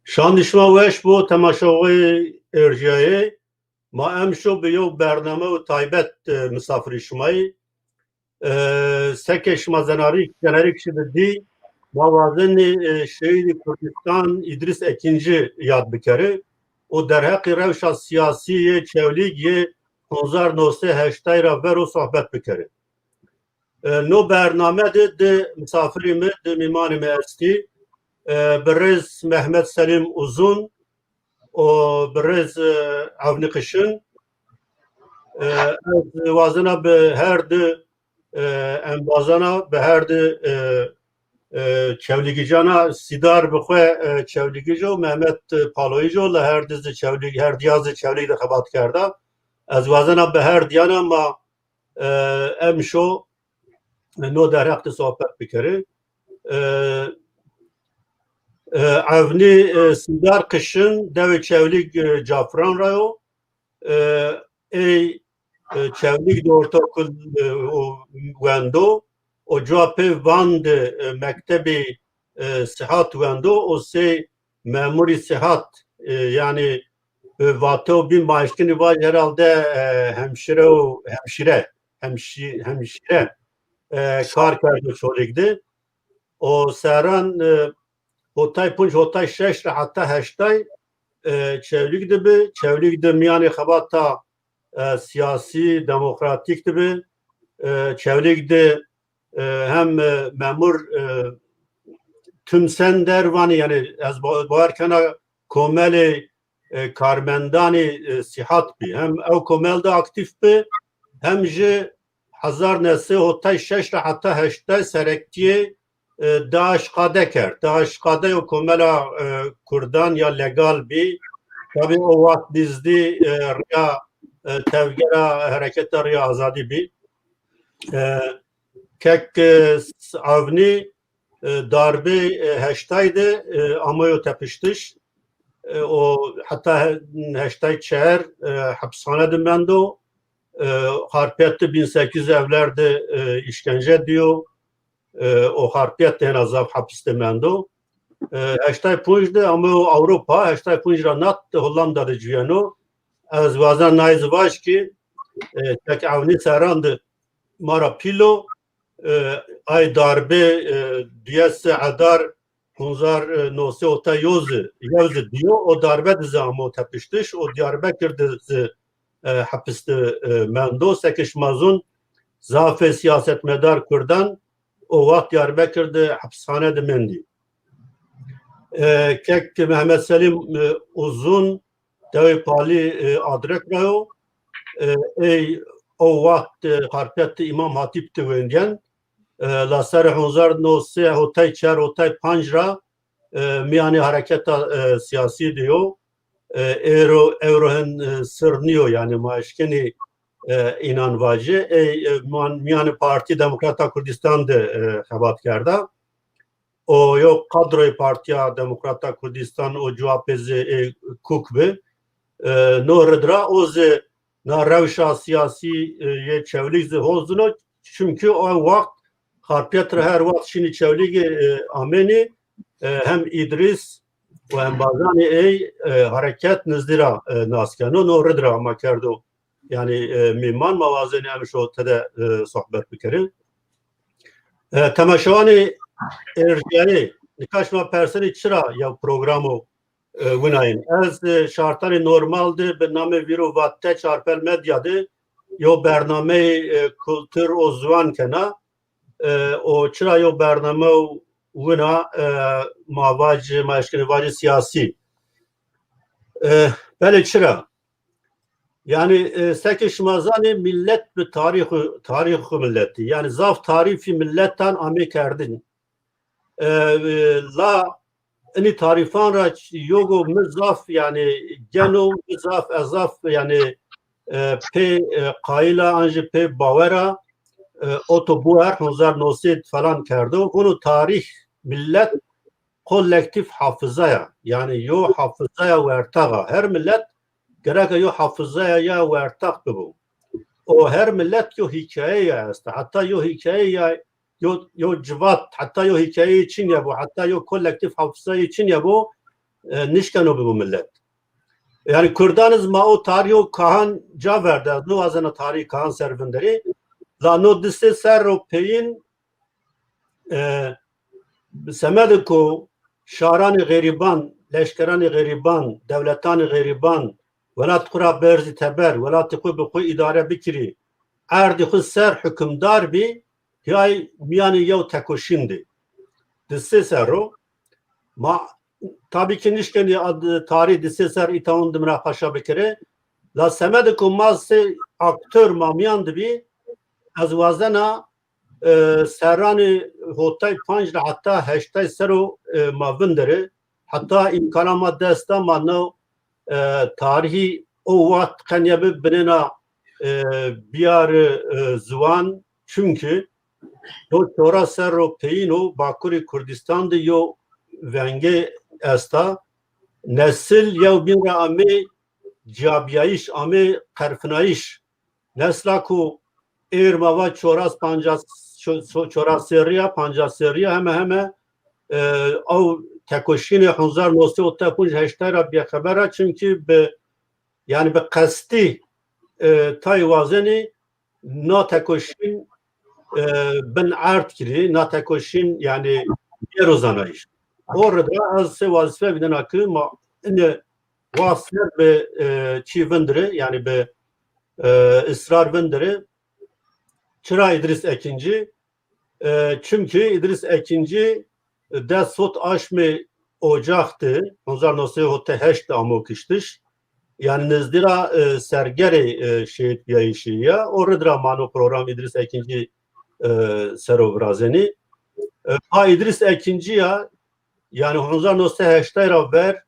شاندشما وش بو تماشاوی ارجایی ما امشو به یو برنامه و تایبت مسافری شمایی سکه شما زناری کشیده دی ما وازن شهید کردستان ادریس اkinci یاد بکره و در حق روش سیاسی چولیگ 1908 را برو صحبت بکره نو برنامه ده مسافری ده میمانی استی برز محمد سلیم uzun o برز avni kışın vazına be her de embazana be her de çevligicana sidar bixwe çevligijo Mehmet Paloyjo la her de çevlig her diyazı çevlig de xabat kerda az vazına be her diyana ma emşo no der haqte sohbet bikere avni sidar kışın dev çevlig Cafran rayo ای چولیک دو ارتاکل وندو و جواب واند مکتب صحت وندو و سه memuri sıhhat yani vatı bir maaşkini var herhalde hemşire kar kerdi çorikdi o seran hotay punç hotay şeş hatta heştay çevlik de yani xabata siyasi demokratik de çevlik de hem memur tümsen dervani yani az bağırkana komeli karmendani sihat bi hem ev komelde aktif bi hem ji hazar nesi hotay şeş hatta heşte serektiye Daesh qade kerd. Daesh qade o komela Kurdan ya legal bi tabi o vakt dizdi riya tevgera hareketler riya azadi bi kek avni darbe heştaydı ama o tepiştiş o hatta heştay çeher hapishanede mendo harpiyette 1800 evlerde işkence diyor o harpiyet en azap hapiste mendo heştay punjde ama o Avrupa heştay punjra nat Hollanda'da ciyano az vazan nayzvaş ki tek avni serandı mara pilo ay darbe diyese adar hunzar nose ota yozu diyor o darbe dizamı tepiştiş o Diyarbakır'da hapiste mendo sekiş mazun zafe siyaset medar Kürdan o vakt Diyarbakır'da hapishanede mendi. Kek Mehmet Selim uzun devi pali adrek rayo o vakt harpiyat İmam Hatip tüvengen la ser hunzar no se hotay çer hotay panjra miyani hareketa siyasi diyor Eurohen sırnıyor yani maaşkeni inan vacı miyani Parti Demokrata Kürdistan'da xabat kerda o yok kadroy Partiya Demokrata Kürdistan o cevapezi kukbe no redra oz na revşa siyasi ye çevlik hozduno çünkü o vakt harpiyat her vakt şimdi çevlik ameni hem İdris ve hem bazani hareket nizdira naskano no redra ma kerdo yani miman mavazeni emiş o tede sohbet bikeri temaşavani erjani nikaşma personi çıra ya programı günayın az şartları normalde bir name viru vatte çarpel medyadı yo bername kültür ozvan kena o çıra yo bername güna mavacı maşkini vacı siyasi böyle çıra yani sekişmazani millet bir tarih milleti yani zaf tarifi milletten amekerdin la ini tarifan ra yogo mizaf yani geno mizaf azaf yani pe qaila anje pe bawera otobuar hunzar nosid falan kerdo onu tarih millet kolektif hafızaya yani yo hafızaya vertaga her millet gerek yo hafızaya ya vertak bu o her millet yo hikaye است hatta yo hikaye yo civat hatta yo hikaye için ya bu hatta yo kolektif hafıza için ya bu nişkeno bu millet. Yani Kurdanız ma o tarihi o kahan caverde, no azana tarihi kahan servinderi, la no disse serro peyin semedi ko şarani gariban, leşkerani gariban, devletani gariban, velat kura berzi teber, velat ku bu idare bikiri, erdi ku ser hükümdar bi, hiyay miyani yev tekoşindi. Disse serro, ma tabii ki nişkeni tarih disse ser itaun dimra paşa bikiri, la semedi ko mazse aktör mamiyandı bi, az vazena serrani hotay panj hatta heştay sero mavindere hatta imkanama desta mano tarihi o vakt kanyabe binena biyar zuvan çünkü o tora sero peyino Bakuri Kurdistan'da yo venge esta nesil yev bin ame ciabiyayiş ame karfınayiş nesla ku Ermava çoras pancas çoras seriya pancas seriya heme av tekoşini hunzar nosti o tepunj heştara bir habera çünkü yani be kasti tay vazeni na tekoşin ben art kiri na tekoşin yani yer uzanayış. Orada az se vazife biden akı ma ne vasfer be çi vendire yani be ısrar vendire Çıra İdris Ekinci çünkü İdris Ekinci desot aşmı ocaktı. Onlar nasıl hote heşte amokiştiş. Yani nezdira sergeri şehit yayışıya. Orada mano program İdris Ekinci serovrazeni. Ha İdris Ekinci ya yani onlar nasıl heşte ver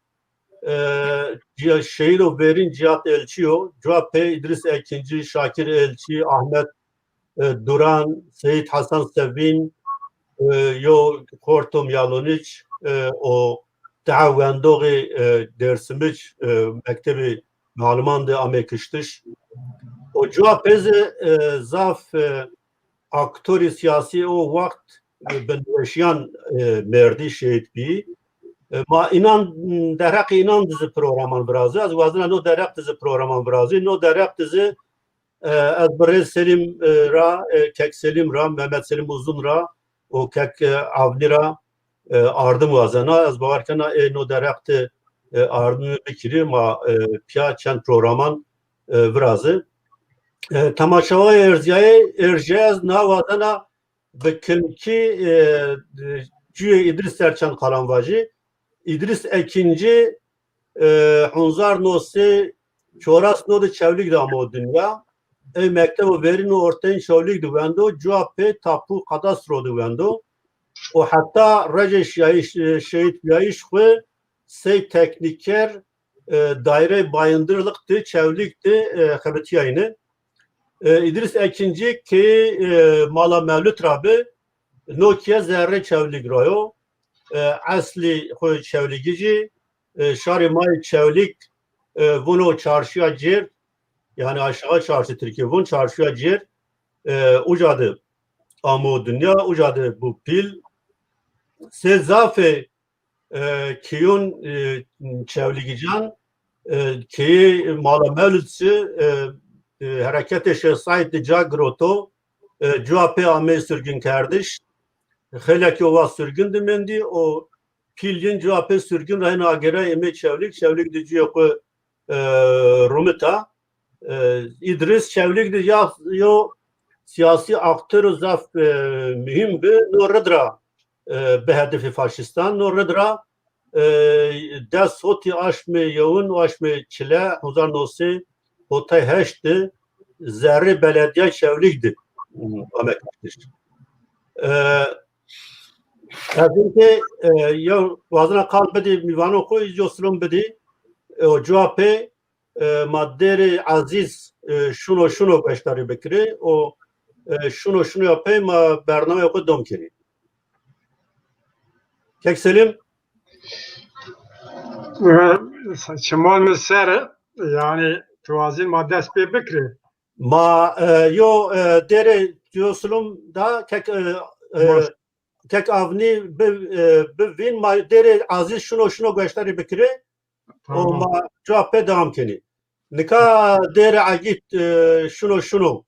şehit o verin cihat elçiyo. Cuape İdris Ekinci, Şakir Elçi, Ahmet Duran, Seyit Hasan Sevin, yo Kortum Yaloniç, o taavvendoği dersimiç mektebi malumandı amekiştiş. O cevapezi zaf aktörü siyasi o vakt benleşyan merdi şehit bi. Ma inan derhak inan dizi programın birazı. Az vazına no derhak dizi programın birazı. No derhak dizi از برای سلیم را کک سلیم را محمد سلیم uzun را o kek avni ra ardım vazana az bavarkana no derekt ardım bikiri ma pya çen programan vrazı tamaşava erciyaz na vazana bekilki cüye İdris Serçan kalanvacı İdris Ekinci Hunzar nosi çoras no de çevlik da mo dünya mektep verin ortaya şovlik duvendo cuape tapu kadastro duvendo o hatta rajeş yayiş şehit yayiş ve sey tekniker daire bayındırlıktı çevlikti habetiyayını İdris Ekinci ki mala mevlüt rabi Nokia zerre çevlik royo asli koy çevligici şari may çevlik bunu çarşıya gir yani aşağı çarşı Türkiye bunun çarşıya gir ucadı amu dünya ucadı bu pil se zafe kiyun çevligican ki mala mevlütsi harekete şehsayet cagroto cuape ame sürgün kardeş helaki ova sürgün demendi o pilin cuape sürgün rayna agera eme çevlik dici yok rumita İdris çevlik ya yo siyasi aktör zaf mühim bir noradra be hedefi faşistan noradra dest hoti aşme yoğun aşme çile huzar nosi hotay heşti zerre belediye çevlikdi amektir Hazırki ya vazına kalbedi mivano koy yoslum bedi o cevapı madderi aziz şunu beşleri bekiri o şunu yapayım bername yok domkiri. Kek Selim Şimal Mesere yani tuvazil maddes bir bekri. Ma yo dere diyorsun da kek tek avni به وین ما دیر عزیز شنو گوشتاری بکره و Tamam. ما جواب پیدا کنی نکا دیر عگیت شنو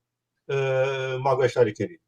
ما گوشتاری کنی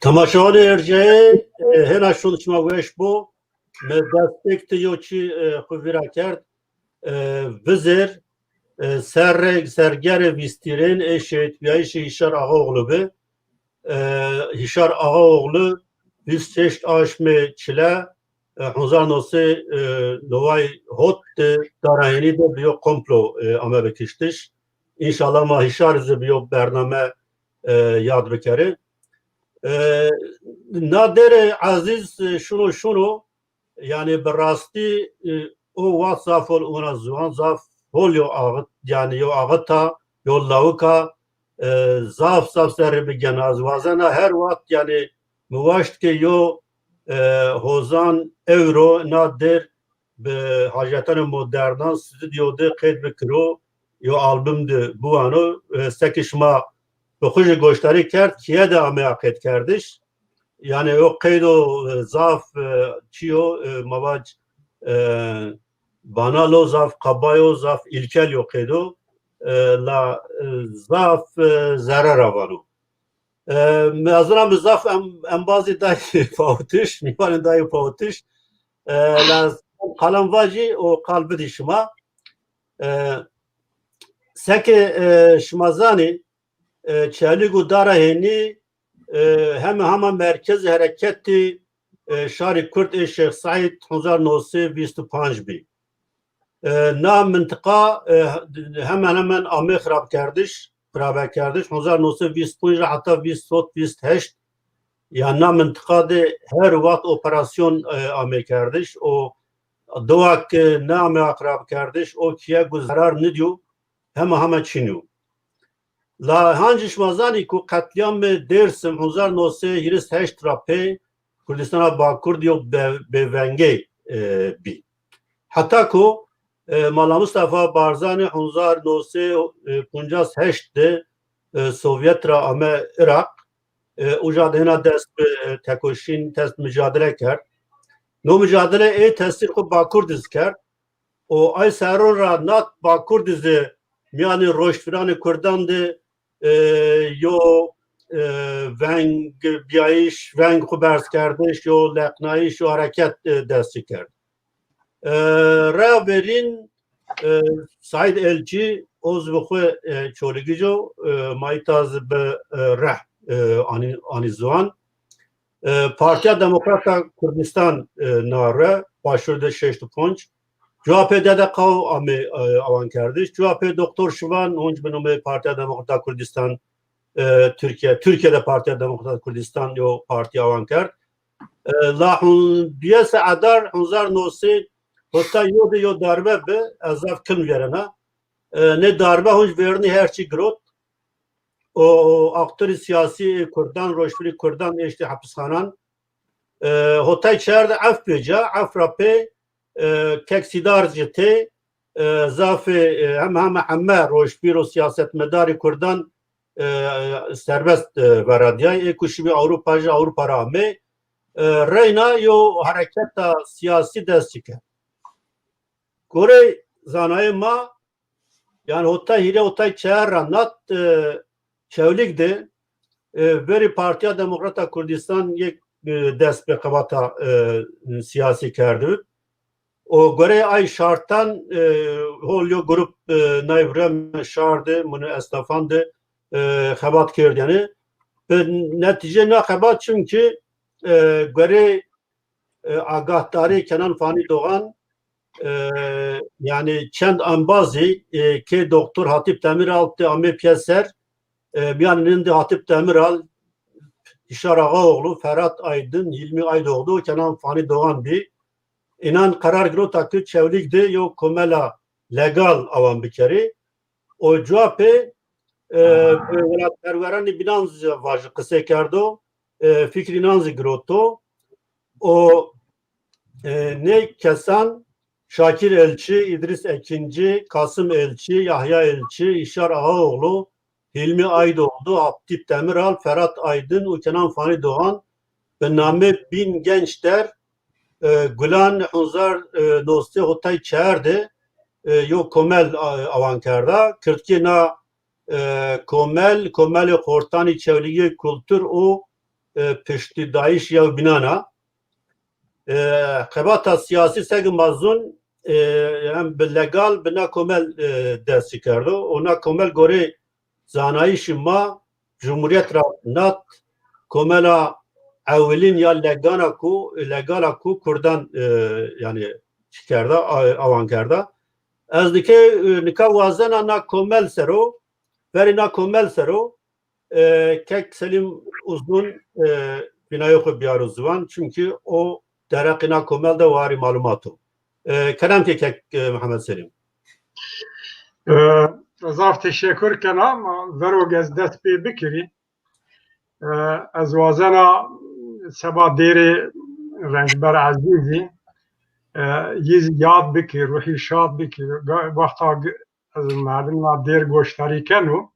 تماشاوان ارجعی هر شونشما وش بو مدستک تیوچی خویرا کرد وزیر سرگر ویستیرین eşit بیایش هیشار آقا oğlu به هیشار آقا oğlu 28 آشم çile Huzar nosi novay hot darayeni de biyo komplo ama bekiştiş. İnşallah ma hişar biyo bername yad bekeri. Nader aziz şunu yani berasti o WhatsApp ol ona zuan zaf holyo ağıt yani yo ağıta yo lavuka zaf ser bir genaz vazana her vakt yani muvaşt ki yo hozan euro nader به حاجتان مدرنان stüdyoda qeyd bikiro yo albümdü bu anı sekişma به خوش گوشتاری کرد کیه ده عملیات کردش یعنی او قید و ضعف چیو مواج بانالو ضعف قبایو ضعف ilkel قیدو لا ضعف ضرر آوانو مازنم ضعف ام بازی دای فاوتش میوان دای فاوتش لاز قلم واجی او قلب دی شما سکه شمازانی Çeligu Daraheni hemen merkez hareketi şari Kürt Şeyh Said 1925 bi. Na mıntıka hemen amı xrab kardiş, xrab kardiş 1925 hatta 1928 yani na mıntıka de her vakt operasyon amı kardiş o doğak na amı xrab kardiş o kiye guzarar ne diyor hemen çiniyor. La hangiş mazani ku katliam dersim 1928 rape Kurdistana Bakur diyor bevenge bi. Hatta ku Mala Mustafa Barzani 1958 de Sovyet ra ama Irak ujadena dest tekoşin test mücadele kar. No mücadele tesir ku Bakur diz kar. O ay seror ra nat Bakur dizi yani roşfiran Kurdan de yo ونگ بیایش ونگ خوب برز کردش yo لقنایش yo hareket desti کرد را برین سعید الچی عضو خو چولگیجو مایتاز به ره آنی زوان پارتیا دموکراتا کردستان ناره başvurdu 65 CHP'de de kav avan kardeş. CHP Doktor Şivan onç benim Partiya Demokrata Kurdistan Türkiye'de Partiya Demokrata Kurdistan yo parti avan kard. La diyese adar hunzar nosi hatta yo darbe be azaf kın verena. Ne darbe hunç verni herçi grot. O aktörü siyasi Kurdan Roşfili Kurdan işte hapishanan. Hatta içeride afbeca afrape ککسیدار جته ضعف هم همه روشبیر و سیاست مداری کردن سربست ورادیای اکوشی به اروپا را همه رینا یو حرکت سیاسی دستی کرد Gore zanayı ma yani hatta hile hatta çağıranat çevlikdi. Veri Partiya Demokrata Kurdistan yek dest be kabata siyasi kerdi. O göre ay şarttan holyo grup nayvrem şardı bunu esnafandı xebat kerdi yani netice ne xebat çünkü göre agahtari Kenan Fani Doğan yani çend ambazi ki Doktor Hatip Demiral te ame piyeser biyanının de Hatip Demiral İşar Ağaoğlu, Ferhat Aydın, Hilmi Aydoğdu, Kenan Fani Doğan bir inan karar girota ki çevlikdi yo komela legal avan bir kere o cevapı perverani binanz vajı kısa kerdo fikri nanzi giroto o ne kesan Şakir Elçi, İdris Ekinci, Kasım Elçi, Yahya Elçi, İşar Ağaoğlu, Hilmi Aydoğdu, Hatip Demiral, Ferhat Aydın, Kenan Fani Doğan ve name bin gençler Gülan Hunzar dostu Hotay çağırdı. Yo komel avankarda. Kırtkina komel hortani çevligi kültür o peşti dayiş ya binana. Kebata siyasi segi mazun hem legal bina komel dersi kerdi. Ona komel gore zanayişi ma Cumhuriyet Nat komela evvelin ya legala ku Kurdan yani çıkarda avankarda. Az dike nika vazena na komel sero veri na komel sero kek Selim Uzun binayı ku biyar uzvan çünkü o derekina komel de vari malumatı. Kerem kek Muhammed Selim. Zaf teşekkür kenam vero gez dest pê bikirî ez wazena seba dêrê Renjber Ezîzî yî yad bikî ruhî şad bikî wexta ez merdim na dêr goşterî keno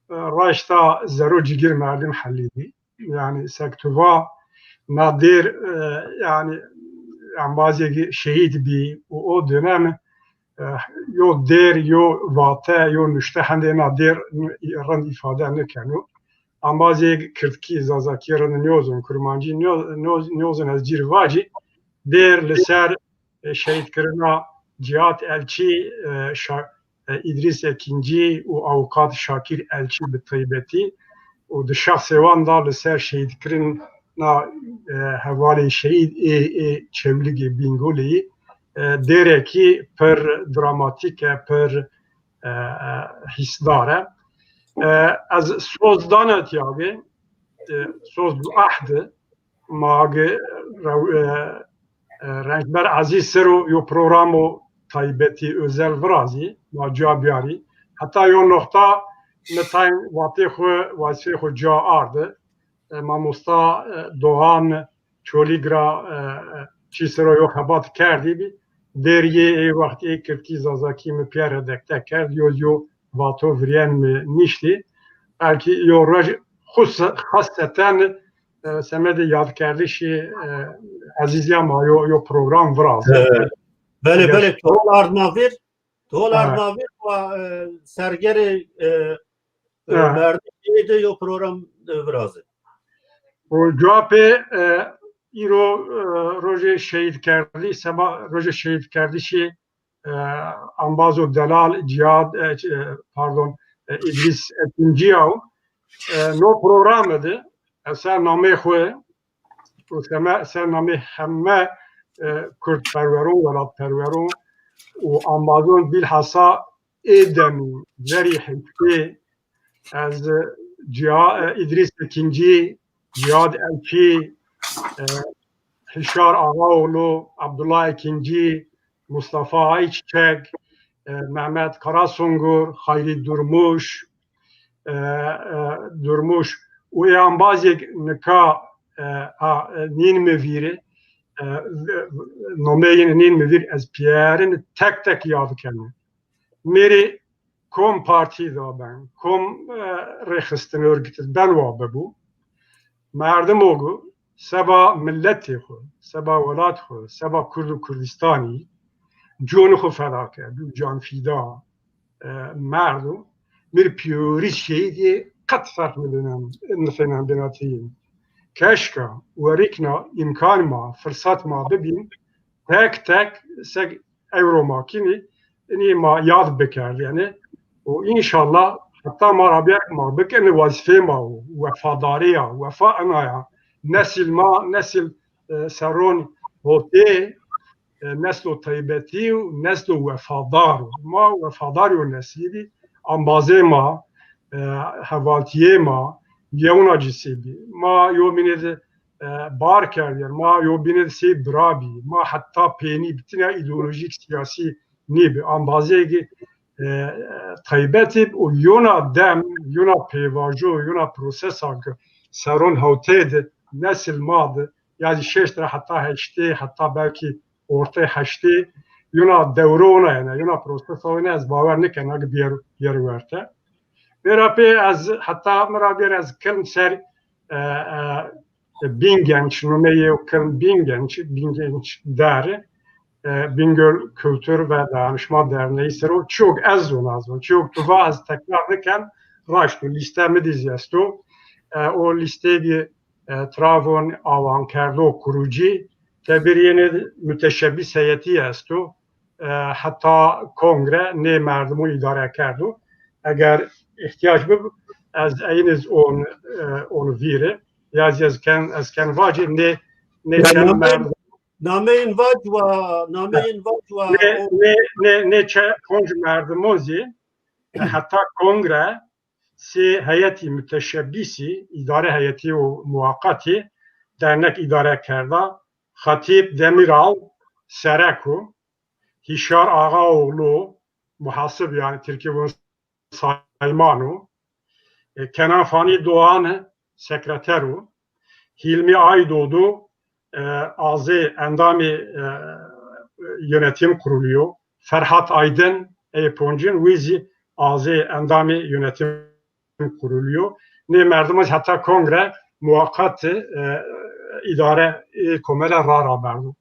raşta zero cigir merdim helîdî yani sektuva na dêr yani ambaziyekî şehîd bî o dönem yo dêr yo vate yo nuşte hendê na dêr rend îfade nekeno ambaziyek Kürtkî zazakî rend niyozin kurmancî niyozin ez cîr vacî dêr li ser şehîdkirina Cihat Elçî İdris Ekincî û avukat Şakir Elçî bi taybetî û di şexsê wan da li ser şehîdkirina hevalê şehîd ê çewligê Bingolê dêrekî pir dramatîk e pir hîsdar e ez sozdana tiyagê soz bi ahd magê Renjber Ezîz sero yo programo taybetî özel virazî ma cabiyarî heta yo noxta netayên watê xwe wasfê xwe ca ardı mamosta Doğan çolîgra çî sero yo xebat kerdî bî deriyê ê wextê Kürtkî zazakî min pêr hedekte kerd yo vato viriyen mi niştî belkî yo rej xaseten semedê yadkerdişî Ezîziya ma yo program viraz Bele tohlar navir ve sergeri merdiği de yo program virazı. O cevapê îro rojê şehîdkerdî seba rojê şehîdkerdîşê ambazo delal Cihad pardon İdris Ekinciya no program idi eser namê xwe û ser namê hemme Kurd perweron welat perweron û ambazon bilhassa êdemî verî heytê ez İdris Ekincî Cihat Elçî Hişar Ağaoğlu Abdullah Ekincî Mustafa Ayçiçek Mehmet Karasungur Hayri Durmuş û ê ambazek nika nîn mivîrê nomeyên nîn mivîr ez piyerin tek tek yad kenim mêrê kom partî da ben kom rêxistin örgütî ben wa bibû merdim ogu seba milletê xwe seba welat xwe seba Kurd û Kurdistanî جون خو فدا کرد جان فیدا مردم میر پیوری شیدی قد فرق میدونم نفنم بناتیم کشکا وریکنا امکان ما فرصت ما ببین تک تک سگ euro makini ini ma yad bikar yani o inşallah hatta ma rabia ma bikin vazife ma vefadariya vefa anaya nesil ma nesil seron hote neslo taybeti neslo vefadar ma vefadar o nesili ambaze ma havatiye ma yevna cisibi ma yominede bar kerdiyar ma yobine se brabi ma hatta peni bitine ideolojik siyasi nibi ambazegi taybetib o yona dem yona pevajo yona prosesa seron hawted nesil mad yani şeştre hatta heşte hatta belki orta heşte yona devrona yani yona prosesa oyna az baver nekena bir verte berape az hatta meraber az kelm ser Bingenç, numeyi okuyun Bingenç der, Bingöl Kültür ve Danışma Derneği sero çok az onazon, çok tuva az tekrarlıken raştu listemi dizyestu, o listeyi Travon avankerdo kurucu, tebiriyeni müteşebbis heyeti yestu, hatta kongre ne merdumu idare kerdu, eğer ihtiyaç bu az eyniz onu vire, yazı ezken vacı ne çemmer nameyin vac ne konj merdumozi hatta kongre si heyeti müteşebbisi idare heyeti o muvakkati dernek idare kerda Hatip Demiral Sereku Hişar Ağaoğlu muhasip yani Türkiye Saymanu Kenan Fani Doğan sekreteru Hilmi Aydoğdu AZ Endami Yönetim Kuruluyor. Ferhat Aydın Eyponcin Vizi AZ Endami Yönetim Kuruluyor. Ne merdumaz hatta kongre muvakkat idare komele rara berdu.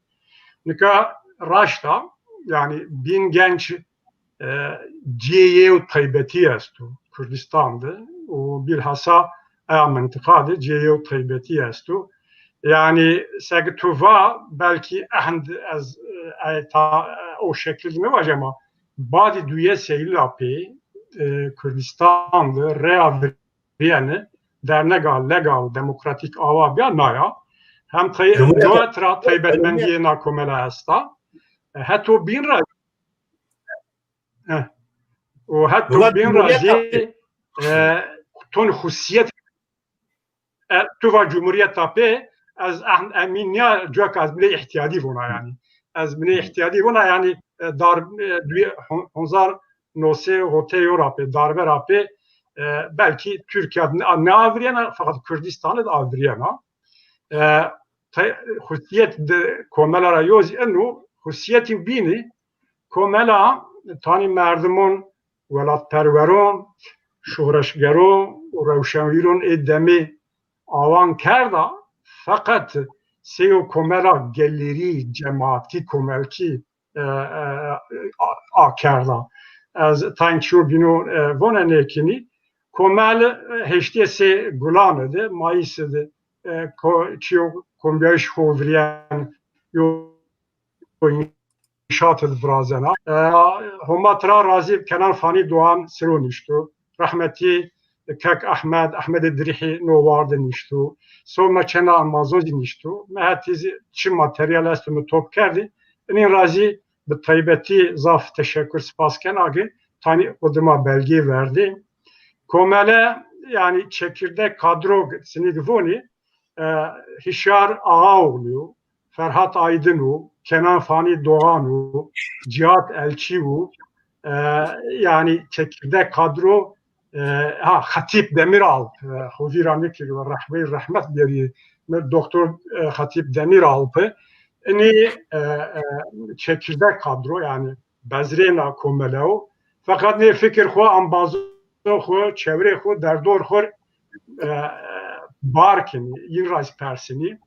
Nika raşta yani bin genç ciye taybeti estu Kürdistan'dı. O bilhassa منطقه جیو طیبتی استو yani segtuva belki ahnd az o şekilde mi var ama bazı dünya seylapi Kürdistan'da reavriyeni dernegal legal demokratik ava bir naya hem taytra taybetmendiye nakomela hasta hatta bin razi o hatta bin razi ton husiyet tuva Cumhuriyet pe az eminiya cök az bile ihtiyadi buna yani az bile ihtiyadi buna yani dar honzar nose hote Europe darbe rape belki Türkiye ne avriyana fakat Kürdistan'ı da avriyana husiyet de komelara yoz enu husiyeti bini komela tani merdumun velat perveron şuhreşgeron revşenvirun edemi avan kerda fakat seyo komela geliri cemaati komelki a kerda az tançu bino vonenekini komel heşte se gulanede mayısede çiyo kombeş hovriyen yo inşaat brazena homatra razib Kenan Fani Doğan siruniştu rahmeti Kek Ahmed Drihi novardı niştu. Sonra çena Amazozi niştu. Mehatizi çi materyal estimi top kerdi. Benim razi bir taybeti zaf teşekkür spasken agi tani oduma belge verdi. Komele yani çekirdek kadro sinigvoni Hişar Ağaoğlu, Ferhat Aydın'u, Kenan Fani Doğan'u, Cihat Elçi'u yani çekirdek kadro Hatip Demiralp Huziran'ı ki rahmet rahmet deri Doktor Hatip Demiralp'ı ni çekirdek kadro yani bezrena komeleo fakat ne fikir xo ambazo xo çevre xo derdor xo barkin yinraz persini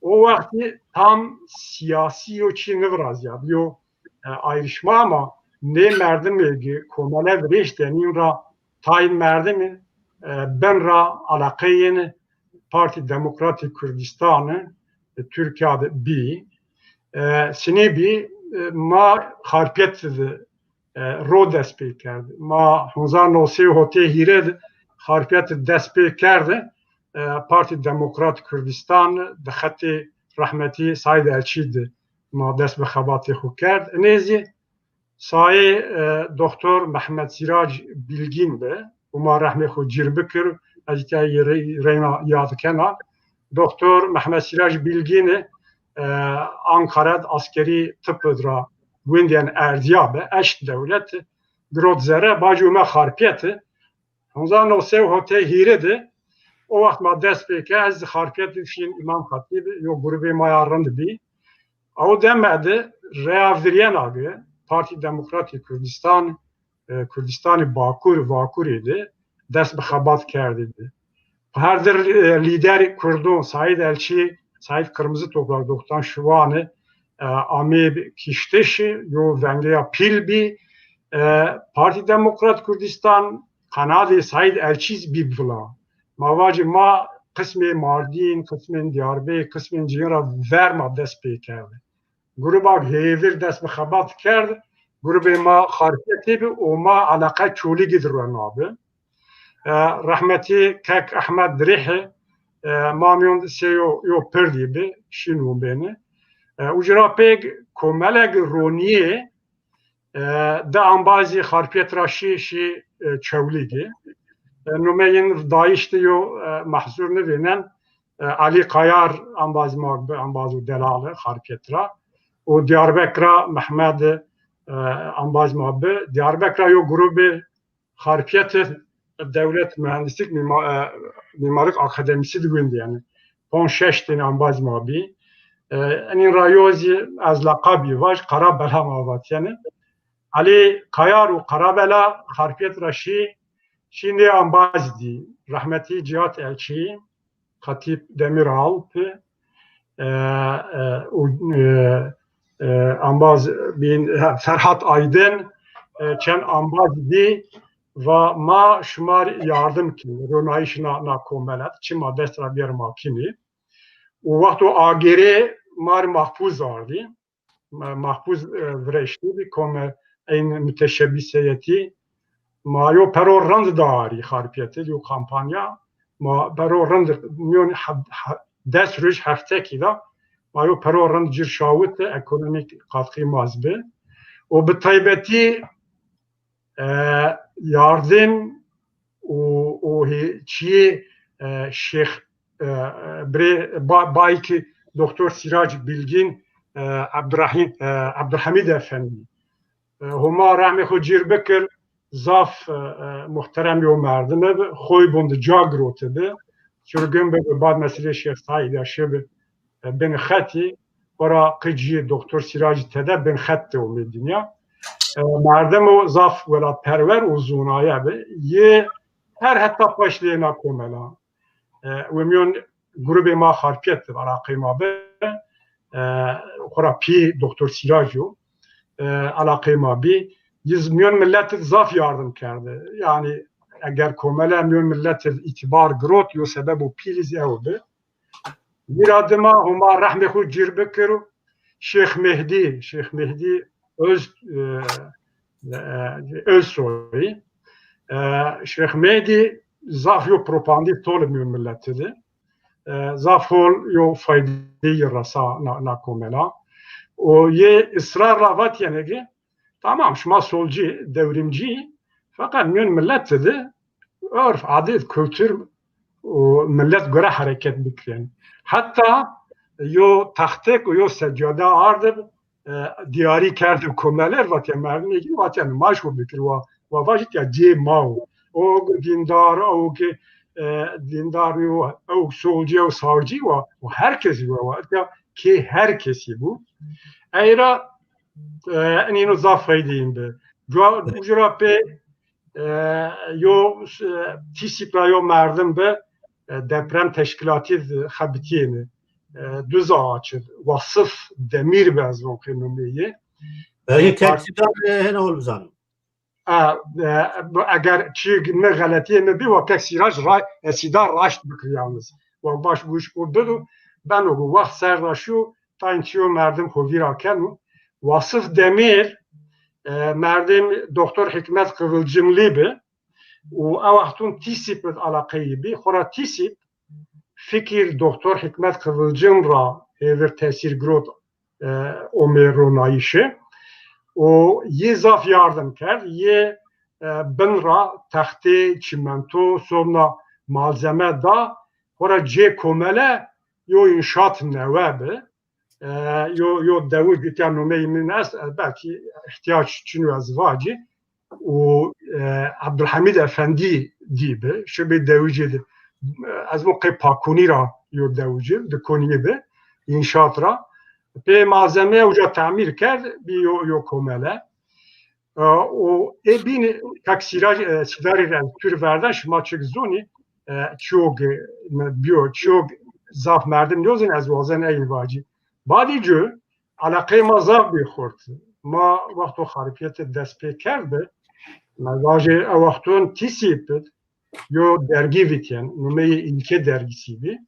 o vakti tam siyasi o çi nevraz ya yo ayrışma ama ne merdimi ki komalev reştenin ra tayin merdimi ben ra alakayen Parti Demokratik Kürdistan'ı Türkiye'de bir sinebi ma harpiyet رو دست پی کرد ما 1990 هوتی هیرد خارپیت دست پی کرده پارتی دموکرات کردستان دخط رحمتی سعید الچید ما دست به خباتی خو کرد نیزی سایه دکتر محمد سیراج بیلگین به و ما رحمه خو جیر بکر از تایی رینا یاد کنا دکتر محمد سیراج بیلگین Ankara'da askeri tıp ödra Windian Erdiyabe, eşt devlet, Grodzere, Bacume Harpiyeti, ondan o sev hote hiredi, o vakit ma dest peke, ez Harpiyeti fin İmam Hatibi, yo grubi mayarındı bi, o demedi, reavdiriyen abi, Parti Demokratik Kürdistan, Kürdistan'ı Vakur idi, dest bixabat kerdiydi. Herdir lider Kurdun, Said Elçi, Said Kırmızı Toprak, Doktan Şuvanı, Amib Kişteşi, yo Vengeya Pilbi, Parti Demokrat Kürdistan, Kanadi Said Elçiz Bibvla. Mavacı ma kısmen Mardin, kısmen Diyarbakır, kısmen Cihara verma dest pey kerdi. Gruba hevir dest bixabat kerdi. Gruba ma harfiyeti bi o ma alaka çoli gidiren abi. Rahmeti Kek Ahmet Drihi, Mamyon seyo yo perdi bi, şinu beni. Ujra pek komeleg roniye de ambazı harpiyet raşi şi çevligi. Numeyin daişti yo mahzur nevenen Ali Kayar ambazı delalı harpiyetra. O Diyarbakır'a Mehmed ambaz mabbe. Diyarbakır'a yo grubu harpiyet devlet mühendislik mimarlık akademisi düğündü yani. 16 tane ambaz mabbi. این رایوزی از لقبی واش قرابلا ماوات یعنی علی کایار و قرابلا خارپیت راشی şimdi ambazdi rahmetli Cihat Elçi Hatip Demiralp ambaz bin Ferhat Aydın çen ambazdi ve ma şumar yardım ki ronayışına na komelat çima destra bir makini o vakit o agere mar mahfuz vardı. Mahfuz vreşti bir kome en müteşebbisiyeti ma yo pero rand dari harpiyeti yo kampanya ma pero rand milyon dest rüj hafteki da ma yo pero rand cirşavut ekonomik katkı mazbe o bir taybeti yardım o çiğ şeyh Bayki Doktor Sirac Bilgin Abdülhamid Efendi Huma rahmi xo cir bikir zaf muhterem yo merdime xoy bund cagrote be sürgün be bad mesele Şeyh Said Aşebi ben xati ora qıcı Doktor Sirac Tede ben xatte o medine merdem o zaf velat perver uzunaya be ye her hatta başlayana komela ومیون گروه ما خارپیت علاقه ما به خرابی دکتر سیراجو علاقه ما بی yüz milyon millet zaf yardım kerdi. Yani eğer komele milyon millet itibar grot yo sebebu piliz evde. Bir adıma huma rahmehu cirbekiru Şeyh Mehdi Özsoy Şeyh Mehdi zaf yo propandi tolmuyor milletedi. Zaf hol yo faydeyi rasa na komela. O ye ısrarla vat yenegi tamam şuma solcu, devrimci fakat milletedi. Örf, adet, kültür o millet göre hareket bikren. Hatta yo tahtek yo seccade ardı diyari kerdi komeler vat yemerine ilgili vat yani maşhur bikir ve vajit ya cemav. O dindar, o ki dindar o solcu, o savcı o herkesi var ki herkesi bu. Ayra nino zafaydım be. Ucura pe yo tisipla yo merdim be deprem teşkilatı habitiyeni düz ağaçı vasıf demir benzon kenomeyi این تکسیدار هنه هول بزن. اگر چی نه غلطی نه بی و تکسیراج را سیدار راشت بکریانız. و باش گوش بدو ben o وقت سر راشو تا اینچیو مردم خویرا کنو. Vasıf Demir مردم دکتر حکمت قıvılcımlı bi. و اوقتون تیسیب علاقه بی خورا تیسیب fikir doktor Hikmet Kıvılcım ra evir tesir grot omeronayışı o ye zaf yardım kerd ye bin ra tahte çimento sonra malzeme da hora c komele yo inşaat nevabe yo devir biten numeyimin es belki ihtiyaç için azvacı o Abdülhamid Efendi gibi şöyle deviciydi از موقع پاکونی را یو دوجه دکونیه به انشاط را به malzeme اوجا تعمیر کرد بی یو کومله و بین تکسیراج سیداری رن تور وردن شما چک زونی چوگ بیو چوگ زاف مردم نیوزین از وازن این واجی بعدی جو علاقه ما زاف بیخورد ما وقتو خارپیت دست پی کرده مواجه وقتون تیسیب بد yo dergi viten, numeyi ilke dergisiydi.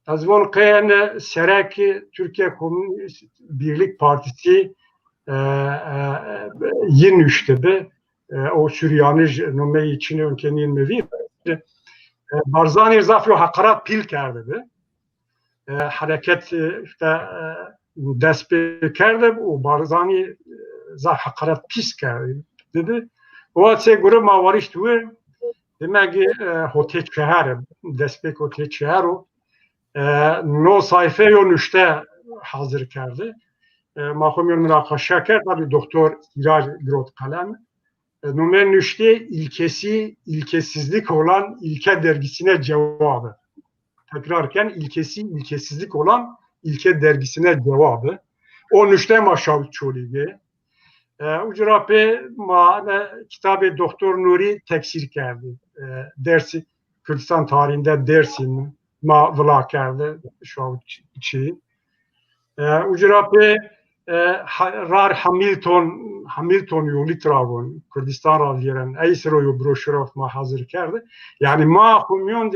Az volkan seraki Türkiye Komünist Birlik Partisi yin üçtebe o Süryanij numeyi içine önkenin mevi Barzani zafyo hakarat pil kerdi. Hareket işte despe kerdi o Barzani zaf hakarat pis kerdi dedi. O atse grup mavariş tuğu demek ki hotel şehir, despek hotel şehir no sayfa yönüşte hazır kerdi. Mahkum münakaşa kerdi. Tabi doktor Siraj Grot kalem. Numen nüşte ilkesizlik olan ilke dergisine cevabı. Tekrarken ilkesizlik olan ilke dergisine cevabı. O nüşte maşavut çoliği. Ucura pe ma kitabı Doktor Nuri teksir kerdi. Dersi Kürdistan tarihinde Dersin ma vla kerdi şu için. Ucura pe rar Hamilton yolu travon Kürdistan ravyerin Eysro'yu broşüraf ma hazır kerdi. Yani ma kumyon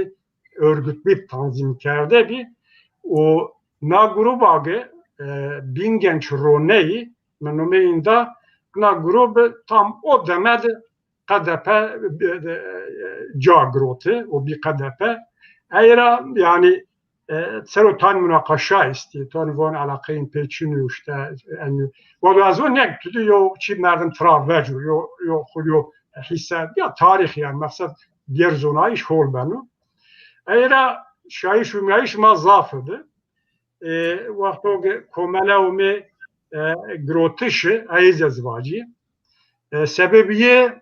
örgütlü tanzim kerdi bir o na grubage bingenç roneyi menumeyinde na grubu tam o demedi KDP cagrote o bir KDP eğer yani serotan münakaşa istiyor tanıvan alakayn peçini işte yani ve az o ne tutuyor yo çi merdim travvecu yo xulyo hisse ya tarih yani maksat diğer zona iş hol benu eğer şayiş umayiş ma zafıdı vakto komele umi grotişi ayız azvacı sebebiye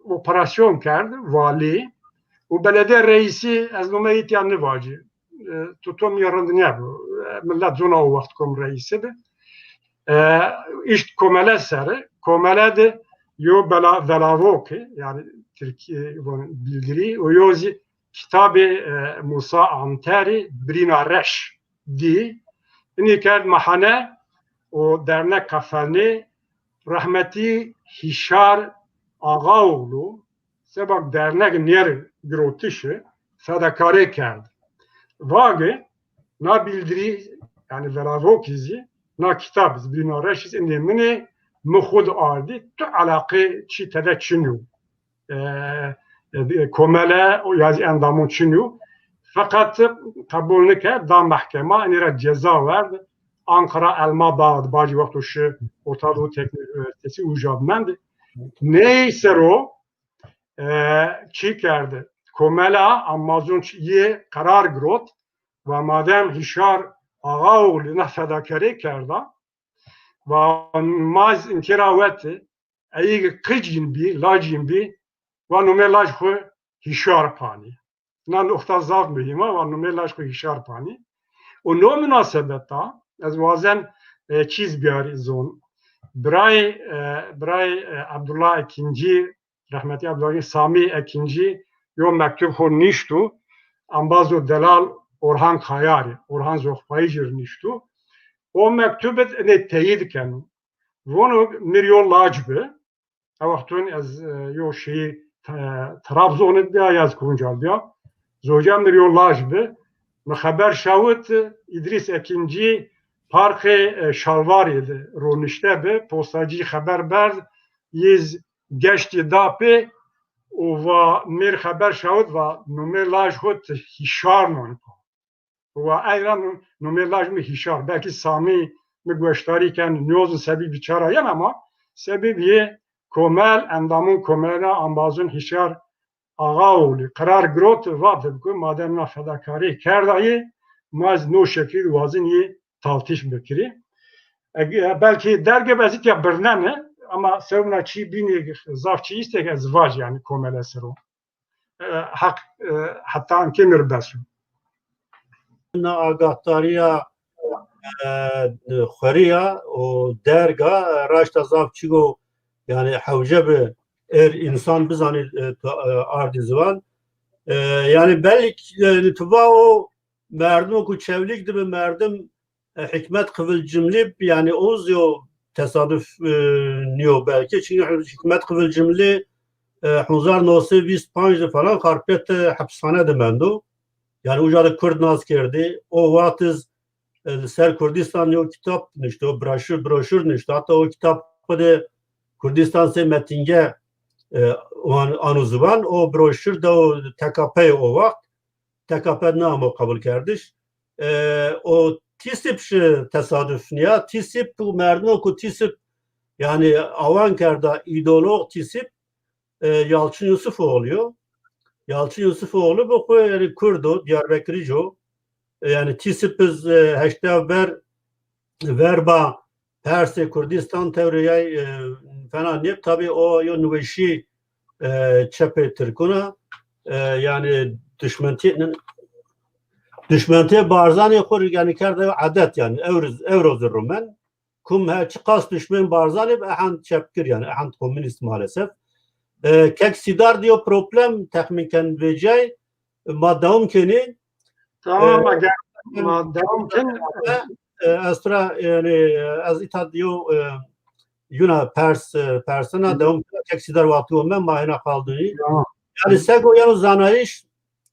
operasyon kerdi vali o belediye reisi az numayit yani vacı tutum yarındı ne bu millet zona o vakit kom reisi de işte komele seri komele de yo belavoki yani Türkiye bildiri o yozi kitabı Musa Anteri Brina Reş di ini kerd mahane o dernek kafani rahmeti Hişar Ağaoğlu sebak dernek niyer grotişi fedakare kerdi. Vage na bildiri yani velavokizi na kitabız Brina Reş indi mini muhud ardi tu alaqe çi tede çinu komele o yazı endamın çinu fakat kabul neke da mahkeme inira ceza verdi. Ankara Elma Bağdı bacı vakti şu Orta Doğu Teknik Üniversitesi ucabmendi. Neyse o çi kerdi. Komela Amazon ye karar grot ve madem Hişar Ağaoğlu ne fedakari kerdi ve maz inkiraveti eyi kıcın bi lacın bi ve numelaj xu Hişar pani. Na nokta zaf mühim ama numelaj xu Hişar pani. O no münasebetta az bazen çiz biyari zon. Bray Abdullah II, rahmetli Abdullah Sami II yo mektup xo niştu. Ambazo delal Orhan Kayari, Orhan Zohpayıcır niştu. O mektubet ne teyit kenu. Onu Miryo Lacbi Evaktun az yo şeyi Trabzon'u da yaz kuncal diyor. Zoca Miryo Lacbi haber şavut İdris Ekinci parkı şalvariydi. Ronişte be postacı haber ber yiz geçti dapi و میر خبر شد و نمیر لاج خود هشار نون و ایران نمیر لاج می هشار belki Sami mi gösterirken niyozun sebebi biçarayım ama sebebi komel endamın komela ambazın hişar ağa oğlu karar grot vadı bu madem fedakari kerdayı maz no şekil vazın iyi taltiş bekiri belki derge bezit ya birneme ama sevna çi bini zafçı istek ezvaj yani komele sero hak hatta anke mirbesu Agahtariya xweriya o derga raşta zavçigo yani hewce bi insan bizanî ardî zivan yani belki tuva o merdim ku çevlik dibe merdim hikmet kıvıl cümle yani oz tesadüf niyo belki çünkü hikmet kıvıl cümle 1925 falan karpet hapishane demendo yani ucada Kurd naz kerdi o vatiz ser Kurdistan o kitap nişte o broşür nişte hatta o kitap de Kurdistan se metinge anuzuvan o broşür de o TKP o vakt TKP namı kabul kerdiş o tisip tesadüf niye tisip bu merdiven ku tisip yani Avanker'da ideolog tisip Yalçın Yusufoğlu oluyor. Yalçın Yusufoğlu bu yani Kurdu, Diyarbakırcı yani tisipiz heşte verba Persi Kurdistan teoriye falan yap tabi o nüveşi çepe Türkuna yani düşmentiye barzan yakur yani kerde adet yani evroz Rumen kum her çıkas düşman barzan hep ahan çepkir yani ahan komünist maalesef kek sidar diyor problem tahminken vecay madam keni tamam aga madam ken astra yani az itad diyor yuna persona devam kek sidar vakti men mahina kaldığını yani sego yani zanayiş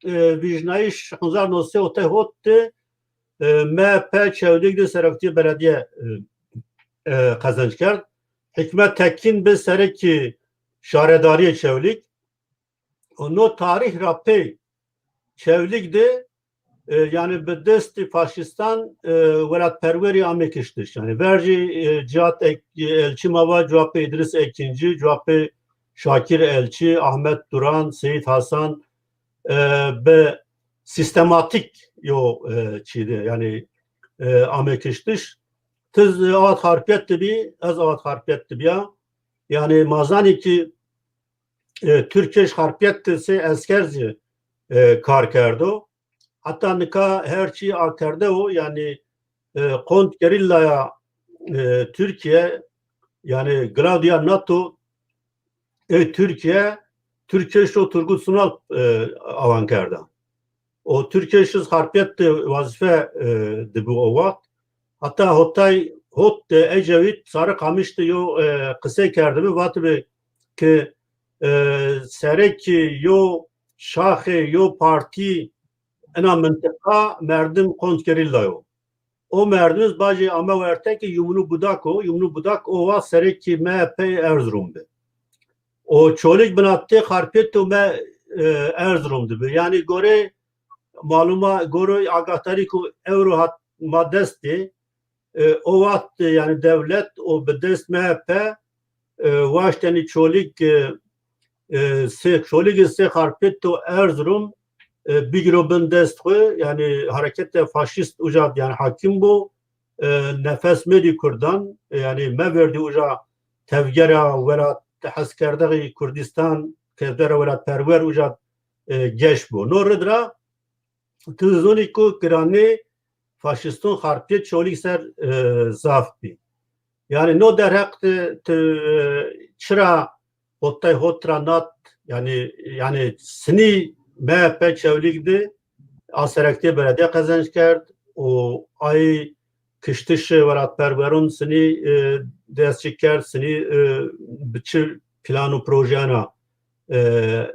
vicnayiş 1903 hotte MHP çevrekli serekti belediye kazanç kerd. Hikmet Tekin bir sereki şaredariye çevlik. Onu tarih rapi çevlikdi yani bir desti faşistan velat perveri amekiştir. Yani verci cihat elçi mava cevapı İdris Ekinci, cevapı Şakir Elçi, Ahmet Duran, Seyit Hasan be sistematik çiydi yani amekiştir. Tız avat harpiyet tabi az avat harpiyet tabi ya yani mazani ki Türkiye harpiyet ise askerci kar kerdo hatta nika her şey akerde o yani kont gerillaya Türkiye yani Gladia NATO Türkiye şu Turgut Sunal avankerda o Türkiye şu harpiyet vazife de bu o vakt hatta Hotay Ecevit sarı kamıştı yo kısa kerdi vatı ki sereki yo şahı yo parti ena mentıka merdim kont gerilla yo o merdimiz bacı ama verte ki yumunu budak o va sereki MHP Erzurum'du o çolik binattı harpiyet o me Erzurum'du yani gore maluma gore agahtari ku euro hat madesti o vakti yani devlet o bedest MHP vaşteni çolik se harpiyet o Erzurum bigro bendest yani harekette faşist uca yani hakim bu nefes medi Kurdan yani me verdi uca tevgera velat haskerdagi Kurdistan tevgera velat perver uca geç bu noredra tuzuni ku kirani faşistun harpiyet çolik ser zaf bi yani no derhak çıra hotra nat yani sini MHP çevlikdi aserekti belediye kazanç kerd o ay kıştış varat perverun seni destçiker seni biçi plan û projeyana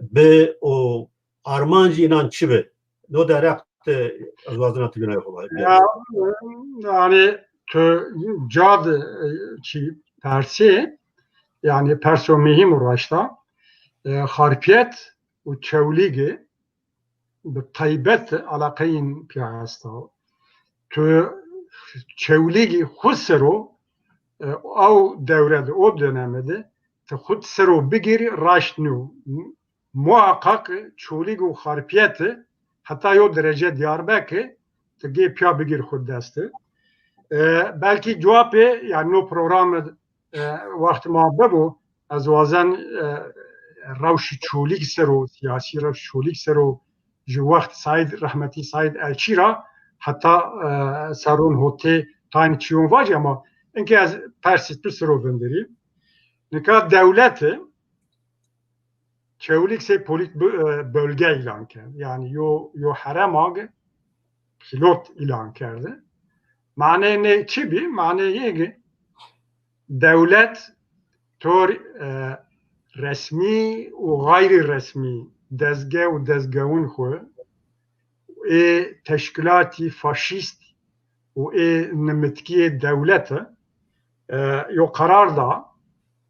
bi o armancı inan çi be no derek az vazına tügüne kolay. Yani cad çi persi yani perso mühim uğraşta harpiyet u çevligi bi taybet alaqeyin piyasta tu çevligi husero o devrede o dönemde te xud sero bigiri raştnu muhakkak çevligi u harpiyeti hatta o derece Diyarbakır te ge piya bigir xud desti belki cevabı yani no programı vakti ma bebu az vazen روش چولیک سرو سیاسی روش چولیک سرو جو وقت سعید رحمتی سعید الچی را حتی سرون هوتی تاین چیون واج اما اینکه از پرسیت پر سرو بندری نکات devlet çevlik se polit bölge ilan kerdi. Yani yo haremag pilot ilan kerdi. Mane ne çibi? Mane yegi devlet tor resmi و غیر resmi dezge و dezgehun xwe teşkilatî faşîst û nimitkiyê devlete yo karar da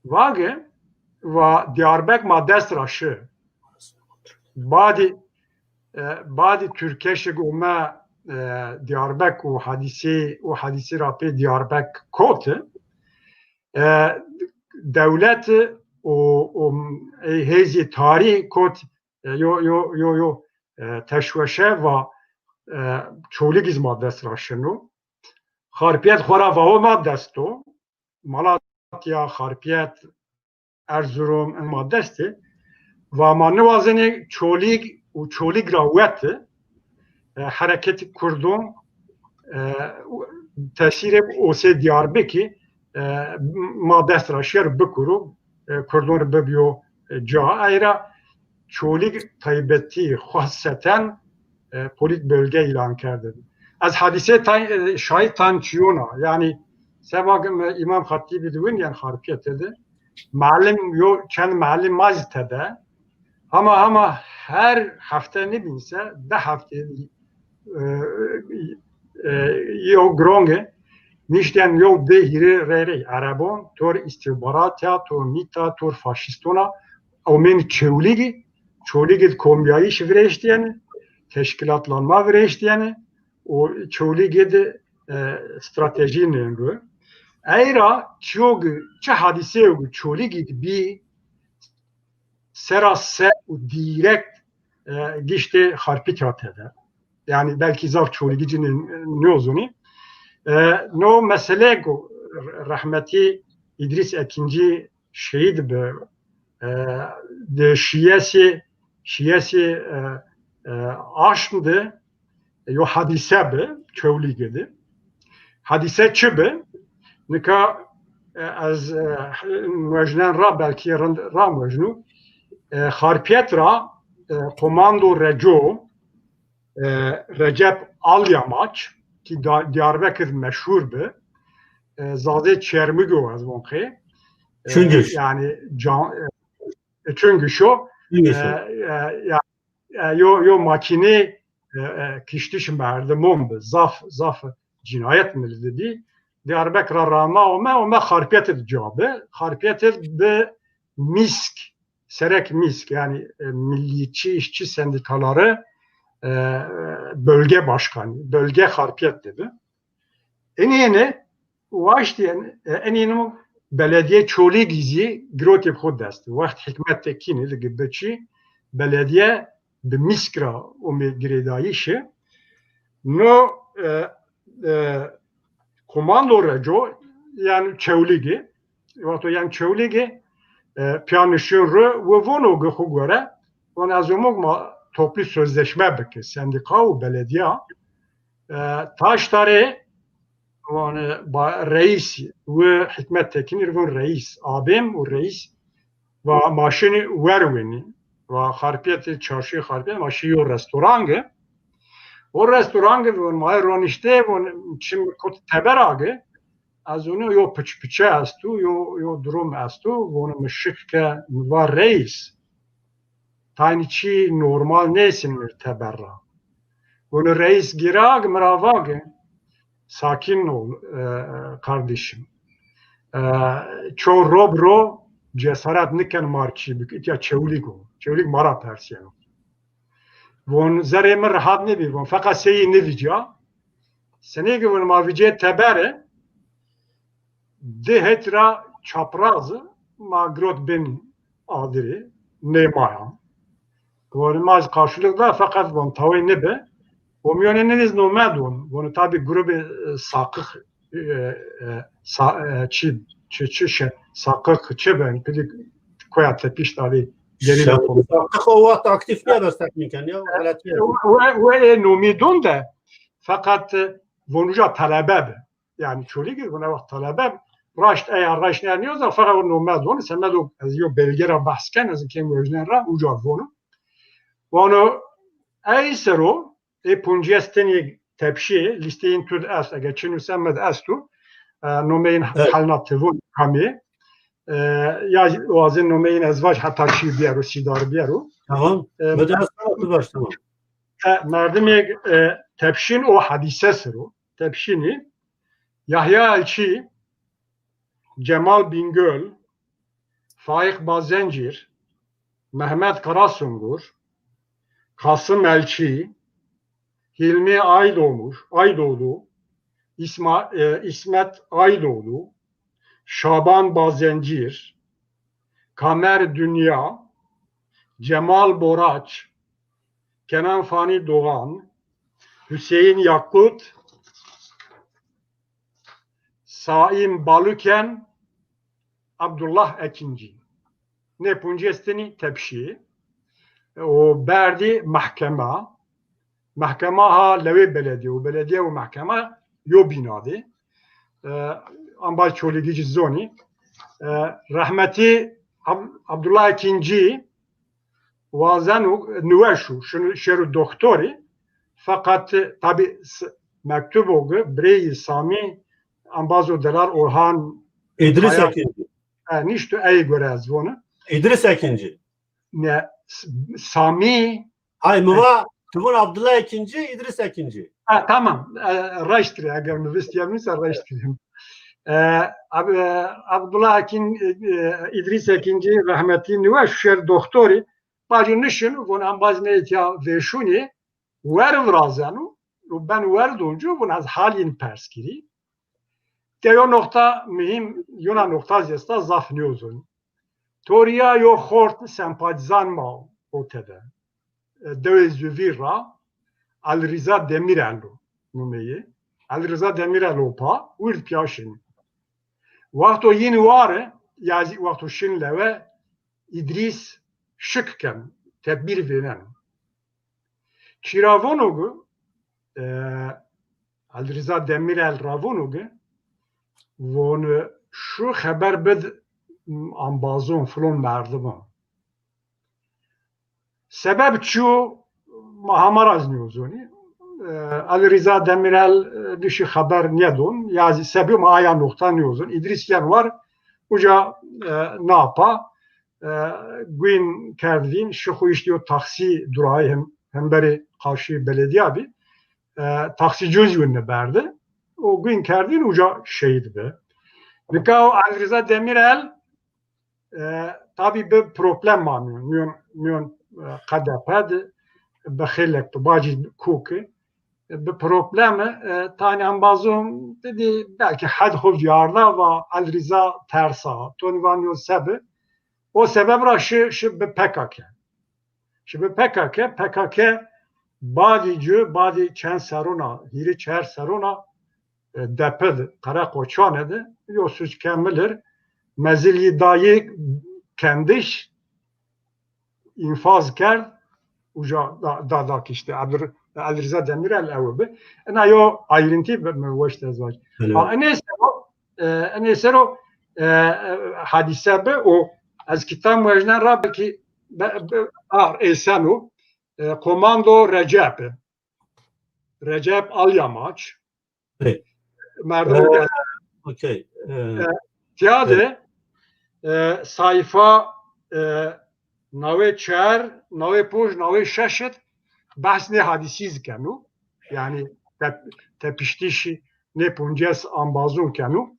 vage ve Diyarbek ma dest raşi badi Türkeşik û me Diyarbek û hadîsê rapê Diyarbek kote devlet o hezi tarih kot yo teşveşe ve çoğuluk izma dest raşenu harpiyet xora ve o ma desto Malatya harpiyet Erzurum ma desti ve ma nivazeni çoğuluk raveti hareketi kurdum tesir o se Diyarbakır ma dest raşer bikuru Kurdun bebiyo ca ayra çoğulik taybeti khaseten polit bölge ilan kerdi. Az hadise şahit tançiyona yani sebagım İmam Hatibi diwin yani harpiyet dedi. Malim yo kendi malim maztede ama her hafta ne binse de hafta yo gronge Nişten yo behiri rere Arabon tor istihbaratya tor mita tor faşistona o men çevligi kombiyayı şivreştiyeni teşkilatlanma vreştiyeni o çevligi de stratejinin bu ayra çok hadise o çevligi bir serase direkt gişte harpi kağıtıdır. Yani belki zaf çevligicinin ne olduğunu no mesele go rahmeti İdris Ekinci şehit be de şiyasi aşmdı yo hadise be çevligedi hadise çibe nika az mecnen ra belki ra mecnu harpiyet ra komando reco Recep Alyamaç ki Diyarbakır meşhur be zade Çermigo az vonke Çüngüş yani Çüngüş o yo makine kiştiş merdemon be zaf cinayet mi dedi Diyarbakır rama o harpiyet cevabı harpiyet be misk serek misk yani milliyetçi işçi sendikaları bölge başkanı, bölge harpiyet dedi. En yeni belediye çoğulu gizi groti xud dest. Vaxt hikmet tekini li gibeçi belediye bi miskra o me giredayişi no komando reco yani çevligi vato yani çevligi piyanışır ve vono gıxu göre on azomog toplu sözleşme beke sendika ve belediye taştare reis ve hikmet tekinir ve reis abim ve reis ve maşını verveni ve harpiyeti çarşı harpiyet maşıyı restoranı O restoran gibi maya ronişte çim kot teberage az onu yo piçe astu yo durum astu onu mışık ke var reis tani çi normal nesin mir teberra onu reis girag mravage sakin ol kardeşim ço robro cesaret niken marçi bük ya çevlik mara persiyano von zere mir rahat nebi von fakat seyi nevica senege von mavice tebere de hetra çaprazı ma grot ben adiri nemaya von maz karşılıkla fakat von tavay nebe o miyoneniz nomadon von tabi grubu sakık çi sakık çeben pedi koyat tepiş tabi geriye konu. O vakit aktif niye destek miken ya? Ve nomidon da fakat vonuca talebe yani çoli gibi buna bak talebe raşt eğer raşt ne diyorsa fakat o nomidon semedo az yo belgera bahsken az kim vojnera uca vonu eysero punjesteni tepşi listeyin tud as geçin semed astu nomeyin halnativun kami ya wazin nomeyin ezvaj hatta çi biyaro sidar biyaro tamam bedasatı baş tamam merdim tepşin o hadise sıru tepşini Yahya Elçi Cemal Bingöl Faik Bazencir Mehmet Karasungur Kasım Elçi Hilmi Aydoğdu İsmet Aydoğdu Şaban Bazencir Kamer Dünya Cemal Boraç Kenan Fani Doğan Hüseyin Yakut Saim Baluken Abdullah Ekinci ne puncesteni tepşi o berdi mahkeme ha levi belediye o belediye o mahkeme yo binadi ambal çoligici zoni rahmeti Abdullah Ekinci vazanu nüveşu şeru doktori fakat tabi mektup oldu Breyi Sami ambazo delar Orhan İdris Ekinci niştu ey görez bunu İdris Ekinci ne Sami hay mıva tuvun Abdullah Ekinci İdris Ekinci tamam araştır eğer nüvestiyemizse araştırayım Abdullah İdris Ekinci rahmetli nüveş şer doktori bacı nişin von ambaz neytya veşuni ver vrazanu ben verduncu von az halin perskiri Teo nokta mühim yona nokta zesta zafniozun. Toria yo xort sempatizan ma otede. Dövizüvira Alriza Demirel'u numeyi. Alriza Demirel opa urt piaşin. Vakto yeni var yazi vakto şinle ve İdris şıkken tedbir veren. Çiravonugu Alriza Demirel Ravonugu von şu haber bed ambazon flon merdima. Sebep çu mahamar az niyozoni. Ali Rıza Demirel dişi haber niyadon. Yazi sebebi aya nokta niyozon. İdris Yen var. Uca ne yapa? Gün kerdin. Şu işliyor taksi durağı hem beri karşı belediye abi. Taksi cüz yönüne berdi. O gün kerdin uca şeydi be. Nikao Ali Rıza Demirel tabi bir problem var. Miyon kadeped bexilek tu bacı kuki bir problemi tane ambazum dedi belki hadhov yarla ve Ali Rıza tersa tonvanyo sebebi o sebep ra şu bir PKK. Şu bir PKK badi çen serona hiri çer serona deped kara koçanedi yosuç kemilir mezili dayı kendiş infaz kerd uca dadak işte Ali Rıza Demirel evi ana yo ayrıntı mevaşte zaj neyse o hadise be o az kitab mecnan rabki esanu komando Recep Recep Alyamaç Evet. merdum Okey. tiyade sayfa nave çer, nave poj, nave şeşet bahs ne hadisiz kenu yani tepiştişi ne punces ambazun kenu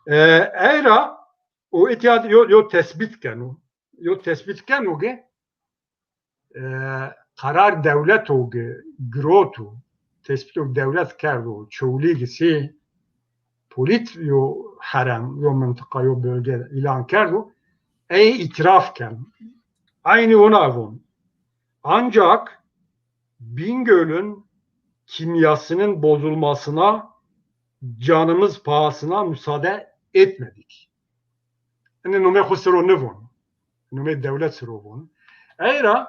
era o etiyad yo tespit kenu yo tespit kenu ge karar devlet o ge grotu tespit o devlet kerdu çoğuli gisi polit yo harem yo mıntıka yo bölge ilan kerdu itiraf ken aynı ona avun ancak Bingöl'ün kimyasının bozulmasına canımız pahasına müsaade etmedik. Yani nume khusro nevon. Nume devlet sırovon. Eğer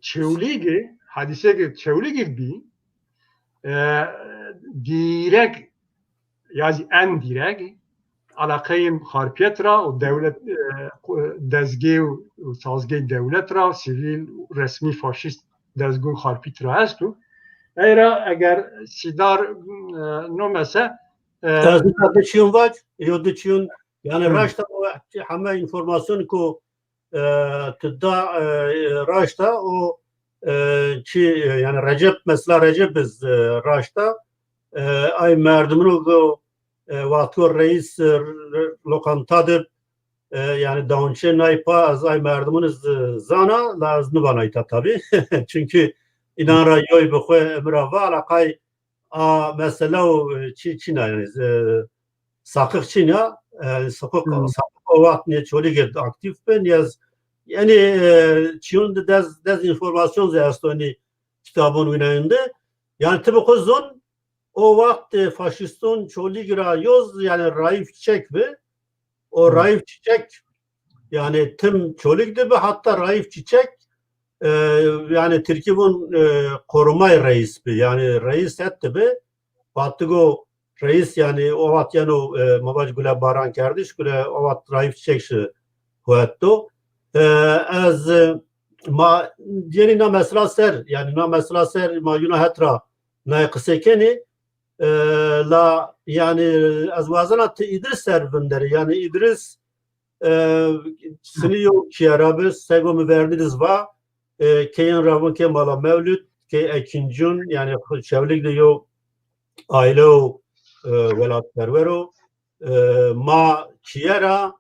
çevligi hadise çevligi bi direkt yani en direkt alakayım harpiyetra o devlet dezge o sazge devletra sivil resmi faşist dezgun harpitra estu eğer sidar nomese دچیون واج یا دچیون یعنی راشتا همه انفورماسیون کو تدا راشتا o چی yani Recep mesela Recep biz راشتا ay merdumunu go vatko reis lokantadır yani daunçe naypa az ay merdumunuz zana lazım bana ita tabi çünkü inara yoy bu emrava alakay mesela o Çin'e yani sakık Çin'e sakık o vakit ne çoli geldi aktif ben yaz yani Çin'in de dezinformasyon zeyastoni kitabın oynayındı yani tabi kuzun o vakit faşiston çoli gira yoz yani Raif Çiçek mi o Raif Çiçek yani tüm çoli gibi hatta Raif Çiçek yani Türkiye'nin koruma reis bi yani reis etti bi Batıgo reis yani o vat yani mabaj gule baran kardeş gule o vat Raif Çiçekşi huetto az ma yeni na mesela ser yani na mesela ser ma yuna hatra na kısekeni la yani az vazana İdris servinderi yani İdris siniyo ki arabı segomu verdiniz va keyin ravun ke mala mevlüt ke ekincun yani çevlik de yo aile o velat pervero ma kiyera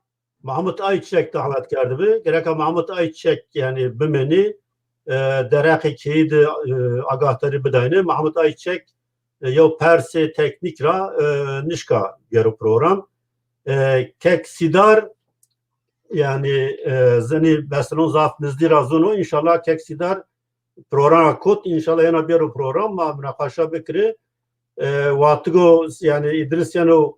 Mahmut Ayçiçek davet kerdi bi gereka Mahmut Ayçiçek yani bimeni deraki kiydi agahtari bidayne Mahmut Ayçiçek yo perse teknik ra nişka gero program kek sidar yani zeni mesela zaf nizdi razunu inşallah kek sidar program kut inşallah yana bir program ma münakaşa bekri Vatigo yani İdris yani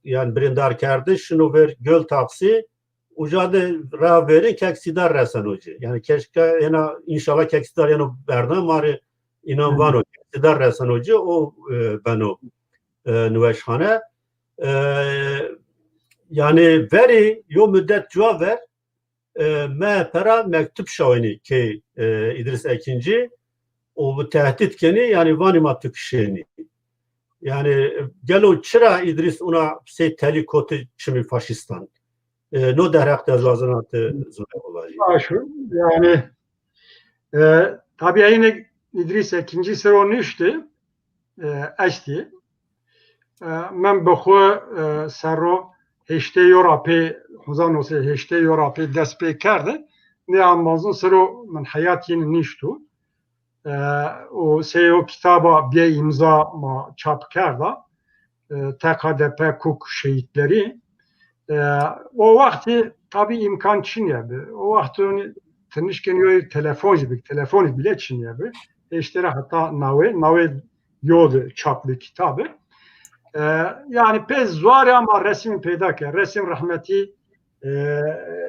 yani birindar kardeş şunu ver göl taksi ucadı ra verin kek sidar resen hoca yani keşke yana inşallah kek sidar yani berdan mari inan vano kek sidar resen hoca o beno nüveşhane yani veri yo müddet cevap ver me para mektup şahini ki İdris Ekinci o bu tehdit keni yani vani matuk şeyini yani gelo çıra İdris ona se telikotu çimi faşistan no derhak dezvazanatı zor olayı. Yani tabii yine İdris ikinci sıra işte eşti. Men bxwe serro heşte yorapê huzan olsa heşte yorapê dest pê kerde ne amazın sero min hayatiyên niştu o seyo kitaba bir imza ma çap kerda TKDP Kuk şehitleri o vakti tabi imkan Çin'ye o vakti tırnışken telefon bile Çin'ye eştere hatta nave yolu çaplı kitabı yani pez zor ama resim peyda ki resim rahmeti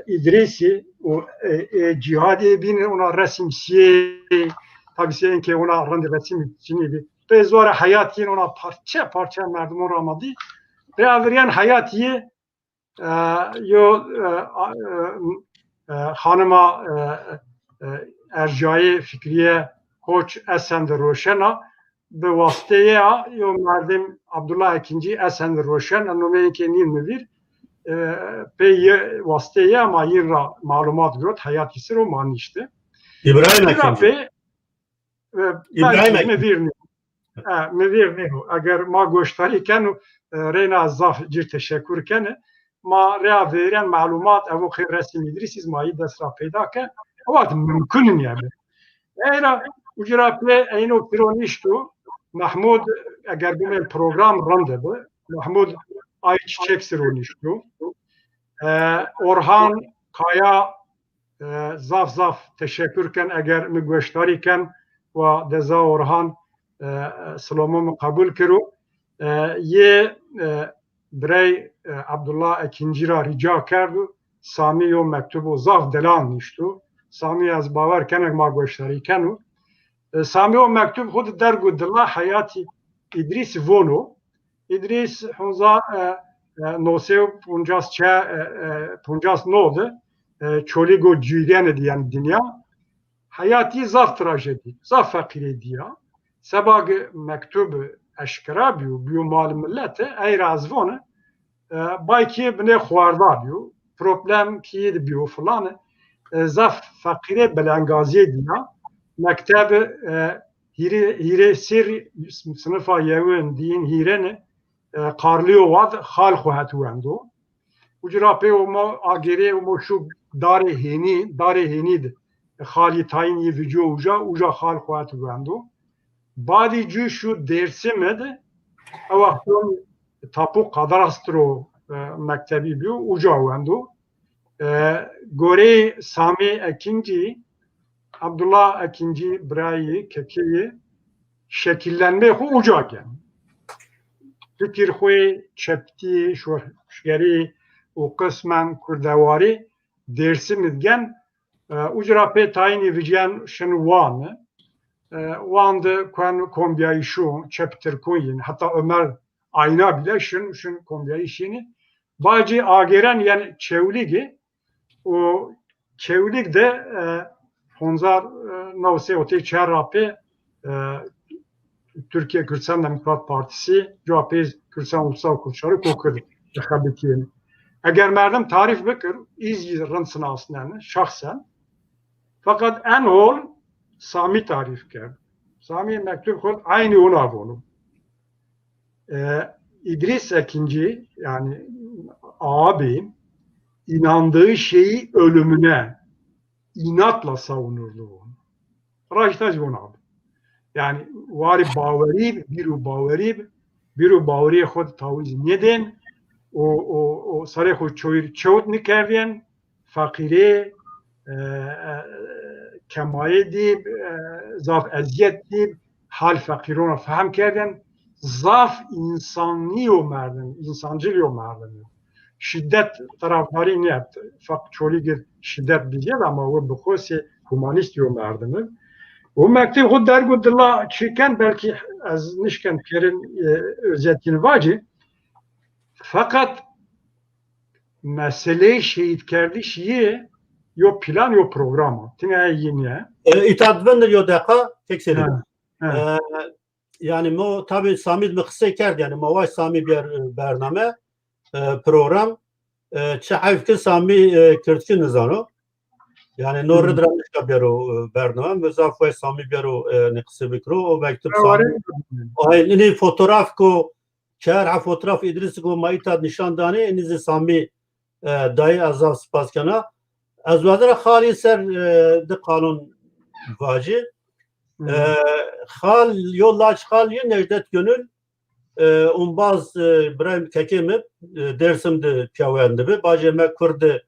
İdrisi o cihadi bin ona resim siye tabi senin ki ona rende resim Çin'ydi pez zor hayatiyen ona parça merdum ramadi ve avriyan hayatiyi yo hanıma Ercai Fikriye Koç Esen de Roşena به واسطه یا مردم عبدالله اکنجی اصلا روشن انومه که نیم نویر به واسطه اما این را معلومات گرد حیاتی سر و مانیشته İbrahim Ekinci. belki مدیر نیو اگر ما گوشتاری کنو رینا زاف جیر تشکر کنه ما ریا ویرن معلومات او خیر رسمی ادریسیز مایی دست را پیدا که اوات ممکن نیابه ایرا اجرابه اینو پیرونیشتو محمود اگر بومن پروگرام رانده به محمود ay çiçek sıroluştu. Orhan Kaya zaf zaf teşekkürken eğer mügveştariken ve deza Orhan selamımı kabul kırı. Ye birey Abdullah ikinci ra rica kerdi. Sami o mektubu zaf delanmıştı. Sami az bavar kenek ma göştariken Sami o mektup خود درگو دلا حیاتی İdris Vonu İdris Hunza Nosev Punjas Çe Punjas Noldu Çoligo Cüyden diyen dünya hayati zaf trajedi zaf fakiri diye sebag mektubu eşkara biyo mal millete ey razvonu bayki bine xwarda biyo problem ki biyo falan zaf fakire belengaziye diye mektep hire sir sınıfa yevin din hirene karlıyor vad hal xwahat wendo ucrape o ma agere o şu dare heni khali tayin ye video uca hal xwahat wendo badi cu şu dersimed ama tapu kadarastro mektebi biyo uca wendo gore Sami ikinci Abdullah ikinci birayı kekiyi şekillenme xu ucaken. Fikir xu çepti şgeri o kısmen kurdavari dersi midgen ucra pe tayini vijen şen wan wanda kan kombiyayı şu chapter koyin hatta Ömer ayna bile şun kombiyayı şini bacı ageren yani çevligi o çevlig de Honzar navse ote çarrape Türkiye Kürdistan Demokrat Partisi CHP Kürdistan Ulusal Kuruluşları kokur habitiyen. Eğer merdim tarif bekir iz rınsın aslında şahsen fakat en ol Sami tarif ker. Sami mektup kod aynı ona bunu. İdris ikinci yani ağabeyim inandığı şeyi ölümüne inatla savunurdu. Raştaş bunu abi. Yani var baveri, biru baveri xod taviz neden o sarı xod çoğut nikerdin fakire kemaye dib zaf eziyet dib hal fakirona fahm kerdin zaf insani o merdim, insancıl o merdim. Şiddet taraftarı ne yaptı? Fakat çoğu şiddet biliyor ama o bu konusu humanist o merdim. O mektup xud dergü dilla çiken belki az nişken kerin özetini vacı. Fakat mesele şehitkerdi şiye yo plan yo program. Tine yine. İtadvendir yo deka tek selim. Yani mo tabi Sami mıkısa kerdi yani mavaş Sami bir bername program çahayfki Sami kırtki nizano. Yani nor dranışka bero bername mezafay Sami bero nıkısa bikro o mektup Sami. Aynı fotoğraf ko çar fotoğraf İdris ko maitad nişandane enizi Sami dayı azam spaskana azwadra khali ser de kanun vacı khal yollaç khal ye Necdet Gönül umbaz İbrahim Kekimi dersimde piyavendi be baceme kurdu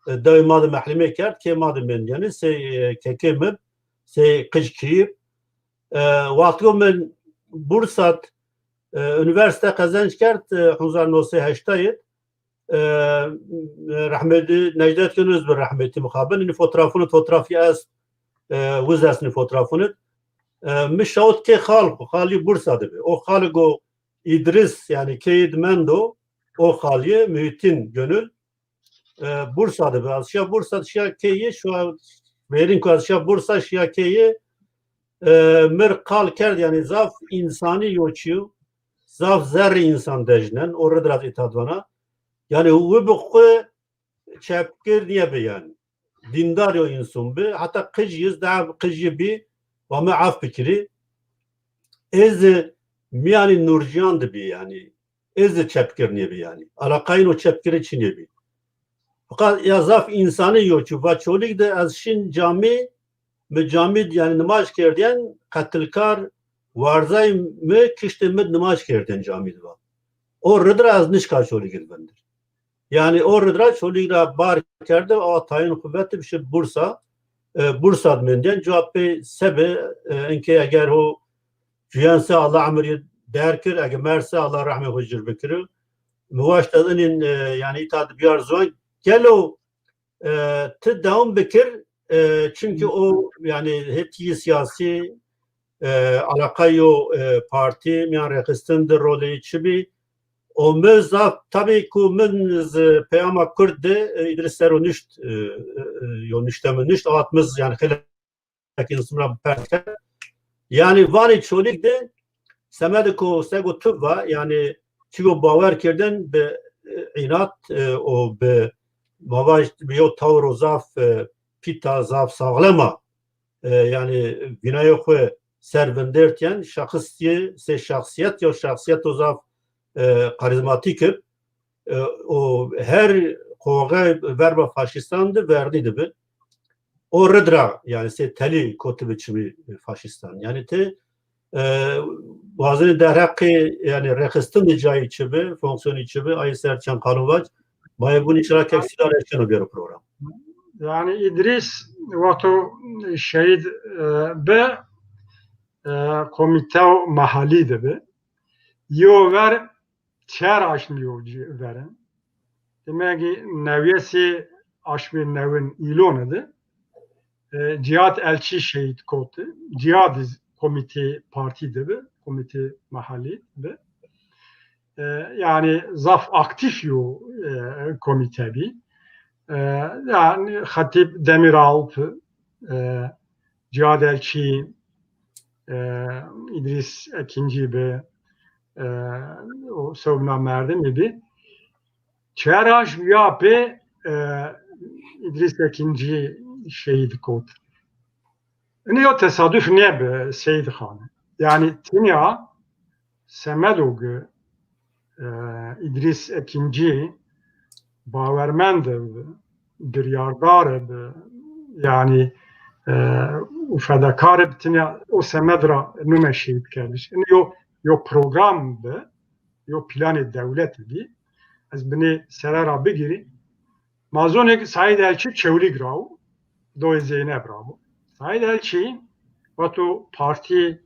daymadı mahlime kert kemadı ben yani se Kekimi se kışki vakti men Bursat üniversite kazanç kert 1988 rahmetli Necdet Gönül bir rahmetli muhabben fotoğrafı az وزاسني fotoğrafını مشاوت ki khali Bursa'da o khaligo İdris yani Keydmendo o khali Mühittin Gönül Bursa'da Asya Bursa şia keyi şu verin ku Asya Bursa şia keyi mir kal kerd yani zaf insani yoçu zaf zerri insan dejnen orada biraz itadvana yani bu bu çepkir niye be yani dindar yo insan be hatta kıj yüz daha kıj bir ve me af fikri ez miyani nurcan de bir yani ez çepkir niye be yani alakayın o çepkir için niye be fakat ya zaf insani yoçu ve çolik de az şin cami Cami yani namaz kerden katilkar varzay mı kişte mi namaz kerden camide var. O rıdra az nişka çoli girbendir. Yani o rıdra çoli gira bar kerde o tayin kuvveti bir şey Bursa menden cevap sebe enke eğer o cihansa Allah amri derkir eğer merse Allah rahmet hocur bekir. Muvaştadının yani itaat bir arzuan gelo te devam bekir çünkü o yani hepsi siyasi alakayı parti yani rekistindir rolü çibi o mezaf tabii ki men peyama Kürt'de İdris Serunüşt yönüştemenüşt atmaz yani lakin sonra perke yani vani çolik de semediko sego tüva yani çünkü baver kerden be inat o be mavaş biyo tavro zaf pita zaf sağlama yani binaya xwe servendertiyen şahsiye se şahsiyet ya şahsiyet o zaf karizmatik o her koga verba faşistandı verdiydi be o rıdra yani se teli kotu biçimi faşistan yani te bazı derhaki yani rekistin icayı içibi fonksiyon içibi ayı serçen kanunvac mayebun işaret eksiler eşkeno bir program. Yani İdris vato şehit be komite mahalli de be yo ver çer aşmıyor verin. Demek ki neviyesi aşmir nevin ilon edi. Cihat elçi şehit kotu. Cihat komite parti de be komite mahalli de. Yani zaf aktif yo komite bi. Yani Hatip Demiralp, Cihat Elçi, İdris Ekinci ve o Sövna Merdim gibi Çeraş Yapı İdris Ekinci şehit kod. Ne o tesadüf ne be Seyid Khan. Yani Tinya Semedog İdris Ekinci باورمند biryardar yani o fedakar btine o semedra nume şehit gelmiş. Yo program be yo planı devlet bi az beni serara bigiri mazonek Said Elçi çevli grav do Zeynep bravo. Said Elçi vato parti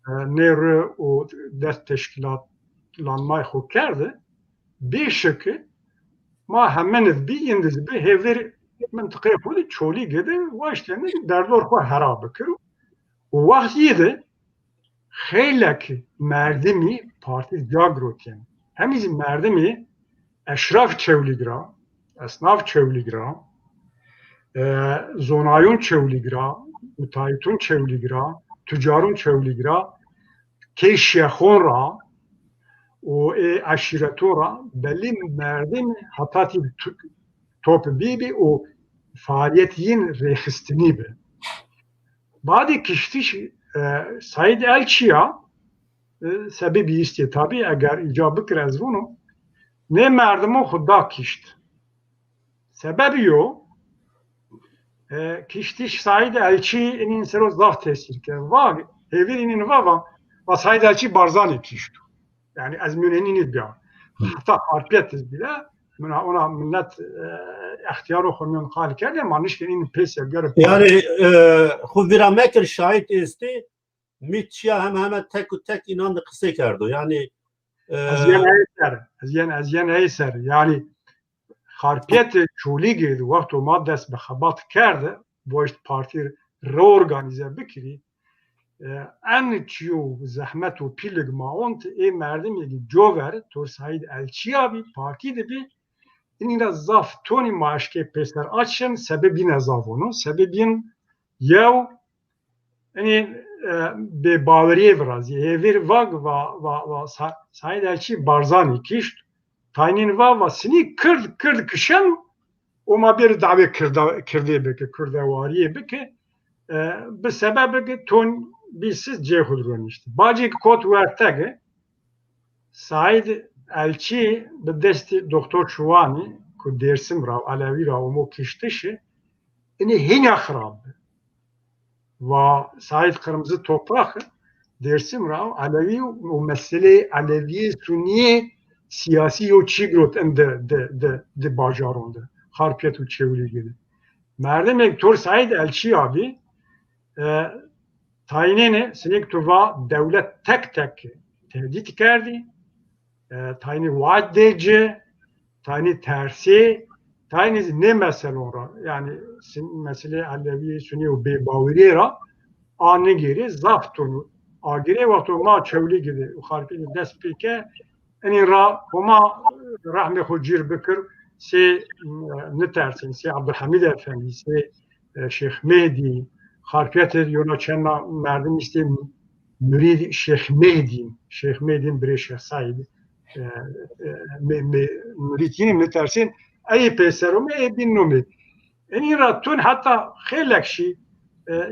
nere o dest teşkilatlanmayı hok kerdi bir şekilde ما همه نزبی این نزبی هفر منطقه خود چولی گده واشتنه دردور خو هراب کرد و وقتی ده خیلی که مردمی پارتی جاگروتین همیز مردمی اشراف çevligra esnaf çevligra zonayun çevligra müteahhitun çevligra tüccarun çevligra keşyehon ra o aşiretora belli merdim hatati top bibi o faaliyetin rehistini be. Badi kiştiş Said Elçiya sebebi istiyor tabi eğer icabı kirez bunu ne merdimu huda kişt. Sebebi yo kiştiş Said Elçi'nin sero zah tesir ke var evinin vava ve Said Elçi barzani kiştu. Yani az münenini bir hatta harpiyetiz bile ona millet ihtiyarı konumun hal kerdi ama nişkenin pes yapıyor. Yani xuvira mekir şahit isti mitçiya hem tek inandı kısa kerdi. Yani azyen eyser yani harpiyet çuli girdi vakti o maddes be xabat kerdi bu işte parti reorganize bikiri en çiyo zahmet o pilig maont merdim yeki jover to Said Elçiya bir parti de bir inira zaf toni maaşke pesler açın sebebine zaf onu sebebin yav yani به باوری ورازی هیویر واگ و سعید الچی بارزانی کشت تاینین و سنی کرد کشم و ما bir davet kirdi beke kurdawariye beke bi sebebe ton bizsiz cehudron işte. Bacı kot vertege Said Elçi bi desti Doktor Çuvani ku dersim rav Alevi rav mo kiştişi ini hinya xrab ve Said Kırmızı Toprak dersim rav Alevi o mesele Alevi Sunni siyasi o çigrot de bajaronda harpiyet u çeviri gibi. Merdem Ektor Said Elçi abi tayinini sinek tuva devlet tek tehdit kerdi. Tayini vaat deyci, tayini tersi, tayini ne mesele ora? Yani mesele Alevi Sunni u bebaviri ra anı geri zaftonu. Agire vakti ma çeviri gibi. Harpiyet dest peke eni ra oma rahme hocir bikir se netersin se Abdülhamid Efendi se Şeyh Mehdi harfiyat ediyor çenna merdim işte mürid Şeyh Mehdi'nin bir Şeyh Said mürid yine netersin ay peserum ay binnumi eni ratun hatta xelekşi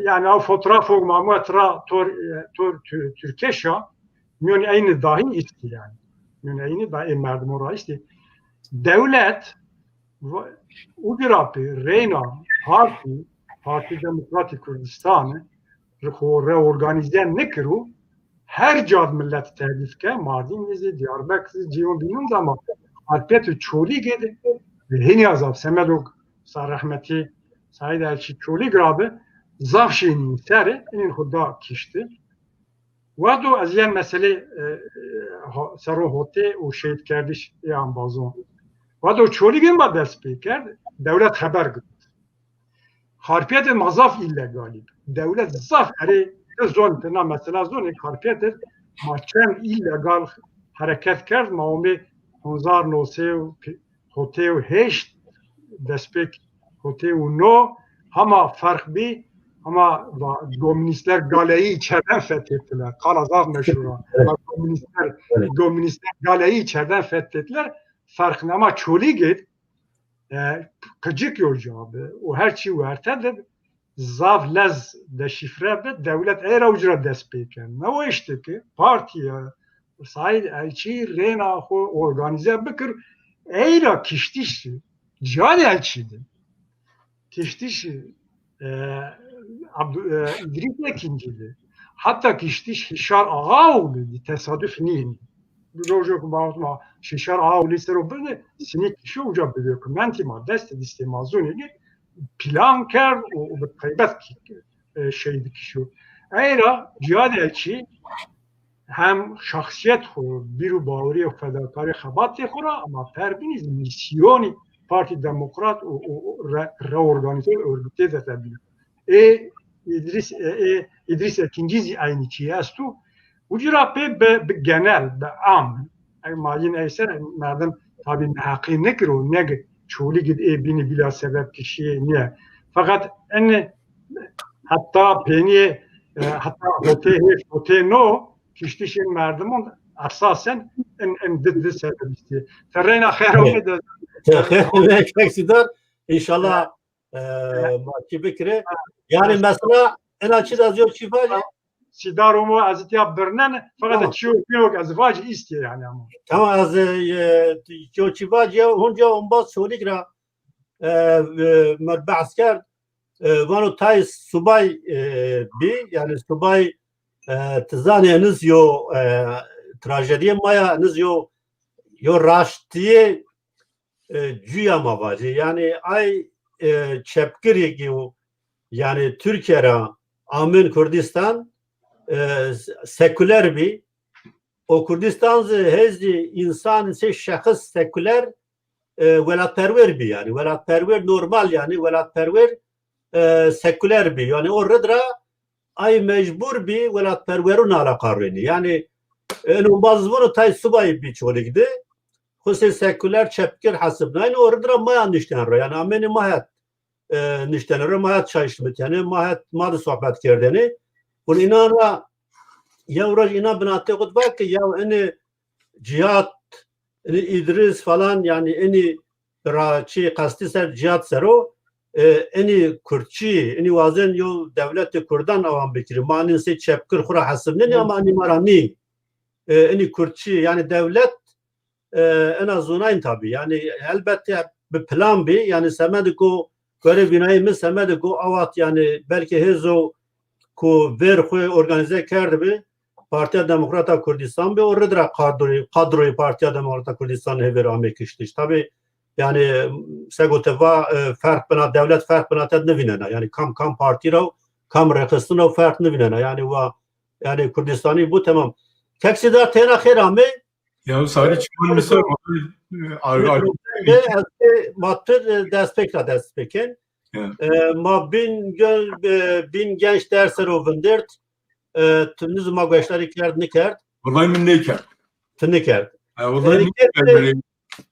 yani o fotoğraf o mamatra tor Türkeşa mün aynı dahi isti yani mün aynı dahi merdim orası işte devlet Ugirapi, Reyna, Parti Demokratik Kurdistan'ı reorganize nekiru her cad millet tehditke Mardin vizi, Diyarbakır, Civan bilmem ama Alpetü çoğuli gedi ve heni azab Semedok Sarrahmeti Said Elçi çoğuli grabi zavşinin seri inin huda kişti. Vado az yen mesele Saro Hote o şehit kerdiş yan bazon. Vado çoğuligin ba dest peker devlet haber gitti. Harpiyet mazaf illegali. Devlet zaf eri zon tena mesela zon harpiyet maçen illegal hareket kerd maomi 1900 hote heşt dest pek hote no ama fark bi ama komünistler galeyi içeriden fethettiler. Karazağ meşhur. Komünistler galeyi içeriden fethettiler. Farkında ama çoğuli git kıcık yolcu abi. O her şeyi vertedi. Zav lez de şifre be devlet era ucra dest peyken. Ne o işte ki partiye Said Elçi rena organize bikir era kiştişi can elçiydi. Kiştişi İdris ikinciydi. Hatta kiştiş Hişar Ağa oldu. Tesadüf niye? Rojok bağırma Hişar Ağa oldu. Serobirde sinek kişi uca biliyor ki mentima deste istemazuni plan ker o kaybet şeydi kişi. Eyra Cihad Elçi hem şahsiyet xo biru bağırı fedakari xabat xora ama perbiniz misyoni Parti Demokrat o reorganize örgüte de tabii. İdris ikincisi aynı çiğastu. Ucra pe be genel be am. Ay malin eyse merdim tabii hakkı ne kiro ne çoğuli gid bini bila sebep kişiye niye. Fakat en hatta peni hatta hote no kiştişin merdimin asasen en dıdı sebep istiyor. Terrena khayr olmadı. Eksidar inşallah maçı bikire. Yani mesela en açık yazıyor şifacı. Sidaromu azitiya birnen fakat çiyok azvacı istiyor yani ama. Tamam az şifacı hunca onbaz şolikra merbe asker vanu tay subay bi yani subay tizane nizyo trajediye maya nizyo yo raştiye cüya mavacı yani ay çepkiri ki yani Türkiye'de Amin Kürdistan seküler bir o Kürdistan hezdi insan ise şahıs seküler velatperver bir yani velatperver normal yani velatperver seküler bir yani orada ay mecbur bir velatperverun alakarini yani en bazı bunu tay subay bir çoğulukdu خصوص سکولر چپکر حسب نه این orada ما نشتن رو yani ameni mahat nişten رو mahat çalıştım yani mahat madı sohbet kerdeni ون اینا را یا ورج اینا بناته خود با که یا این جهات İdris falan yani eni raçi kasti ser cihat sero eni Kürtçi eni vazen yo devlet Kurdan avam bekiri manin se çepkir khura hasibne ama ani marani eni Kürtçi yani devlet en azından tabi yani elbette bir plan bir yani semediko böyle binayı mı semediko avat yani belki hezo ku ver organize kerdi bir Partiya Demokrata Kurdistan bir orada kadroyu Partiya Demokrata Kurdistan hever amekişti. Tabi yani segoteva fark bina devlet fark bina ted nevinena yani kam parti rav kam rekısına fark nevinena yani va yani Kurdistani bu tamam. Keksi da tena kherame ya sadece çıkmanı mesela matır despeken ma bin genç dersler ovundirt tümünüz magbeşleri kerd ne kerd? Vallahi min ne kerd? Ne kerd? Vallahi min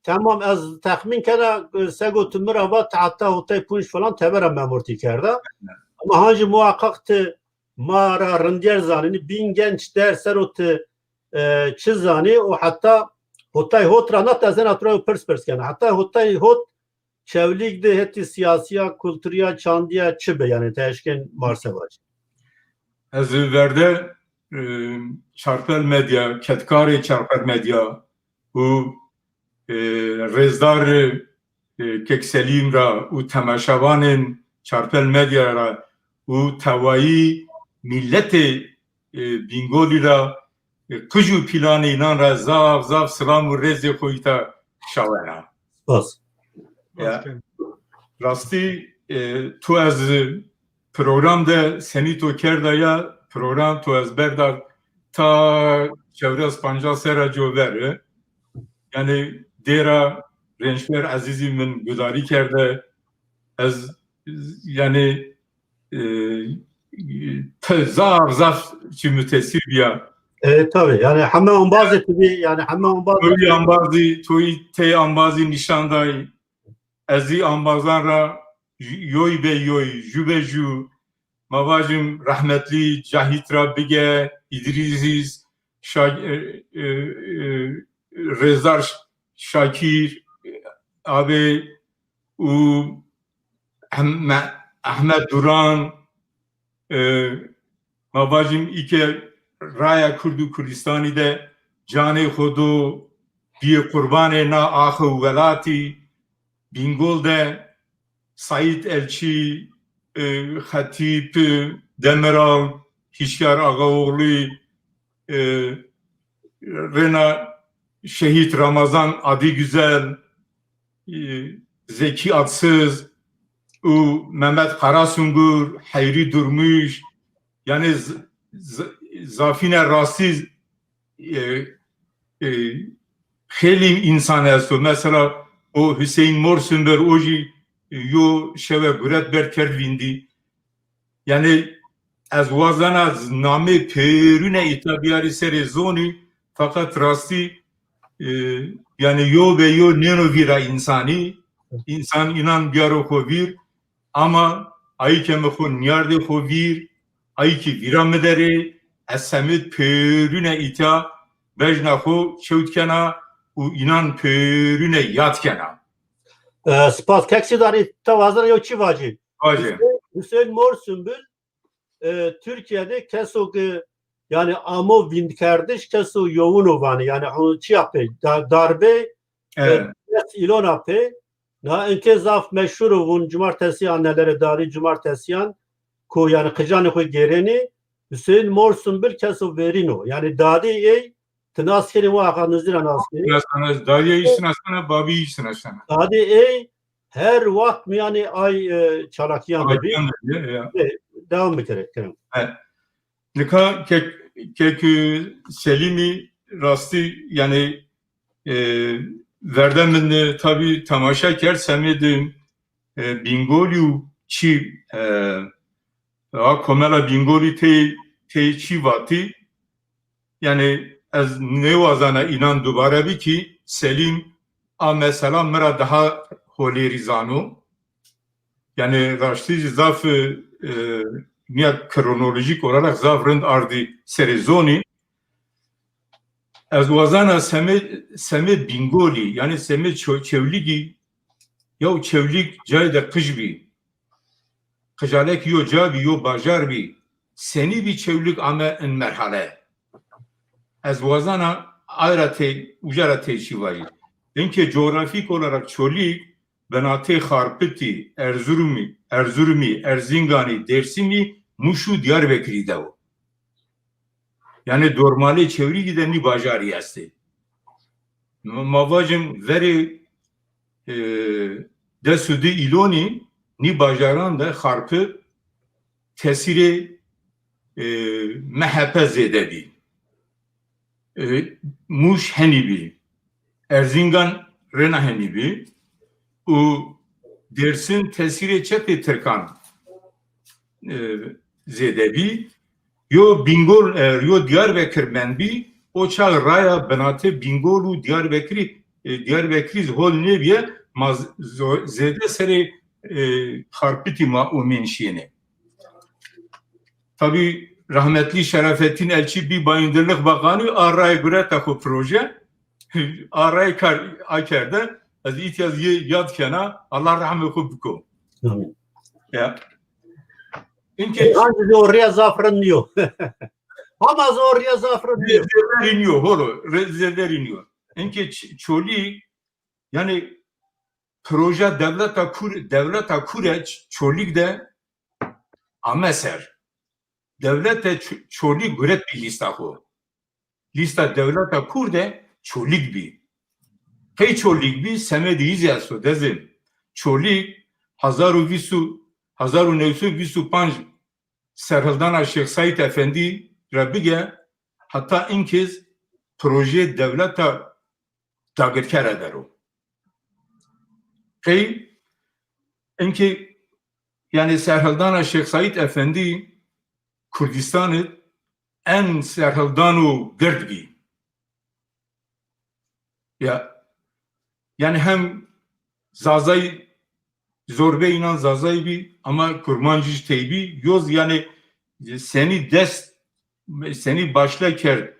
tamam az tahmin kera sego tümür ava hatta hotay punç falan tebera memurti kerda. Ama hangi muhakkaktı mara rındiyer zanini bin genç derser otu çizani o hatta hotay hot ranat azen atura pers yani hatta hotay hot çevlikde heti siyasiya kültürya çandiya çıbe yani teşken marse var. Ez verde çarpel medya, ketkari çarpel medya u rezdar kekselim ra u temaşavanın çarpel medya ra u tavayı milleti bingoli ra kuju planı inan ra zav selam u rezi koyta şavana. Bas. Rasti tu az programda seni to kerdaya program to az berdar ta çevres panca sera jover yani dera rençler azizimin gudari kerde az yani zaf çi mütesir ya tabii yani hemen ambazı tabii yani hemen ambazı öyle ambazı toy te ambazı nişanday azi ambazan ra yoy be yoy jube ju mavacım rahmetli Cahit Rabbige İdrisiz Rezar Şakir abi u Ahmet Duran mavacım ike Raya Kurdu Kurdistani de Cane Khodu bir kurban na ahı velati Bingol de Said Elçi Hatip Demiral Hişyar Ağaoğlu Rena Şehit Ramazan Adı Güzel Zeki Atsız Mehmet Karasungur Hayri Durmuş yani Zafine Rastiz Helim insan esto mesela o Hüseyin Morsunber oji yo şeve güret ber kerdvindi yani az vazana name perüne itabiyari seri zoni fakat rasti yani yo ve yo neno vira insani insan inan biyaro ko vir ama ay keme ko niyarde ko vir ay ki vira medere esemit perüne ita bejna ko çevtkena u inan perüne yatkena spas keksi dari tavazlar yo çi vacı. Hüseyin Mor Sümbül Türkiye'de keso yani amo vind kardeş keso yoğun ovanı yani onu çi yaptı darbe ilon yaptı na enke zaf meşhur ovun cumartesi annelere dari cumartesiyan ko yani kıcanı ko gereni Hüseyin Mor Sümbül keso verino yani dadi ey tnaskeri muhakkak nızdiran askeri nasana dadi işin asana babi işin asana dadi ey her vakit yani ay çalakiyan devam bitirir. Nika kek Selimi rasti yani verdemin tabi tamaşa ker semedim Bingoliu çi komela Bingoli te çi vati yani az ne vazana inan dubara bi ki Selim a mesela mera daha holerizano yani rasti zaf ya kronolojik olarak zavrın ardı serezoni az wazana seme bingoli yani seme çevligi ya çevlik cayda kıjbi kıjalek yo cabi yo bajar bi seni bir çevlik ama en merhale az wazana ayrate ujarate şivayı çünkü coğrafik olarak çolik benate Harpiti, Erzurumi, Erzingani, Dersimi, Muşu, Diyarbakır'da o. Yani normali çeviri gideni bajari yasti. Mavacım veri desudi iloni ni bajaran da Harpı tesiri MHP zedebi. Muş henibi. Erzingan rena henibi. O dersin tesiri çepe Türkan zedebi yo Bingol yo Diyarbakır menbi o çağ raya benate Bingol'u Diyarbakır hol nebiye zede seri Harpiti ma o menşiyene tabi rahmetli Şerafettin Elçi bir bayındırlık bakanı araya göre takı proje araya akarda az ihtiyaz yad kana Allah rahmet kubko. Ya. İnke hangi oraya zafran diyor. Ama oraya zafran diyor. rezervler iniyor holo. Rezervler iniyor. İnke çoli yani proje devleta kure çolik de ameser. Devlete çolik güret bir lista ho. Lista devleta kurde çolik bir. Pey çolik bir semediyiz yaso dezim. Çolik 1925 Serhildana Şeyh Said Efendi Rabige hatta inkez proje devleta dagirker eder o. Pey inke yani Serhildana Şeyh Said Efendi Kürdistan'ı en serhildanu girdbi. Ya yani hem Zazay zorbe inan Zazay bi ama kurmancı teybi yoz yani seni başlaker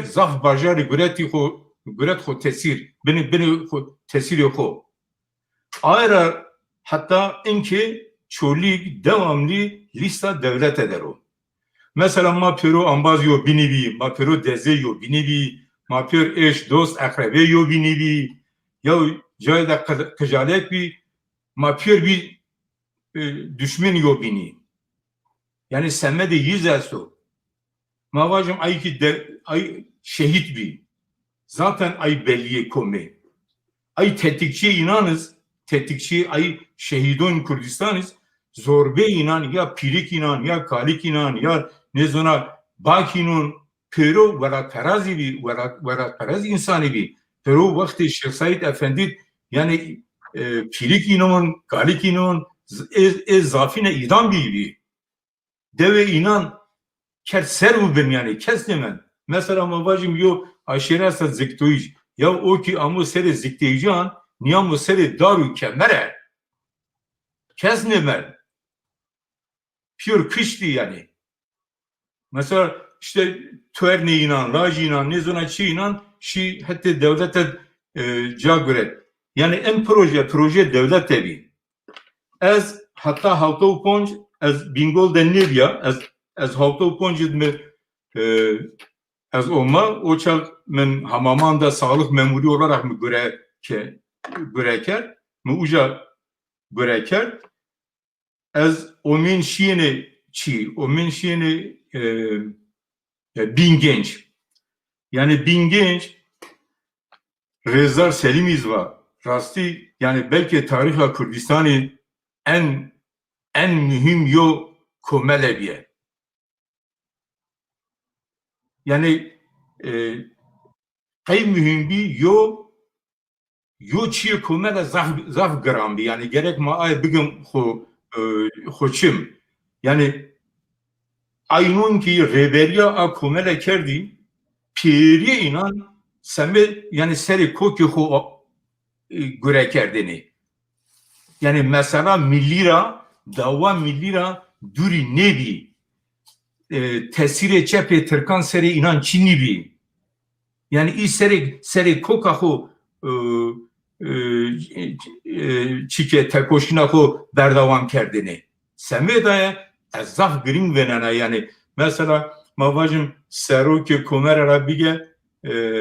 zaf bajarı güret ho tesir beni tesir yok ayrı hatta inki çolik devamlı lista devlet eder o. Mesela ma pero ambaz yo binibi ma pero deze yo binibi ma per eş dost akrabe yo binibi ya cayda kıjalek bir ma per bir düşman yo bini yani semme de yüzesto mavacım ay şehit bir zaten ay belliye kome ay tetikçi inanız tetikçi ay şehidon Kürdistanız zorbe inan ya pirik inan ya kalik inan ya nezona bakinun pero vela terazi bi vela terazi insani bi pero vakti Şeyh Said Efendi yani pirik inan kalik inan zafine idam bi deve inan ker servu ben yani kes demen mesela mavacım yo aşirasa ziktoyj ya o ki amu sere zikteycan niyamu sere daru kemere kes nemer pure kıştı yani mesela işte Tuerne inan, Raji inan, Nezonatçı inan şi hatta devlete cagüret yani en proje devlet evi az hatta halka uponç az bingol denliyor az halka uponç mi az olma o çak men hamamanda sağlık memuru olarak mı göreker mi uca göreker az omin şiine omin şiine bin genç yani bin genç Rezar Selimiz var rasti yani belki tariha Kürdistan'ı en mühim yo komelebiye yani en mühim bir yo çiğ komele zaf gram bir yani gerek ma ay bugün hoçim yani aynun ki reberiya a komele kerdi piri inan seme yani seri koki ho göre kerdini yani mesela millira dava millira duri nebi tesiri çepe Türkan seri inan Çinli bi. Yani iş seri kokahu çike tekoşina ko berdavan kerdini. Semedaya ezaf green venena yani mesela mavacım seroke komer arabige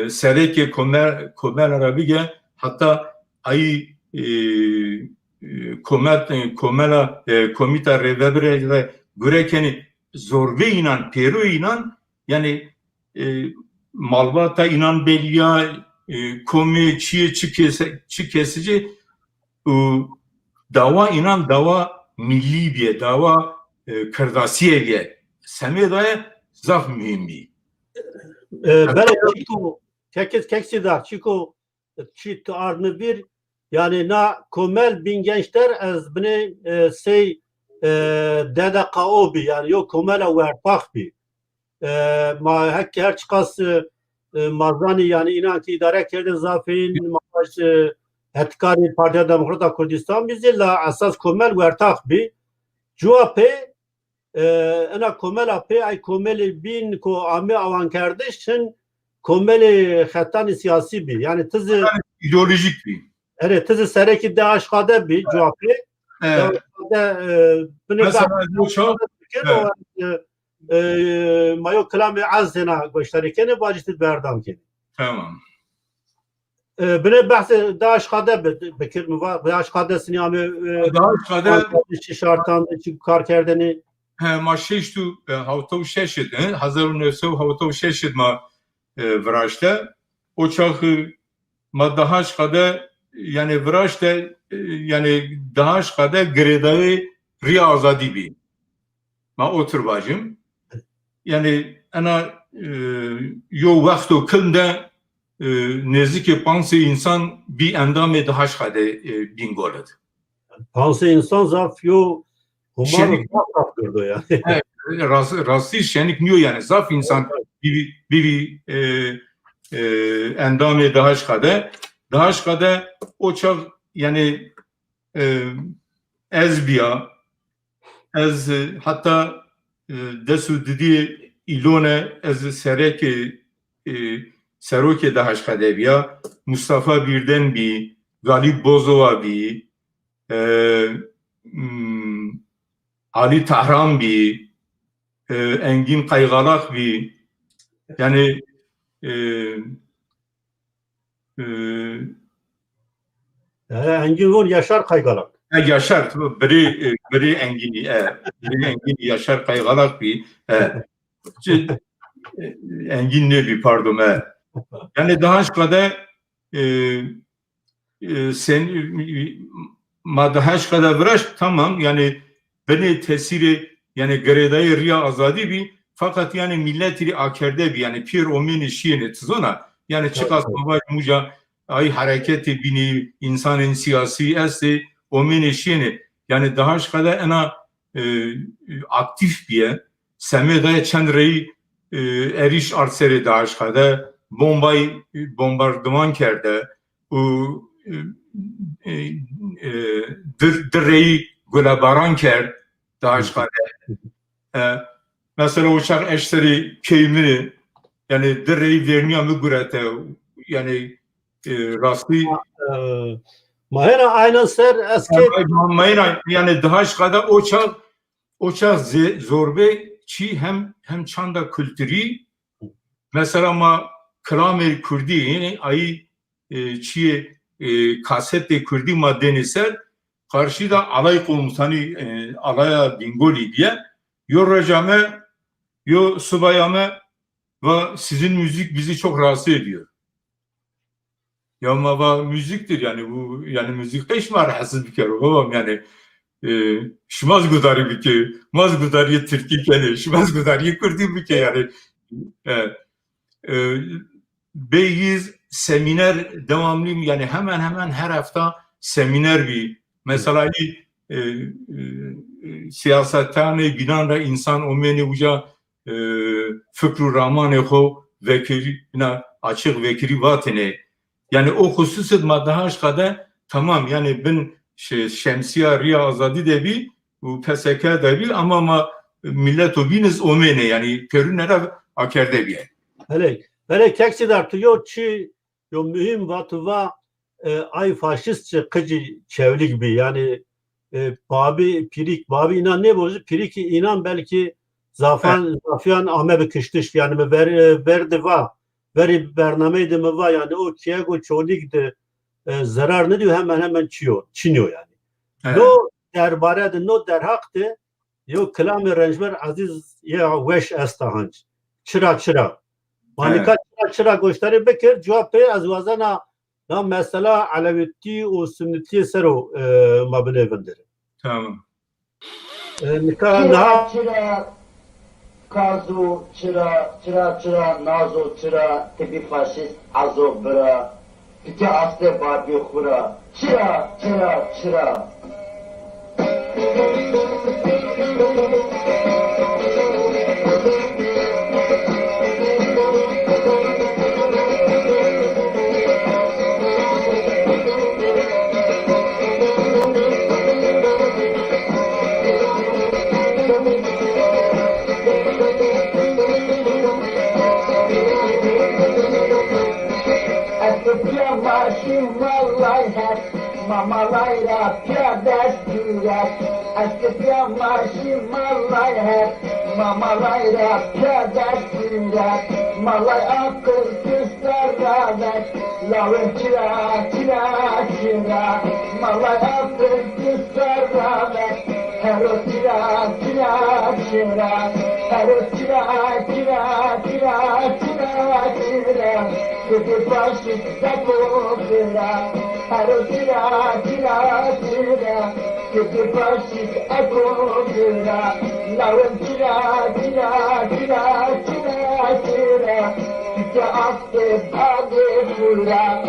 sereke komer arabige hatta ay komita revebre gürekeni zorbe inan peru inan yani malvata inan belya komi çiye çikesici dava inan dava milli bir dava kırdasiye bir semedaya zaf mühimmi. Ben Çiko keksi Çiko çit arnı bir yani na komel bin gençler az bine sey dede kaobi yani yok komela verpak bi ma her çıkas mazani yani inan ki idare kerdin zafin maaş etkari Partiya Demokrata Kurdistan bizi la asas komel vertak bi cuape ana komela pe ay komeli bin ko ame avan kardeşin komeli xetan siyasi bi yani tızı ideolojik bir. Evet tızı sereki de aşkada bi cuape Mesela bu çok mayo kelame azena gösterikeni bacıtı berdam ki. tamam. Bine bahse da aşkada bekir mi var? Ve aşkada siniyame Daha kadar şartan kar kerdeni ما شش تو هاوتو ششت 1900 هاوتو ششت ما وراشته o çak ma dahaş kadar yani veraşte yani dahaş kadar gredayı riya azadi bi ma otur bacım yani ana yo vakto kında nezik pansı insan bir endam dahaş kadar bingolad pansı insan zaf yo Şenik, ya. rastlı şenik niyo yani zaf insan bir endamı dahaş kadar o çok yani ez biya ez hatta desu dedi ilone ez sereke seroke dahaş kadar biya Mustafa Birden bi Galip Bozova bi Ali Tahran bi Engin Kaygalak bi yani Engin Vur Yaşar Kaygalak. Yaşar biri Engin Yaşar Kaygalak bi Engin ne bi pardon yani daha kadar sen madahaş kadar vıraş tamam yani beni tesiri yani gredayı riya azadi bi fakat yani milletiri akerde bi yani pir omeni şiine tzona yani çıkas baba muca ay hareketi bini insanın siyasi esti omeni şiine yani daha kadar ana aktif bir semedaya çendreyi eriş artseri daha kadar bombardıman kerde direği gülebaran ker daha kadar mesela uçak eşleri keyimli yani direği vermiyor mu gürete yani rastlı Mahena aynen ser eski yani daha kadar uçak zorbe çi hem çanda kültürü mesela ma Kramer Kurdi ay çi kasette Kurdi maddeni ser karşıda alay komutanı alaya Bingoli diye yo racame yo subayame ve sizin müzik bizi çok rahatsız ediyor. Ya ama müziktir yani bu yani müzik hiç mi rahatsız bir kere babam yani şmaz gudarı bir ke maz gudarı Türkiye yani şmaz gudarı Kurdi bir ke yani beyiz seminer devamlı yani hemen her hafta seminer bir mesela siyasettane binanda insan omeni uca Fıkrü Rahmaneho vekili açık vekili vatine yani o hususat maddahaş kadar tamam yani ben şemsiye riya azadi de bir و PSK da ama millet o biniz omene yani perunera akerde bir. Hele keksi der tu yo çi yo mühim vatuva ay faşistçe kıcı çevli gibi yani babi pirik babi inan ne bozu piriki inan belki zafiyan ame bir kıştış yani verdi va veri bernameydi mi va yani o Kiego çoğulik de zarar ne diyor hemen çiniyor yani. No derbare de no derhaktı yo kelam-ı renjber aziz ya veş estahanç çıra Manika çıra gösteri bekir cevapı az vazana da mesela Aleviti o sünneti sero mabne vendir. Tamam. Nikah çıra kazu çıra nazo çıra tibi faşist azo bıra piti aste babi khura çıra Mamalayra piyades dünyat Eskitiya marşı malay hep Mamalayra piyades dünyat Malay akıl küsler rağbet Lavın çıra Malay akıl küsler rağbet Her o çıra Her o çıra Kıdı başı da kokura Her o çıra Kıdı başı da kokura Lavın çıra Kıdı aktı badı kura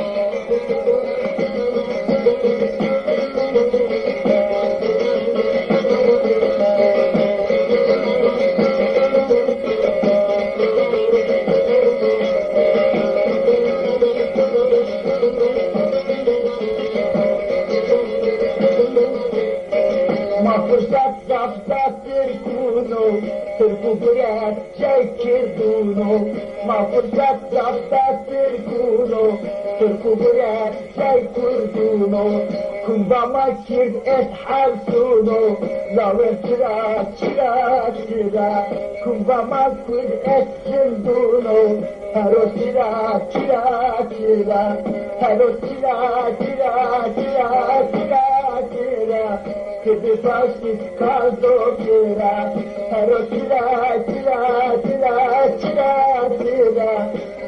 Türkubret çekirduno Mafırsat zaptatır kuno Türkubret çekirduno Kumbama kird ethalsuno Lavır çıra Kumbama kird etsinduno Hero çıra Hero çıra Kıdı faşist kazokira Hero çıra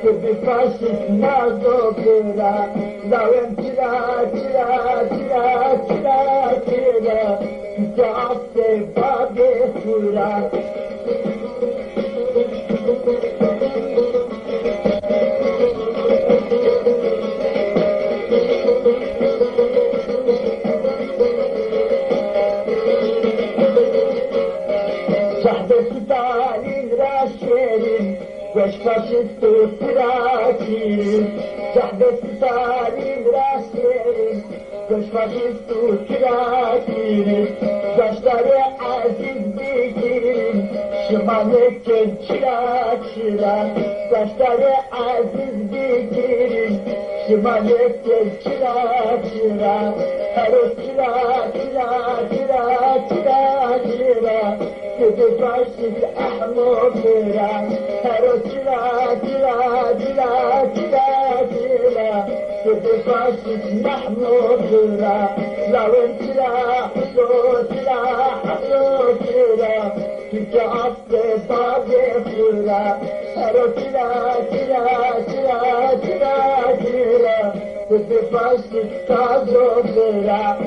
Kıdı faşist nazokira Lavın çıra Kıdı aste babi kura Beş faşistu tirakirin Sahbet salim raslerin Beş faşistu tirakirin Saçları aziz bikirin Şımanıkken çıra Saçları aziz bikirin Şımanıkken çıra Her o çıra Kıdı faşist ahmokira Her o çıra Kıdı faşist mahmokira Lavın çıra Türkçe attı babi kura Her o çıra Kıdı faşist kazokira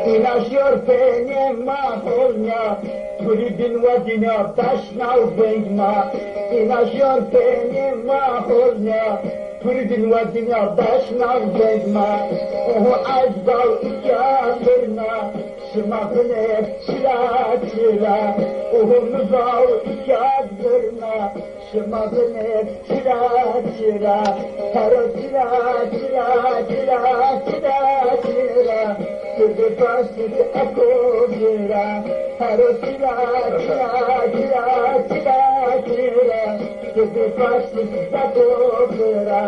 İnaşıyor beni mahvolma, Turidin vadina taşna uzayma. İnaşıyor beni mahvolma, Turidin vadina taşna uzayma. Ohu azdal ikâfirna, Şımağını çıra çıra. Ohu müzav ikâfirna, Şımağını çıra çıra. Hero çıra çıra çıra çıra çıra. Sözü başlığı akobira, hero çıra çıra çıra çıra çıra. Sözü başlığı akobira,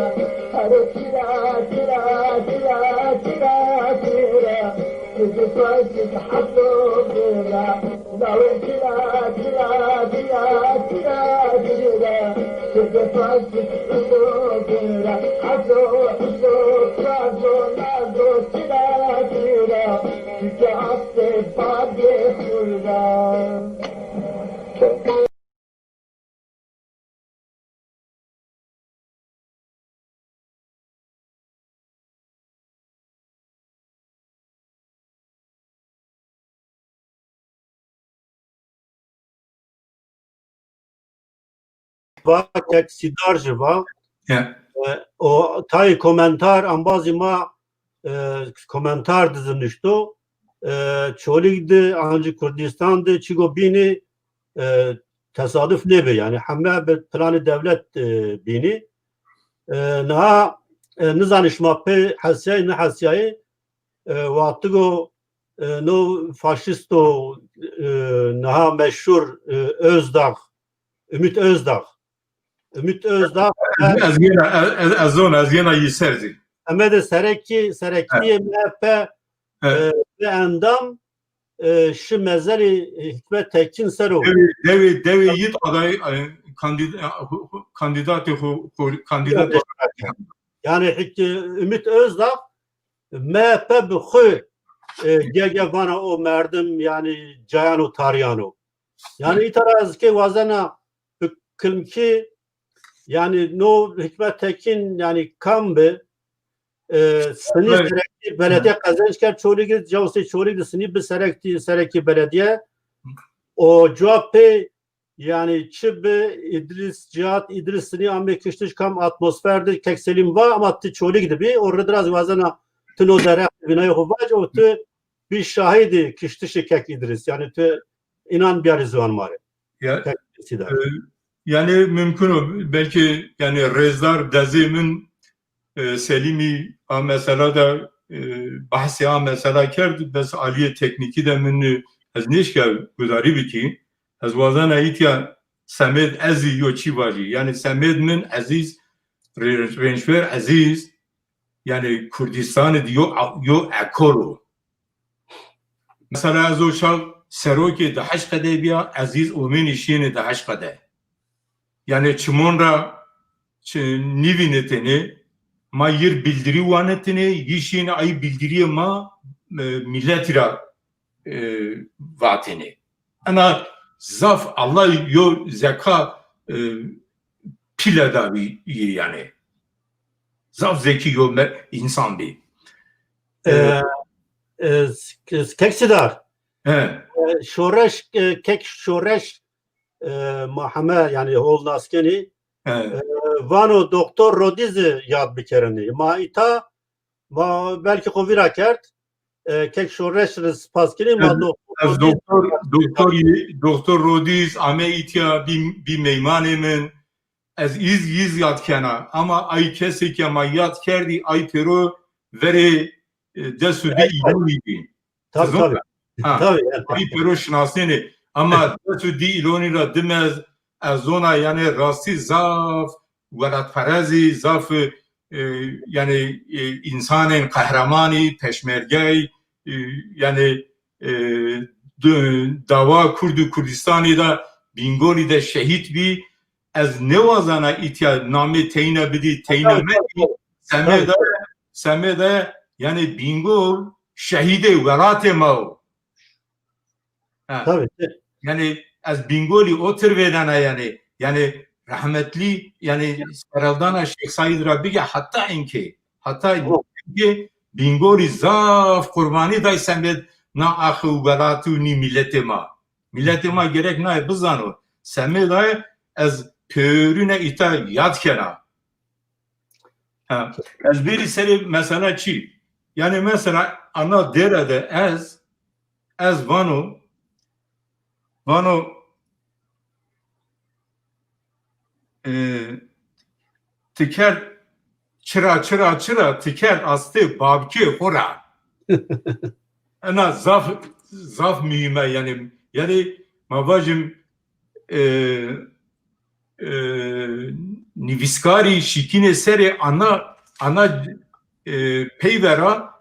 hero çıra çıra çıra çıra çıra. Sözü başlığı akobira, hero çıra çıra çıra çıra çıra. Sözü başlığı akobira, azo azo azo azo çıra çıra. Çünkü hasta bade hurra. Kek sidar jiva Yani, o tay komentar ambazi ma komentar dizilmiştu. Çoğulik de ancak Kurdistan'da çigo bini tesadüf nebe yani hemme bir planı devlet bini naha nizanışma pe hasiyayı ne hasiyayı vaktigo no faşisto naha meşhur Özdağ Ümit Özdağ az yena yiserdi. ama de sereki MHP ve endam şu mezari Hikmet Tekin Sero. Devi yit aday kandidat Yani Ümit Özdağ MHP bixu gege bana o merdim yani Cayano Taryano. Yani itiraz ki vazana kılmki yani no Hikmet Tekin yani kambe seni serekti belediye kazançker çoğu cevsi çoğu seni bir serekti belediye o cevapı yani çıbe Cihat İdris seni amme kıştış kam atmosferde kekselim var ama çoğu gibi orada biraz vazana tino dere binayı hovac o tu bir şahidi kıştış kek İdris yani tu inan bir rizvan mare. Yani mümkün o belki yani Rezdar Dezimin Selimi mesela da bahsi mesela kerdi bes aliye tekniki de minni az neşke gudari biki az vazan ayitya Samed Aziz yo çivaji yani Samed min aziz renşver aziz yani Kürdistan'ı diyor yo akoro mesela az o şal seroki de haşkade biya aziz umin işini de haşkade yani çimonra nivinetini ma yer bildiri vanetini yişini ay bildiriye ma milletira vatini. Ana zaf Allah yo zeka pile davi yani. Zaf zeki yo insan bir. Keksidar. He. Şoreş kek şoreş Muhammed yani hol naskeni vano doktor Rodiz yad bikereni ma ita va belki kovira kert kek şoreş spaskeni ma doktor Rodiz ame itya bir meymanemin az iz yad kena ama ay kesi ki ma yad kerdi ay pero veri desudi iloni bin. Tabii. Ay pero şnaseni ama desudi iloni ra demez zona yani rasti zaf velatparazi zaf yani insanın kahramani peşmergey yani dava Kurdistan'ı da Bingoli de şehit bir az nevazana itya name teyne bidi teyne medi semede yani Bingol şehide verate mao tabii yani az Bingoli otur vedana yani rahmetli yani Seraldana Şeyh Said Rabbi hatta inki Bingoli zaf kurbani day semed na axı welatû nî milletê ma. Milletê ma gerek nayê bizano. Semê daye ez pêrûne îta yad kena. Ez bêrî serê mesela çi? Yani mesela ana derede ez vano tiker çıra tiker astı babki hora. Ana zaf mühime yani mavajim niviskari şikine seri ana peyvera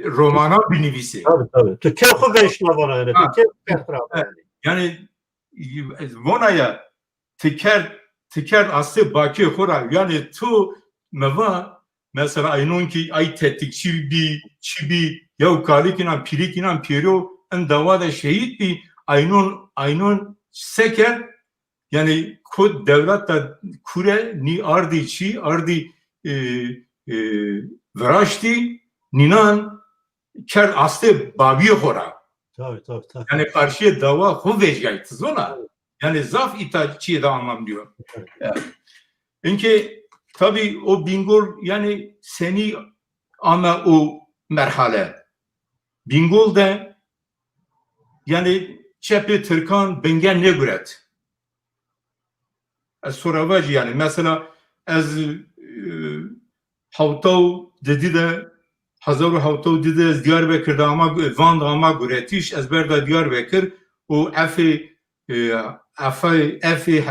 romana bir nivisi. Tabii. Türkiye xwe veşnavana yani. Ha. Türkiye Yani vonaya tiker astı baki hora yani tu meva mesela aynun ki ay tetikçi çibi ya kalikinan pirikinan piro en davada şehit bir aynun seker yani kod devlet da kure ni ardi çi ardi veraşti ninan ker astı babiye hora. Tabii. Yani karşıya dava huvvecaytız ona. Yani zaf itaatçiye de anlamlıyor. Evet. Çünkü tabii o Bingöl yani seni ama o merhale. Bingöl'de yani Çepi Türkan bengen ne güret. Soravacı yani mesela az havtav dedi de Hazaru havtav dedi az Diyarbakır'da ama Van'da ama güretiş ezberda Diyarbakır o efi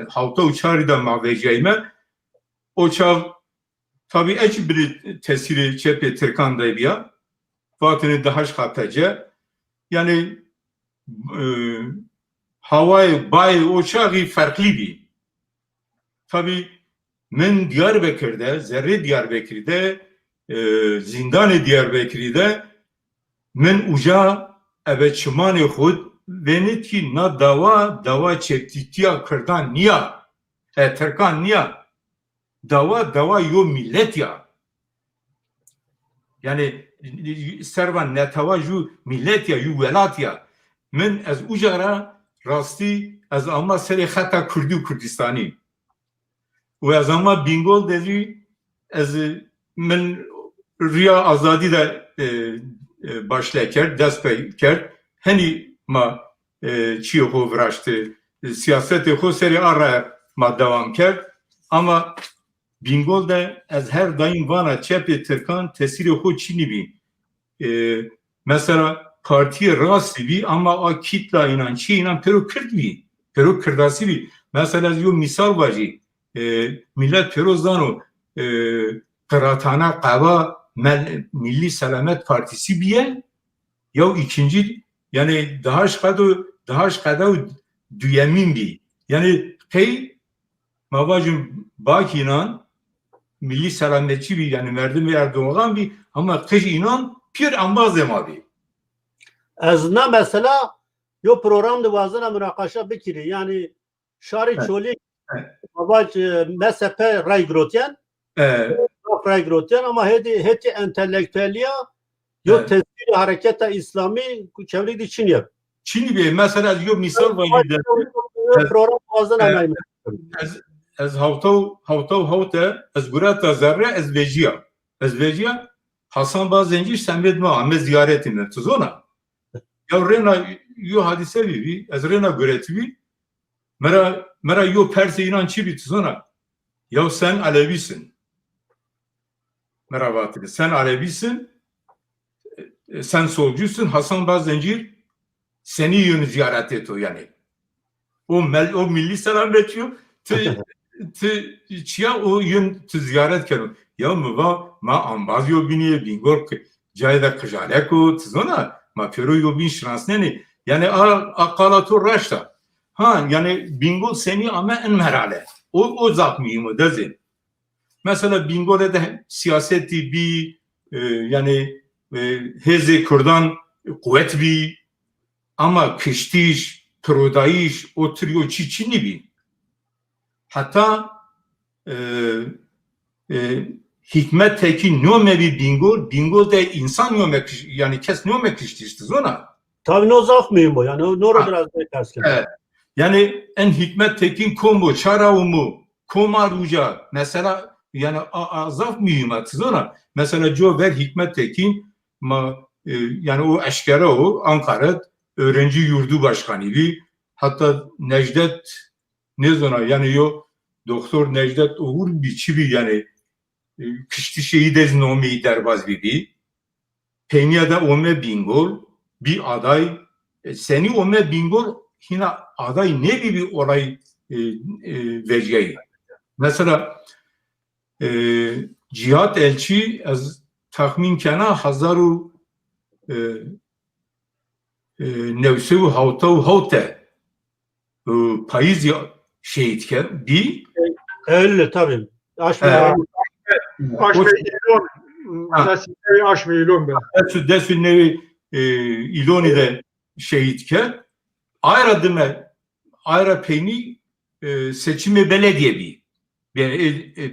havtav çağrı da maveceyme o çav tabi eç bir tesiri Çepi Türkan'da ya Fatih'in daha şkataca yani havayı bay o çağı farklı bir tabi men Diyarbakır'da Zerre Diyarbakır'da zindan Diyarbakır'da men uca evet çimanı xud venit ki na dava çektikiya kırdan niya Türkan niya dava yo millet ya yani servan netava ju millet ya ju velat ya men az ucara rasti az alma seri hatta Kurdistani ve az alma Bingöl dedi az men riya azadi de başlayker dest peyker hani ma çiyo ho vraştı siyasete ho seri ara ma devam ker ama Bingöl'de az her daim vana Çepi Türkan tesiri ho çini bi mesela partiye rasti bi ama o kitla inançı inan pero Kürt bi pero Kürdasi bi mesela yo misal vacı millet perozano Kıraathane Qava Milli Selamet Partisi biye ya ikinci yani daha şkada düyemin bi yani key mavacım bakinan Milli Selametçi bir yani Merdim ve Erdoğan bir ama kış inan pir ambaz demabi. Ezna mesela yo programda vazına münakaşa bikiri yani şari çoli mavac MSP ray grotyen ray grotyen ama heti entelektüeliya yo tesiri hareketa İslami çevrik di Çin yap. Çin bir mesela yo misal var program vazına ez havta ez gurata zarra ez vejiya Hasan Bazenci semredme Ahmet ziyaretine tuzona ya rena yo hadise bir ez rena göretivi mera yo perse inançı bir tuzona ya sen Alevisin merhaba sen Alevisin sen solcusun Hasan Bazenci seni yönü ziyaret et o yani o milli selametçi çiya o yön ziyaret kerim ya ma ambaz yo biniye Bingöl cayda kıjalek o tuzona ma pero yo bin şansneni yani akalatur raşta ha yani Bingöl seni ama en merale o zat mühim dezin mesela Bingöl'de de siyaseti bir yani heze kurdan kuvvet bir ama kıştiş Trodayiş oturuyor Çiçini bir hatta Hikmet Tekin nömevi bingo de insan nömek yani kes nömek işte ona. Tabii no zaf mıyım o yani nora biraz ters geldi. Evet. Yani en Hikmet Tekin komu çaraumu komaruca mesela yani azaf mühimmatsız ona. Mesela jo ver Hikmet Tekin yani o eşkere o Ankara öğrenci yurdu başkanı bir hatta Necdet ne zaman yani yo Doktor Necdet Uğur biçi bir yani kıştı şeyi deznomi derbaz bir Penya'da ome bingol bir aday seni ome bingol yine aday ne bir olay vereceği. Mesela Cihat Elçi az tahmin kana hazaru nevsev havte payız şehitken bir Öyle tabii. Aşmıyor. Aşmeyilon. Desinevi aşmeyilon ben. Desu nevi İloni'de şehitken ayrı peyni seçimi belediye bir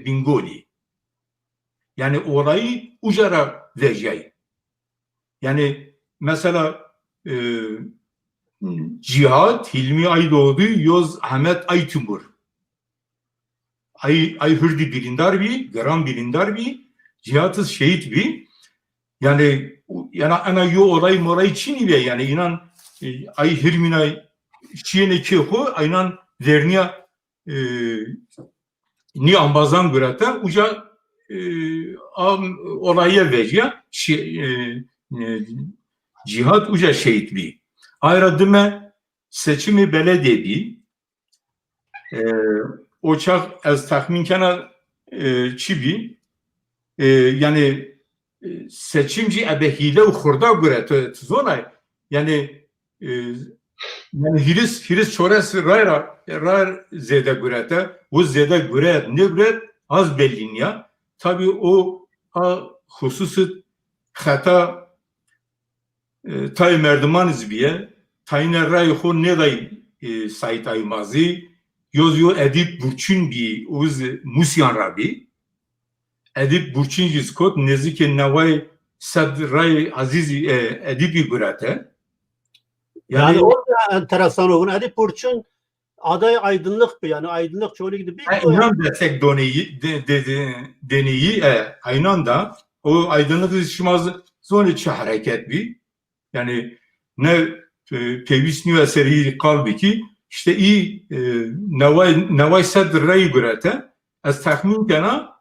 Bingoli. Yani orayı ucara vereceği. Yani mesela Cihat Hilmi Aydoğdu Yoz Ahmet Aytumur Ay Hürdi birindar bir Garam birindar bir Cihat'ız şehit bir yani ana yo olay moray Çin'i be yani inan Ay Hirminay Çin'e keko aynan verniya ni ambazan gırata uca olaya vereceği Cihat uca şehit bir. Ayrıca seçimi belediye bir oçak az tahmin kana çibi yani seçimci ebehile u kurda göre zona yani hiris çores rar zede göre o zede göre ne göre az bellin ya tabi o hususu hata tay merdimanız biye tayine ray ho ne day sayt aymazi Yozyo Edip Burçin bir uz Musyan Rabi Edip Burçin jiskot nezike nevay sadray azizi Edip'i gurate Yani orada enteresan olan Edip Burç'un aday aydınlık bir yani aydınlık çoğu gidip bir inan desek deneyi aynen da o aydınlık işmaz son içi hareket bir yani ne pevisni ve seri kalbi ki işte iyi nevay sadrayı gurate az tahmin kana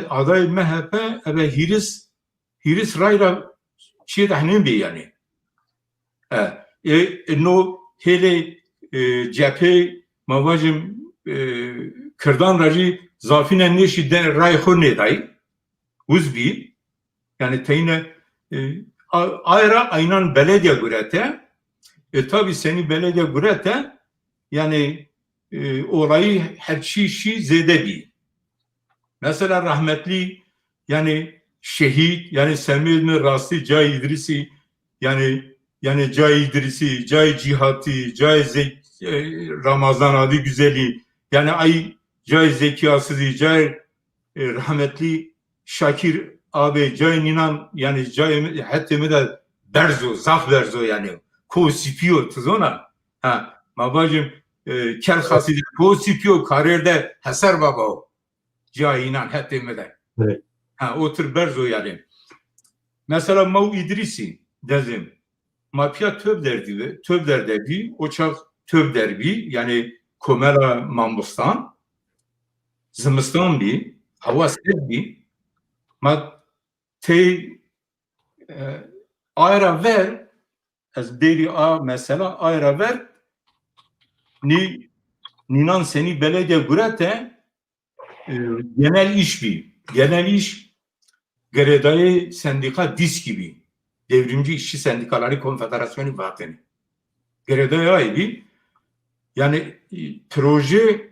aday MHP ebe hiris rayla şey tahmin bir yani no hele cephe mavacım kırdan racı zafinen neşi den ray xo ne day uzbi yani teyne aynen belediye gurate tabi seni belediye gurate yani olayı her şey zede bir. Mesela rahmetli yani şehit yani Semih Rasti Cay İdrisi yani Cay İdrisi, Cay Cihati, Cay Ramazan adı güzeli yani ay Cay Zeki Asızi, Cay rahmetli Şakir abi Cay Ninan yani Cay hatta de Berzo, Zaf Berzo yani Ko-Sipio tuzona ha babacım kel hasidi Ko-Sipio kariyerde Heser baba o Cayinan hatta de evet. Ha otur Berzo yani mesela Mav İdrisi dedim mafya töv derdi oçak töv derbi yani Komera Mambustan Zimistan bir hava sel bir ma te ayra ver az beri mesela ayra ver ninan seni belediye gurate genel iş Geredayı Sendika DİS gibi Devrimci İşçi Sendikaları Konfederasyonu Vatanı Geredayı aybi yani proje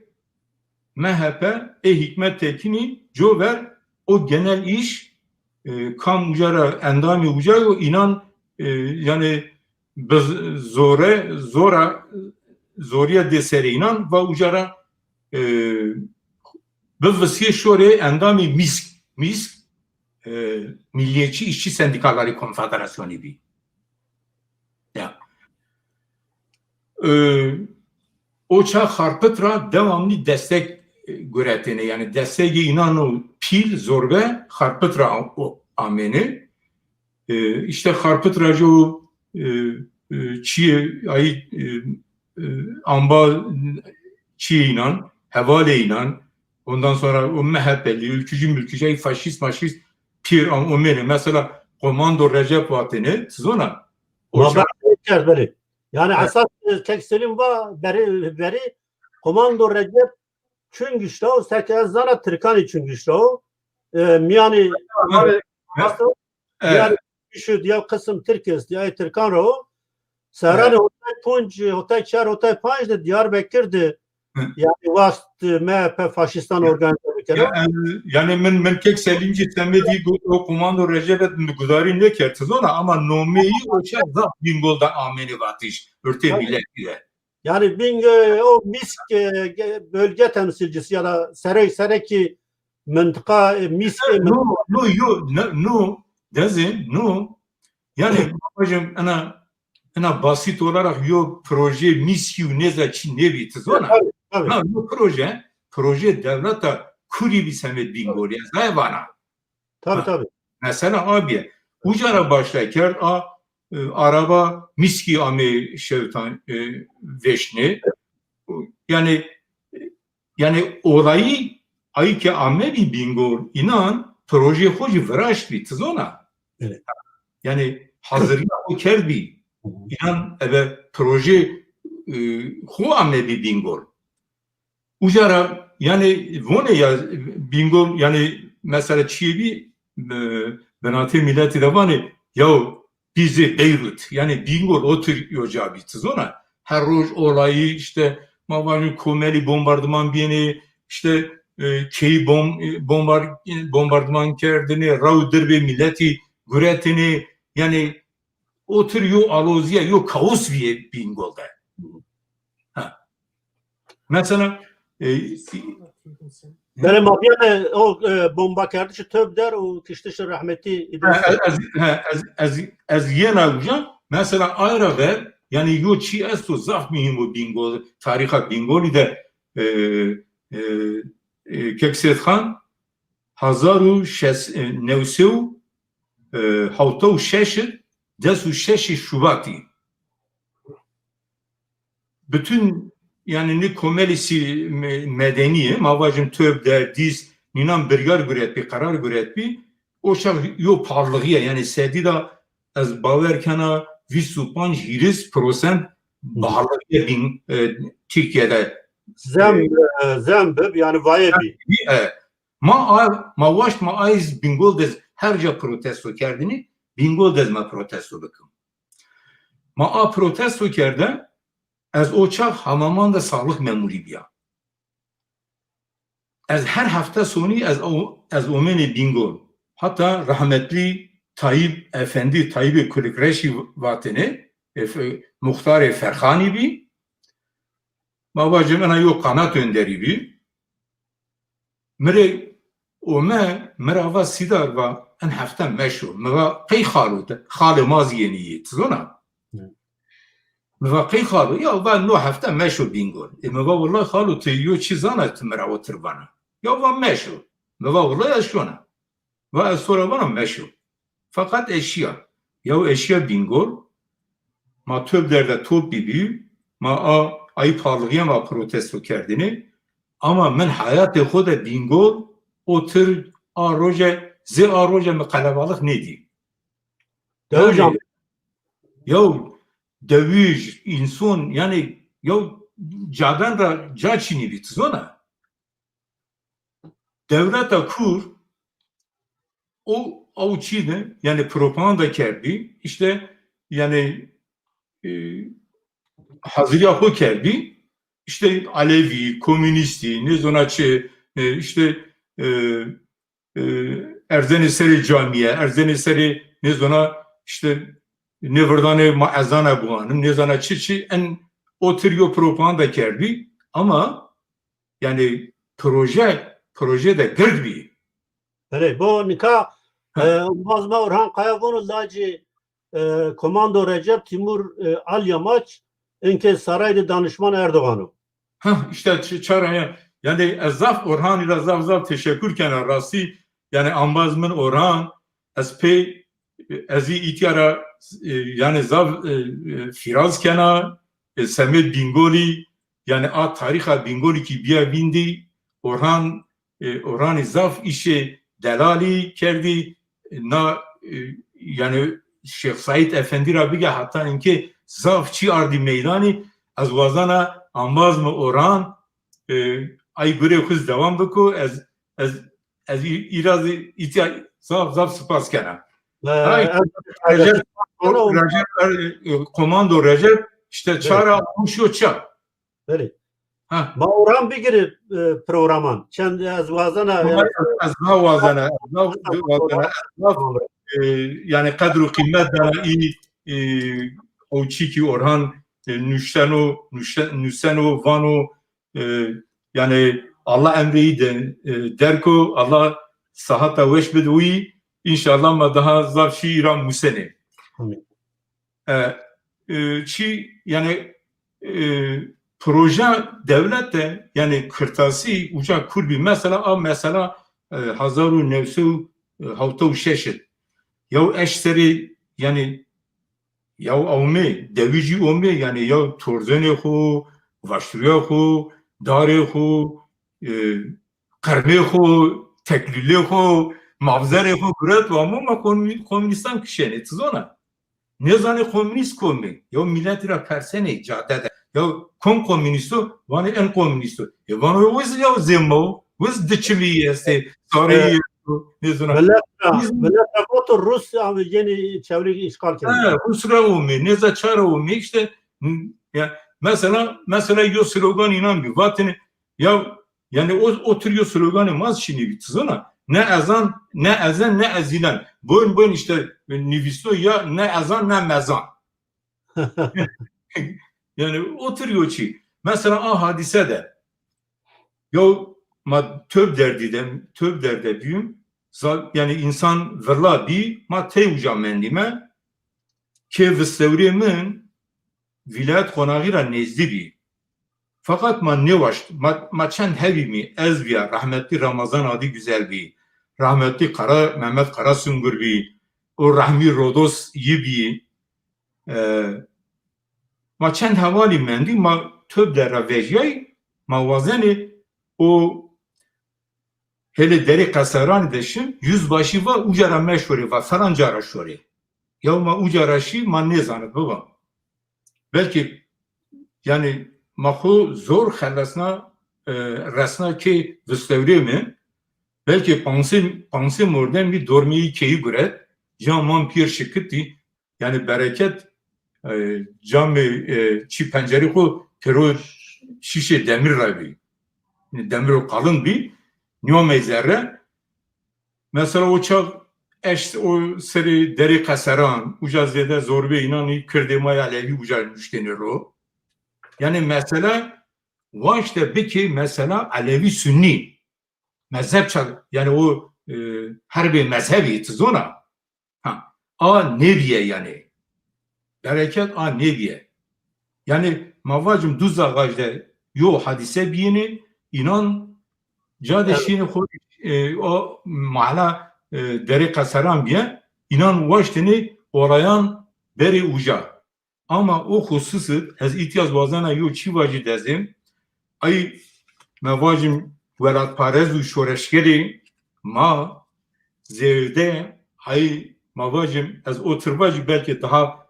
MHP Hikmet Tekin'i Jover o genel iş kamucara endami ucayo inan yani zoriya desere inan ve ucara bevsiye şore endami MİSK Milliyetçi İşçi Sendikaları Konfederasyonu bir. Ya. O çağ Harpıtra devamlı destek göretini, yani desteği inanı pil zorbe Harpıtra o ameni. İşte Harpıtracı o çiğ ay amba çiğ inan, hevale inan, ondan sonra o MHP'li, ülkücü mülkücü, faşist, maşist pir ameni. Mesela Komando Recep Vatini, siz ona o çağ beri. Yani esas tekstilim var beri Komando Recep çün güçlü o 8 zana Türkan için güçlü o. Yani yani şu diye kısım Türkiye diye Türkan o. Serane otay punç, otay çar, otay panç da Diyarbakır'dı. Yani vast MHP faşistan organize bir kere. Yani men kek selinci temedi o Komando Recep'et mügudari ne kertiz ona ama nomeyi o çar zat bingolda ameni vatış. Örte milletiyle. Yani Bingöl o MİSK bölge temsilcisi ya da Sereki mıntıka MİSK No dezin no yani babacığım ana basit olarak yo proje misyu neza çi nevi tizona. Ha no proje devleta kuri bir semet bingol ya zayvana. Tabii. Mesela abi ucara başlarken araba miski ame şevtan veşne yani olayı ayı ki ame bir bingol inan proje hoca vıraş bir tizona. Evet. Yani hazır o kerbi inan proje hu ame bir bingol. Ucara yani vone ya bingol yani mesela çiğbi benatı milleti de vani ya bizi Beyrut yani bingol oturuyor cabitiz ona her roz olayı işte mavani komeli bombardıman bini işte key bombardıman kerdini ravdır ve milleti güretini yani oturuyor alozya yok kaos diye bingolda. Mesela benim abiyane o bomba kardeşi töb der o kiştişi rahmeti az yena hocam mesela ayrı ver yani yo çi esto zaf mihim o bingol tariha bingoli de Kekset Khan 1976 desu şeşi Şubat'ı bütün yani ne komelisi medeniye mavacım tövbe diz ninan birgar güretbi karar güretbi o şal yo parlığı yani sedida az baverkana 25% bağlığı bin Türkiye'de zembib yani vayebi ma vaş ma aiz bingol dez herca protesto kerdini bingol dez ma protesto bıkım ma protesto kerden az o çağ hamaman da sağlık memuri biya. Az her hafta sonu az omeni bingo. Hatta rahmetli Tayyip Efendi Tayyip Kulikreşi vatini muhtar Ferhani bi. Babacığım ana yok kanat önderi bi. Mere merava sidar va en hafta meşru. Meva kay khalut khale maziyeni tzona. مواقعی خالو یا و نو هفته مشو بینگون موا والله خالو تیو چیزانه تمرا وتربانه یا و مشو موا والله اشونه و اسورابانه مشو fakat eşya ya eşya bingol ma töblerde top bibi ma ayıp harlığı ma protesto kerdini ama men hayatı xoda bingol otur aroje ze aroje me kalabalık nedi hocam ya devij insan yani ya cadan da caçini bitiz ona devlete kur o çiğne yani propaganda kerdi işte yani hazır yapı kerdi işte Alevi, komünisti, Nezonaçı işte Erzeniseri camiye, Erzeniseri Nezona işte nevrdane maazana buanım nezana çiçi en oturuyor propaganda kerdi ama yani proje de girdi Bele bu nika Mazma Orhan Kayavonu Laci Komando Recep Timur Alyamaç inke Saraylı Danışman Erdoğan'ı. işte çare yani ezaf Orhan ile zav teşekkür kena rasti yani ambazmın Orhan SP ezi ityara yani zav firaz kena Semet Bingoli yani a tariha Bingoli ki biya bindi Orhan zaf işe delali kerdi na yani Şeyh Said Efendi ra bige hatta inke zaf çi ardi meydani az vazana ambaz mı Orhan ay göre kız devam beko az irazı ihtiyaç zaf spas kena. Recep komando Recep işte çara olmuşuyor ça. Bele. Ma Orhan bir girip programan. Kendi az vazana Az vazana yani kadro kıymet dana iyi o çiki Orhan Nüşeno Vano yani Allah emreyi de derko Allah sahata veş bedui inşallah ma daha zafşi İran musene. Çi yani proje devlette yani kırtasi uca kurbi mesela hazaru nevsu havta şeşit ya eşseri yani ya avme devici ome yani ya torzene ho vaştırıyor ho dare ho karne ho teklile ho mavzere ho kuret ve ama komünistan kişene tızona ne zane komünist komi ya millet ra persene cadede ya komünisto vani en komünisto vani vız ya zemmo vız dıçili este sorry ne zona Millet rapotu Rusya yeni çevre işgal kendi. Rusya umi, ne zaçara umi işte ya mesela yo slogan inan bir vatini ya yani oturuyor sloganı maz şimdi bir tızına ne ezan ne ezilen boyun işte nivisto ya ne ezan ne mezan yani oturuyor ki mesela hadise de yo ma töb derde büyüm yani insan verla bir ma teyuca mendime ki vestevri min vilayet konağıyla nezdi bir fakat ma ne vaşt ma çend hevi mi ez biya rahmetli Ramazan adı güzel bir rahmetli Mehmet Karasungur bir o Rahmi Rodos iyi bir ma çend havali mendi ma töb dera veciyay ma vazeni o hele deri kasarani deşim yüzbaşı va ucara meşhuri va farancara şori. Ya ma ucaraşı ma ne zannet baba. Belki yani mahu zor xelasna resna ki vestevri mi belki pansi morden bir dormiyi keyi güret caman pir şıkıti yani bereket cami çi penceri ko pero şişe demir rabi demir o kalın bir niyome zerre mesela o seri deri kasaran ucazede zorbe inanı kırdemaya alevi ucarmış denir o. Yani mesela var işte bir mesela Alevi Sünni mezhep yani o her bir mezhebi tızona neviye yani bereket neviye yani mavacım duz ağacda yo hadise biyini inan cadeşini o mahala deri kasaran biye inan vaştini orayan beri uca ama o hususu az ihtiyaç bazana yo çi vacı dezim ay mevacım velat parezu şoreşkeri ma zevde ay mevacım az oturbacı belki daha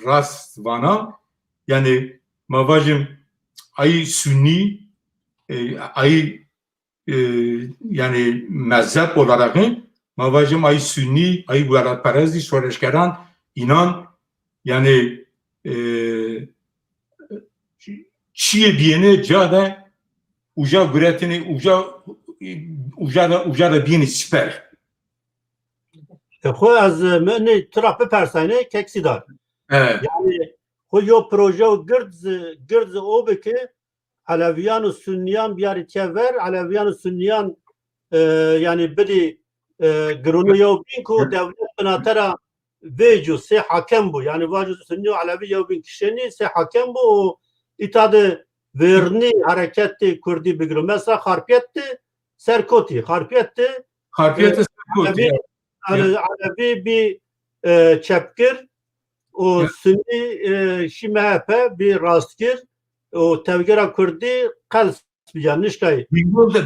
rast vana yani mevacım ay sünni ay yani mezhep olarak mevacım ay sünni ay velat parezi şoreşkeran inan yani çiye biyene cada uca güretini uca da biyeni siper. Xo az meni trapı persane keksidar. Evet. Yani yo proje gird o beki Aleviyan Sünniyan biyaritiye ver Aleviyan Sünniyan yani biri Grunu yevbin ku devlet binatera vecu se hakem bu. Yani vacı sünni alevi yevbin kişini se hakem bu. İtadı verni hareketi Kurdi bigru. Mesela harpiyetti serkoti. Harpiyetti Harfiyatı Alevi bir çepkir. O Sünni şi MHP bir rastgir. O tevgera Kurdi kals bijanişkay. Bingol'da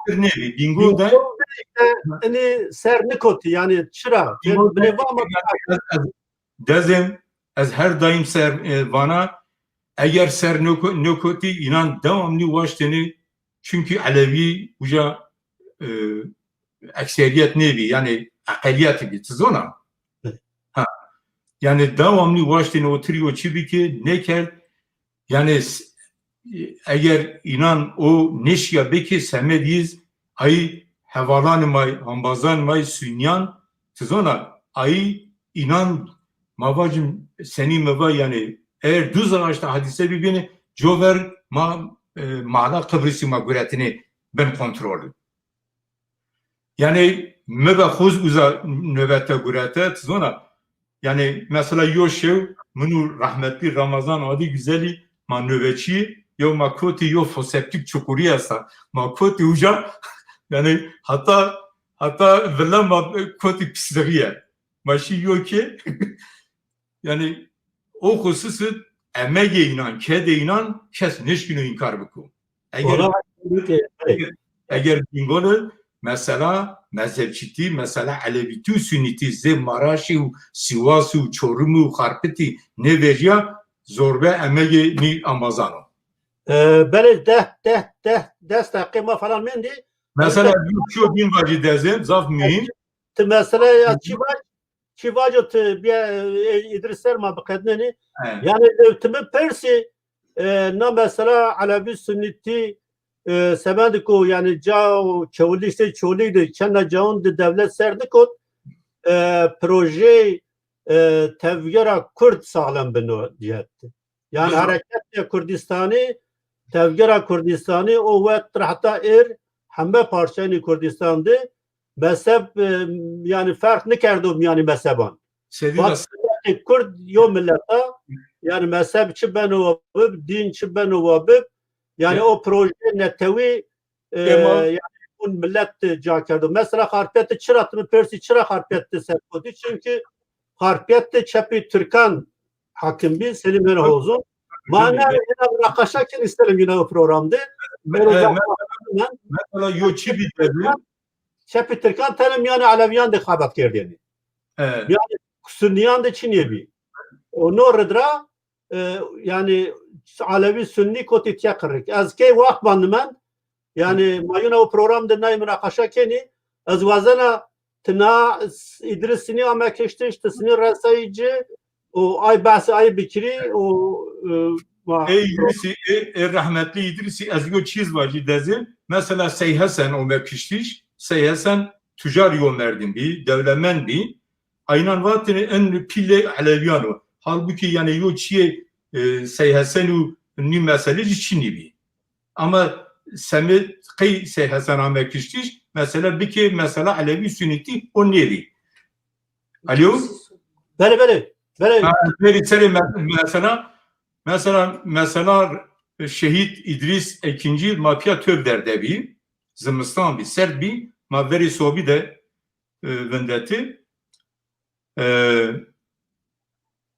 nevi? Bingol'da Yani ser nikoti yani çıra. dezem az her daim ser vana eğer ser nokoti inan devamlı vaşteni çünkü Alevi uca ekseriyet nevi yani akaliyat bir tizona. Ha yani devamlı vaşteni oturuyor çibi ki ne ker yani eğer inan o neşya beki semediz ay havalan may ambazan may sünyan tizona ay inan mavacım seni mava yani eğer düz ağaçta hadise bir beni jover mağla Kıbrıs'ı maguretini ben kontrolü. Yani meva khoz uza nöbete gurete tizona yani mesela yoşev munu rahmetli Ramazan adi güzeli ma nöbetçi yo ma koti yo foseptik çukuri asa ma koti uca yani hatta villa ma koti psikiye maşi yok ki yani o hususu emeğe inan kede inan kes neşkino inkar buku eğer bingolu mesela mezhepçiti mesela Alevitu Sünniti ze Maraşi Sivası Çorumu Harpeti ne veja zorbe emeğe ni Amazano. Böyle dest akıma falan mendi. Mesela şu bin vacı dezem zaf mühim. Mesela ya çivacı bir İdris Selma bakadneni. Yani tümü Persi na mesela Alevi Sünniti sebendiko yani cao çavuli işte çavuliydi çanda caun de devlet serdikot proje tevgera Kürt sağlam bino diyetti. Yani hareket Kürdistan'ı tevgera Kürdistan'ı o vakit hatta hemme parçayını Kürdistan'dı mezhep yani fark ne kerdim yani mezheban. Kürt yo millete yani mezhep çi ben o din çi ben o yani o proje netevi yani bu millet cakerdi. Mesela harpiyette çıratını Persi çıra harpiyette serpodi çünkü harpiyette çepi Türkan hakim bir Selim Erhoğuz'un mana yine bırakaşakken isterim yine o programda. Mesela yo çi bir çepi Türkan telim yani Aleviyan de habat kerdi yani Sünniyan da Çin'ye bir. Onu redra yani Alevi Sünni koti tiyakırık. Az ki vakbandı ben yani mayuna o programda ney münakaşa keni az vazana tına İdris Sini amekeşte işte Sini rasayıcı o ay bahsi ay bikiri o İdrisi rahmetli İdrisi az yo çiz vacı dezim mesela Seyhasen o mekiştiş Seyhasen tüccar yol verdin bir devlemen bir aynan vatini en pille Aleviyano halbuki yani yo çiye Seyhasenu ni meseleci Çin'i bir. Ama semi kıy Seyhasen amekiştiş mesela bir ki mesela Alevi Sünniti o nevi. Alo? Böyle. Mesela şehit İdris ikinci mafya töv derde bir Zimistan bir sert bir maveri sobi de vendeti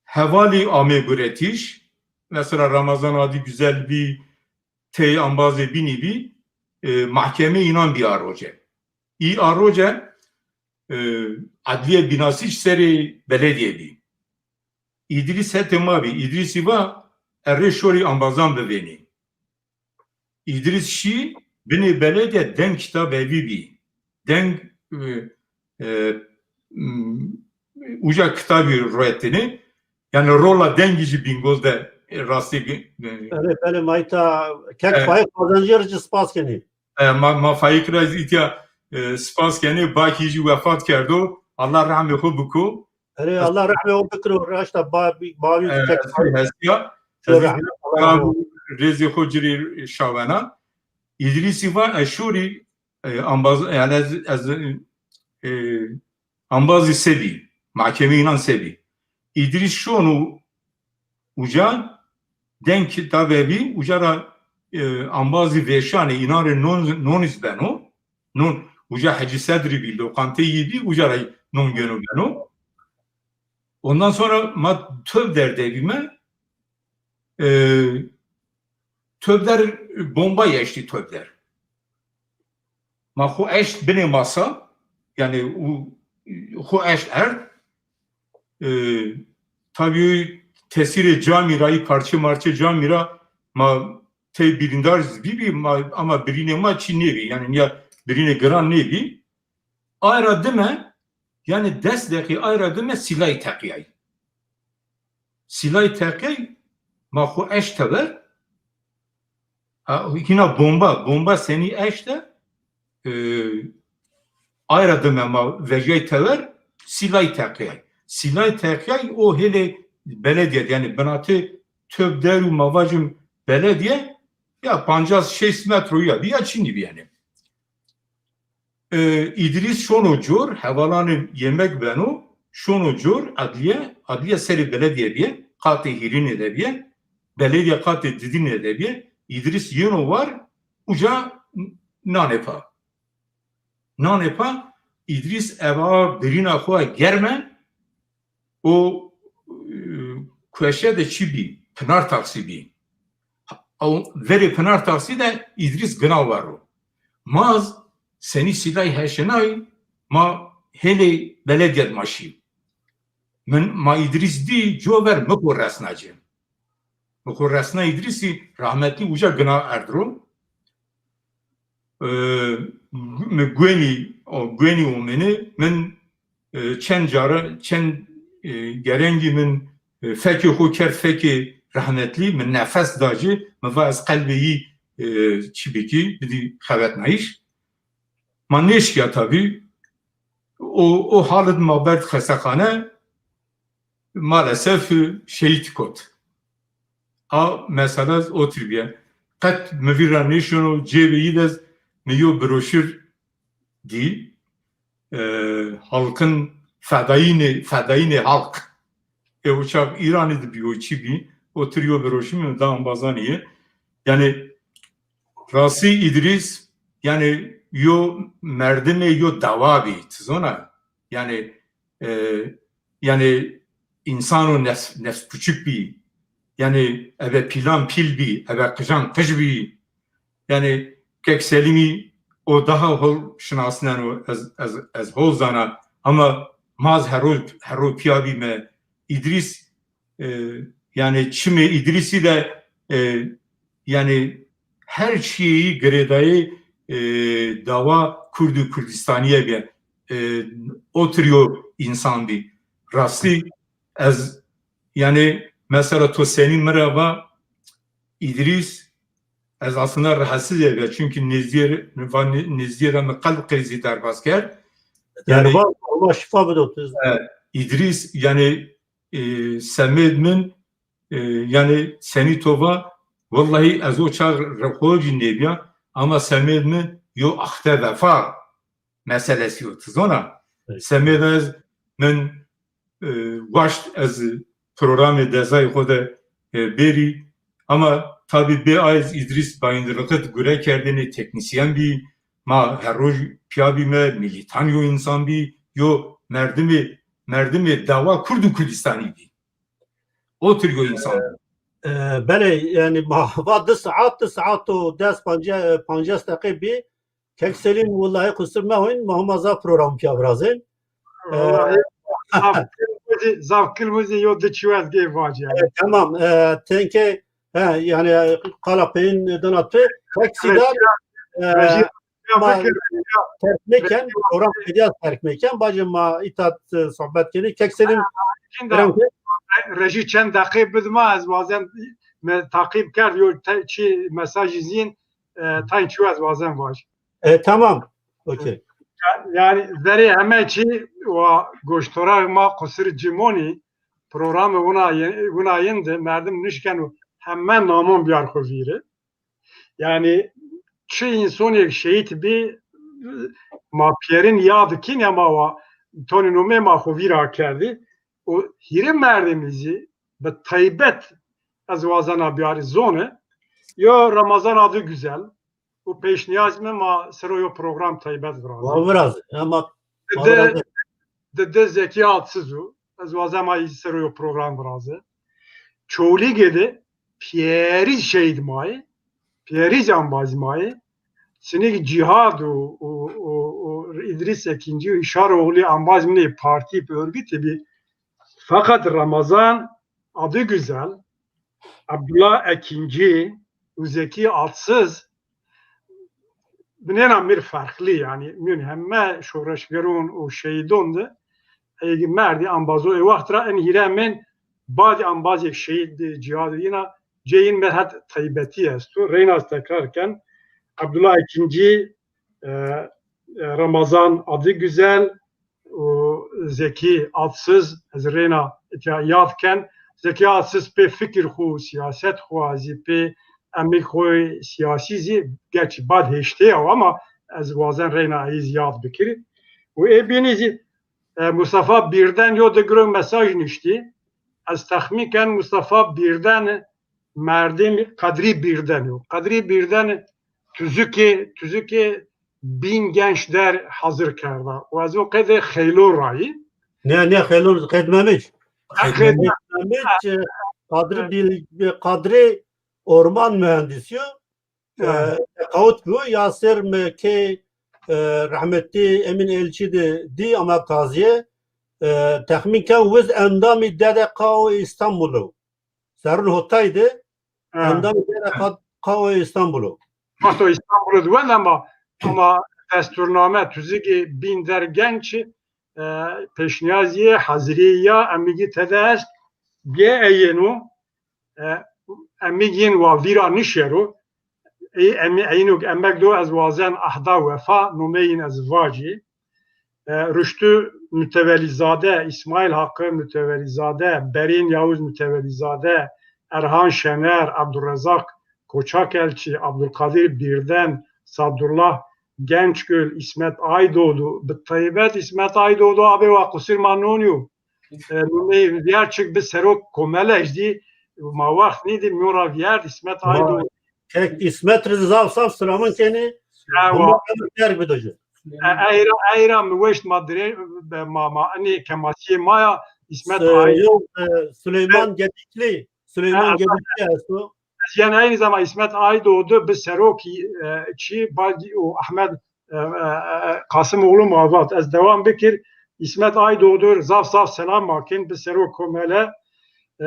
Hevali ame guretiş mesela Ramazan adı güzel bir tey ambazı bini bir mahkeme inan bir arroce. İyi arroce adliye binası seri belediye bir. İdris hetema bir. İdris va erreşori ambazan beveni. İdris şi beni belediye den kitap evi bir. Den uca kitabı royetini yani rola dengici bingolda rastı böyle mayta kek fayık kazancırcı spaskeni. Ma fayık raz itya spaskeni bakici vefat kerdo. Allah rahmet hu buku. Allah rahmet hu buku. Raşta babi kek fayık. Rezi hocri şavana. İdrisi va eşuri ambaz yani az ambazı sebi, mahkeme inan sebi. İdris şonu uca den kitabevi ucara ambazı veşane inare non izbeno non uca Hacı Sedri bi lokanteyi bi ucara non gönü beno. Ondan sonra ma töv der devime tövler bomba yeşti tövler. Ma xo eşt bine masa yani xo eşt tabii tesiri camirayı parça camira ma te birindar bibi ama birine ma çinnevi yani ya birine gran nevi ayra deme yani desdeki ayra deme silay takiyay. Silay takiyay ma xo eşt tövler yine bomba seni eşte ayrıdım ama vecay tever silay takiyay. Silay takiyay o hele belediye yani benatı töb deru mavacım belediye ya 50 metro ya bir açın gibi yani. İdris şonocur havalanın yemek benu şonocur adliye seri belediye diye katı hirin edebiye belediye katı didin edebiye İdris yeno var uca nanepa. Nanepa İdris eva birina xoa germe o kueşe de çibi pınar taksibi. O veri pınar taksi de İdris gına var o. Maz seni silay heşenay ma hele belediye maşi. Ma İdris di jover meko resnacı. Meko resna İdris'i rahmetli uca gına erdro. Güveni o men çen cara çen gerengi min feki xo ker feki rahmetli min nefes dacı min va ez kalbeyi çibiki bidi xevet nayiş man neşkiya tabi o halet mabert xesakhane maalesef şehit kot a mesela o tribiye kat mevira neşonu cebeyi de meyo broşür di halkın fedayini halk uçak İran'ı da bir uçibi oturuyor broşür dağın bazaniye yani Rasi İdris yani yo merdime yo davabi tizona yani insanın nefs küçük bir yani eve plan pil bir eve kıjan kış bir yani kek selimi o daha hol şınasından o az hol zana ama maz herol piyabi me İdris yani çime İdris'i de yani her şeyi gredayı dava Kürdistan'ya bir oturuyor insan bir rastlı az yani mesela to senin merhaba İdris az aslında rahatsız ediyor çünkü Nezdiyer'e mi kalp krizi derbasker yani var Allah şifa verir. İdris yani Semed'min yani seni tova vallahi az o çağ rekoji nebiya ama Semed'min yo ahte vefa meselesi yok zona Semed az men vaşt az programı dezay xoda beri ama tabi bir ayız İdris bayındırlıkıt göre kendini teknisyen bir ma heroj piyabime militan yo insan bir yo merdimi dava Kürdistani bir o tür yo insan بله yani بعد ساعات و 10-15 dakika bir kekselin vallahi kusur mehun mahmaza program ki abrazın. Zavkılmızı yo dıçıvaz gey vacı. Tamam. Tenke yani kalapin donatı keksida terkmeken program ediyat terkmeken bacıma itaat sohbet keni kekselin reji çend dakika bidma az bazen takip kar yo çi mesaj izin tayin çuvaz bazen var. Tamam. Okey. Yani zeri hemen çi o goştora ma kusur cimoni programı buna yindi merdim nişken hemen namon biyar koviri. Yani çi insan şehit bir ما پیرین یاد کین یا ما و تونی نومه ما خو ویرا کردی و هیره مردمیزی به taybet از وازنا بیاری زونه یا رمضان adı güzel و پیش نیاز ما سروی program taybet Var biraz ama de zeki atsızı az vazama seroyo program brazı çoğuli gedi pieri şeyd mai pieri cambaz mai sinik cihad o İdris ikinci İşaroğlu ambaz mı parti örgütü bir fakat Ramazan adı güzel Abdullah ikinci Zeki atsız بنينا مير فرقلي يعني من هما شورش قرون وشهيدون ده اي مردي انبازو اي وقت را ان هيرا من بعد انبازك شهيد جهاد ينا جايين مهد طيبتي استو رينا tekrar كان Abdullah ikinci Ramazan adı güzel o Zeki atsız Reyna yadken Zeki atsız pe fikir xu siyaset xu pe امی خوی سیاسی زی گرچه بعد هشته ama از وازن رینا ایز یاد بکری و ای بینیزی Mustafa birden yo de gro mesaj nişti az tahmiken Mustafa birden merdim Kadri birden yo Kadri birden tüzüki bin gençler hazır kerda ve az o kadar xeylor rayı ne xelur khedmemiş Kadri orman mühendisi kağıt bu Yasir ki rahmetli Emin Elçi di ama kaziye tahminken viz endami dede kağı İstanbul'u sarın hotaydı endami dede kağı İstanbul'u Masto İstanbul'u duvan ama desturname tüzüki bin der genç peşniyaziye haziriye amigi tedes bir eyenu اميجين وفيرا نشيرو اي اينوك امك دو از وازن احدا وفا نومين ازواجي رشتو متوليزاده اسماعيل حقı متوليزاده برين Yavuz متوليزاده Erhan Şener Abdurrazak Koçakelçi Abdülkadir Birden Sadullah Gençgül İsmet Aydoğdu Bıttaybet İsmet Aydoğdu abi ve kusur manonyu diğer çık bir serok komelejdi ما وقت نیدیم میورا ویرد اسمت آیدو اسمت رضا صاف سلامون کنی درک بدوجه ایران موشت مادری ما انی کماسی مایا اسمت آیدو Süleyman Gedikli هستو yani aynı zaman İsmet Aydoğdu bir seroki çi badi o Ahmet Kasımoğlu mavat az devam bekir İsmet Aydoğdu zaf selam makin bir serok komele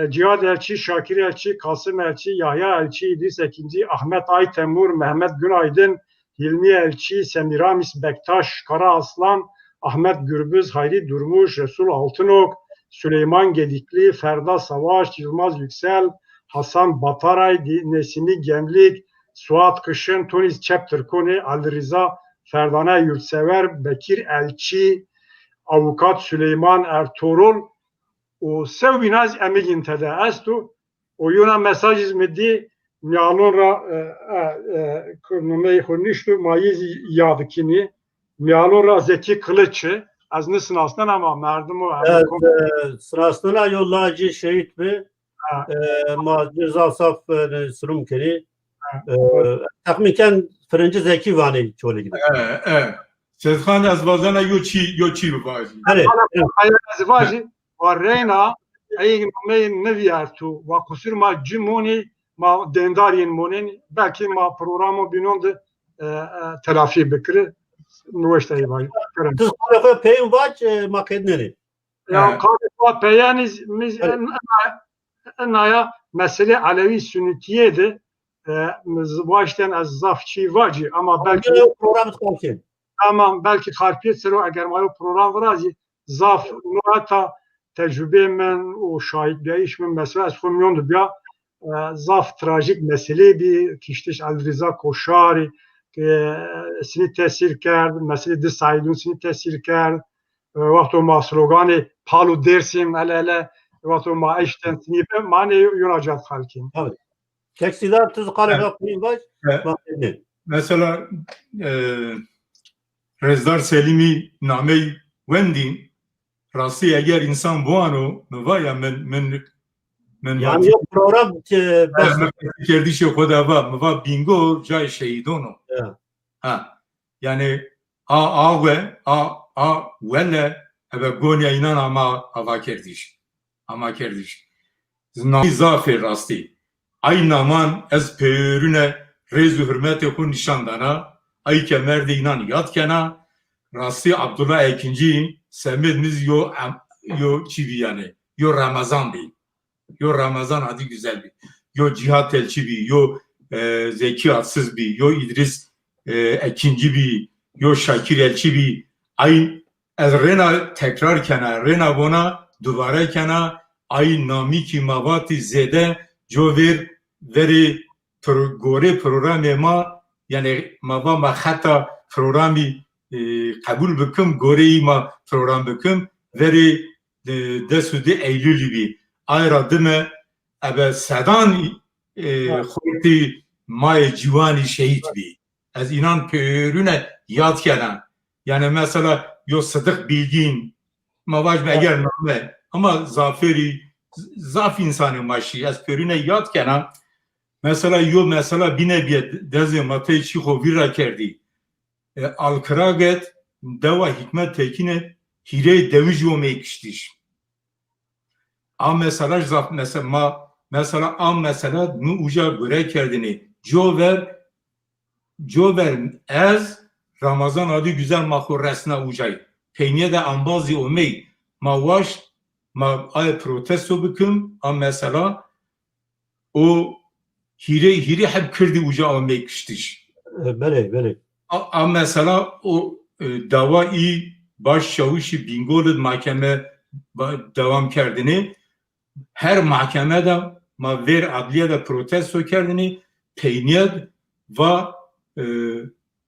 Cihad Elçi, Şakir Elçi, Kasım Elçi, Yahya Elçi, İdris Ekinci, Ahmet Aytemur, Mehmet Günaydın, Hilmi Elçi, Semiramis Bektaş, Kara Aslan, Ahmet Gürbüz, Hayri Durmuş, Resul Altınok, Süleyman Gedikli, Ferda Savaş, Yılmaz Yüksel, Hasan Bataray, Nesimi Gemlik, Suat Kışın, Tunis Çeptürkoni, Ali Rıza, Ferdana Yurtsever, Bekir Elçi, Avukat Süleyman Ertuğrul, o sevvinaz emigin tede estu o yuna mesaj medi mialora numeyi konuştu mayiz yadikini mialora Zeki Kılıç'ı az nesin aslında ama merdumu sırasına yollacı şehit mi ma ceza saf sürüm keri tahminken Fırıncı Zeki vani çoğulu gibi Sezhan az bazana yoçi vaji vaji ورينا اي نومين نفيارتو وقصير ما جيموني ما دندارين مونين belki ما برنامج بينوند تلافي بكري نوشت اي باي Siz kalıfı peyin vaç makedneni ya kalıfı peyaniz enaya mesele Alevi sünnetiyedi baştan az zafçı vacı ama belki programı kalkin tamam belki harfiyet sero eğer mayo program varacı zaf nuata tecrübe men o şahitliğiş men mesela az komiyondu bia zaf trajik mesele bir kiştiş Ali Rıza Koşari seni tesir kerdi mesele de saydun seni tesir kerdi vakti o ma sloganı palu dersim ele vakti o ma eşten seni mani yunacak halkin evet teksidar tuz kalıfı peyin vaç makedneni mesela Rezdar Selimi name wendin rastî eğer insan bu anı vaya min Yani yok program bes. kerdişi Xwedava mıva bingo cay şehidonu. Evet. Ha. Yani a wele eve gonya inan ama ava kerdiş. Ama kerdiş. Nami zafer rastî. Ay naman ez peyürüne rezu hürmete xwe nîşan dana. Ay ke merdê inan yad kena. Rastî Abdullah Ekincî semedimiz yo çivi yani. Yo Ramazan bî. Yo Ramazan adı güzel bî. Yo Cihat Elçi bî. Yo Zeki Atsız bî. Yo İdris Ekinci bî. Yo Şakir Elçi bî. Ay ez rena tekrar kena. Rena bona duvara kena. Ay nami ki mavati zede jo veri gore programı ma yani mava ma hatta programı kabul bikim goreyi ma program bikim veri desude Eylül bi ayra dime ebe sedan xorti may civani şehit bi az inan pörüne yad kelen yani mesela yo Sıdık Bilgin mavaj meger name ama zaferi zaf insanı maşi az pörüne yad kelen mesela bine bir dezi matei çiğo vira kerdi alkıraget deva hikmet tekine hire devijo mekiştiş. Am mesela zaf mesela am mesela nu uca göre kerdini jover ez Ramazan adı güzel mahur resna ucay. Peyniye de ambazi omey mawaş ma ay protesto bikim am mesela o hire hep kirdi uca amekiştiş. Bele. Ama mesela o davayı baş çavuşu Bingöl'ün mahkeme devam kerdini her mahkemede ma ver adliyede protesto kerdini peyniyet ve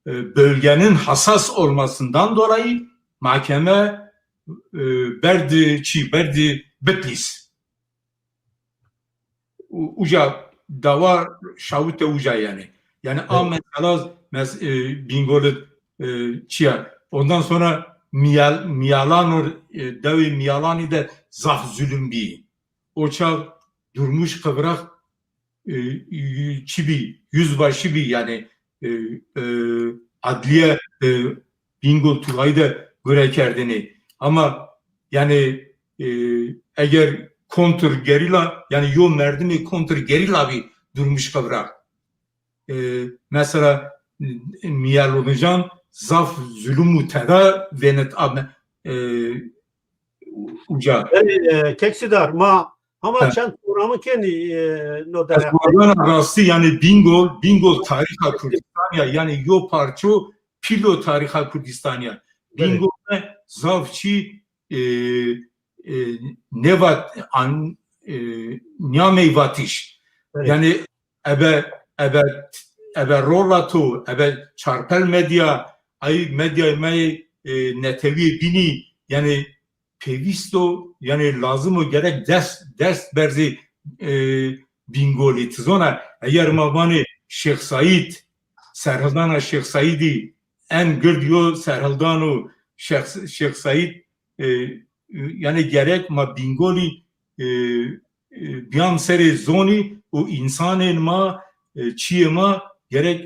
bölgenin hassas olmasından dolayı mahkeme berdi Bitlis uca dava şavute uca yani ama mesela Bingöl'ü çiğer. Ondan sonra Devi Miyalani de zaf zulüm bi. O çal durmuş kıvrak çibi, yüzbaşı bi yani adliye Bingöl Tugay'ı da göre kerdini. Ama yani eğer kontur gerilla yani yo merdimi kontur gerilla bi durmuş kıvrak. Mesela Miyal Olucan zaf zulümü teda venet uca. Keksidar ma ama çend programı kendi no dere. Esmadan rastı yani Bingöl tariha Kurdistanya yani yo parço pilo tariha Kurdistanya. Bingöl'de zavçı nevat nyame vatiş. Yani ebe rolatu, ebe çarpel medya, ay medya may netevi bini yani pevisto yani lazım o gerek ders berzi Bingöl'ü tizona eğer mabani Şeyh Said Serhildana Şeyh Said'i en gördüğü Serhildanu Şeyh Said yani gerek ma Bingöl'ü biam seri zoni o insanın ma çiğma gerek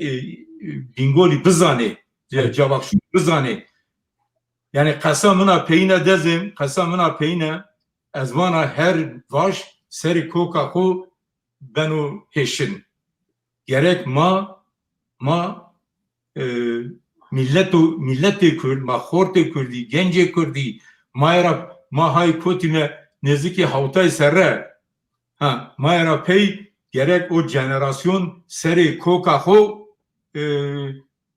Bingöl'ü bizane cevapşu bizane yani kasamına peyne dezim kasamına peyne ezvana her vaş seri koka ko benu heşin gerek ma milleti Kürt ma horte Kürdi gence Kürdi ma hay kotine neziki havtay serre ma pey gerek o jenerasyon seri koka ko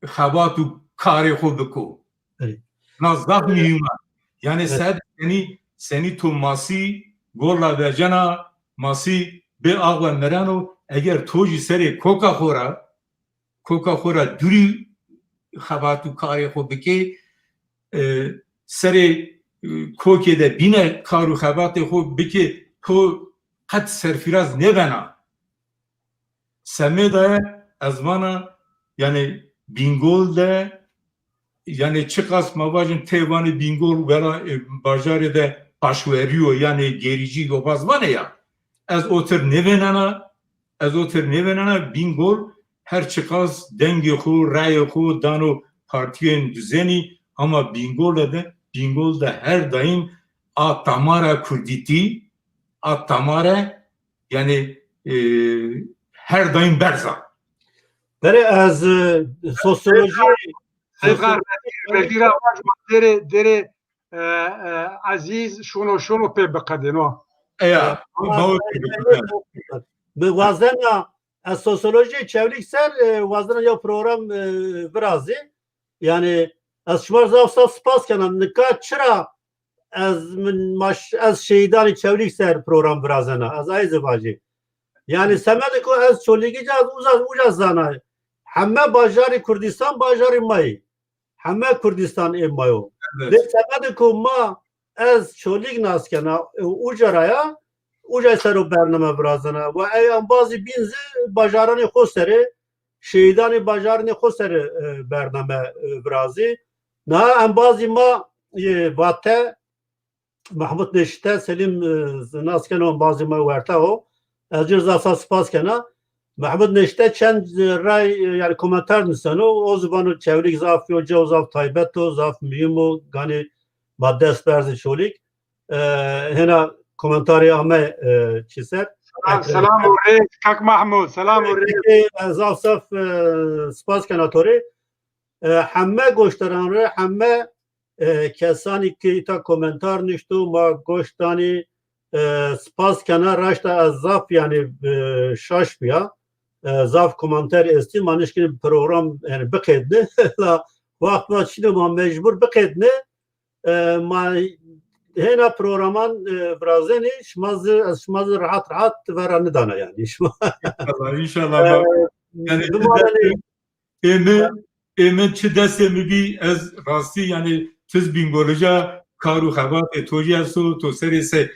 xabatu kare xo biko nazdah miyuma yani seni tu masi golla vercana masi be ağla merano eğer toji seri koka xora duri xabatu kare xo bike seri kokede bine karu xabatu xo bike to kat serfiraz nevena semeda azmana yani Bingöl'de yani çıkas mavajın tevani bingol vela bajarı da paşveriyor yani gerici yobazma ne ya? Az otur nevenana bingol her çıkas dengi ku ray ku dano partiyen düzeni ama bingol da her daim a tamara kurditi a tamara yani her daim berza. Bere az sosyoloji Sevgar Verdira deri aziz şunu pe bekadino. Ya به وازدنا از سوسیولوژی چولیک سر وازدنا یا پروگرام برازی یعنی از شما زاف سپاس کنم نکات چرا از شهیدان چولیک سر پروگرام برازنا از ایز باجی yani semedi ko az çoliğicaz uzaz zanay همه باجاری کردستان باجاری مایی همه کردستان ای مایو به semedi ko ma az çoliğ naskena ucaraya اوجای سر و برنامه برازنه و ایام بازی بینز باجارانی خوستره شهیدان باجارانی خوستره برنامه برازی نه ام بازی ما واته محمود نشته سلیم ناسکنه بازی ما ورته و از جز اساس سپاس کنه محمود نشته چند رای yani komentar نسانو o زبانو چولیک زاف و جو زاف تایبت و زاف میمو گانی ماده اسپرز چولیک هنا komentari ame çizer. Selam reis Kak Mahmud. Selam reis. Zaf spas kanatori. Hamme goştaran re hamme kesani ki ta komentar niştu ma goştani spas kana raşta az zaf yani şaş biya. Zaf komentar esti manişkin program yani bekedne la vakma şimdi ma mecbur bekedne ma هنا programan brazeni şmazı rahat veranı dana yani. İnşallah. Yani eme çi desemi bir az rasti yani tüz bingoloja karu xabat toja so to serese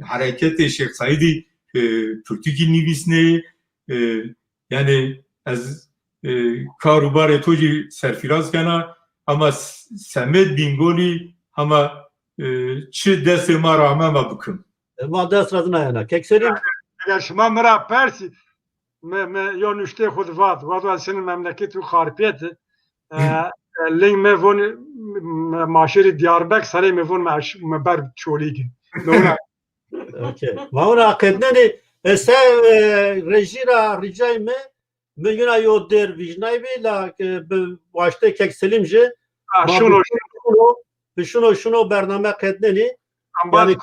hareketi Şeyh Saidi Türkiye nivisne yani az karu bare toji serfiraz kana ama semed bingoli ama çi desti ma rahmema bıkın. Ma dest razına yana. Kekserim. Eğer şuma mıra persi me yonuşte xudvat vadva senin memleket u xarpiyeti ling me von maşeri Diyarbak sare me von me ber çoligi. Okey. Ma ona akedneni se rejira ricay me yuna yo der vicnay be la başta kekselimce şunu bername kedneni yani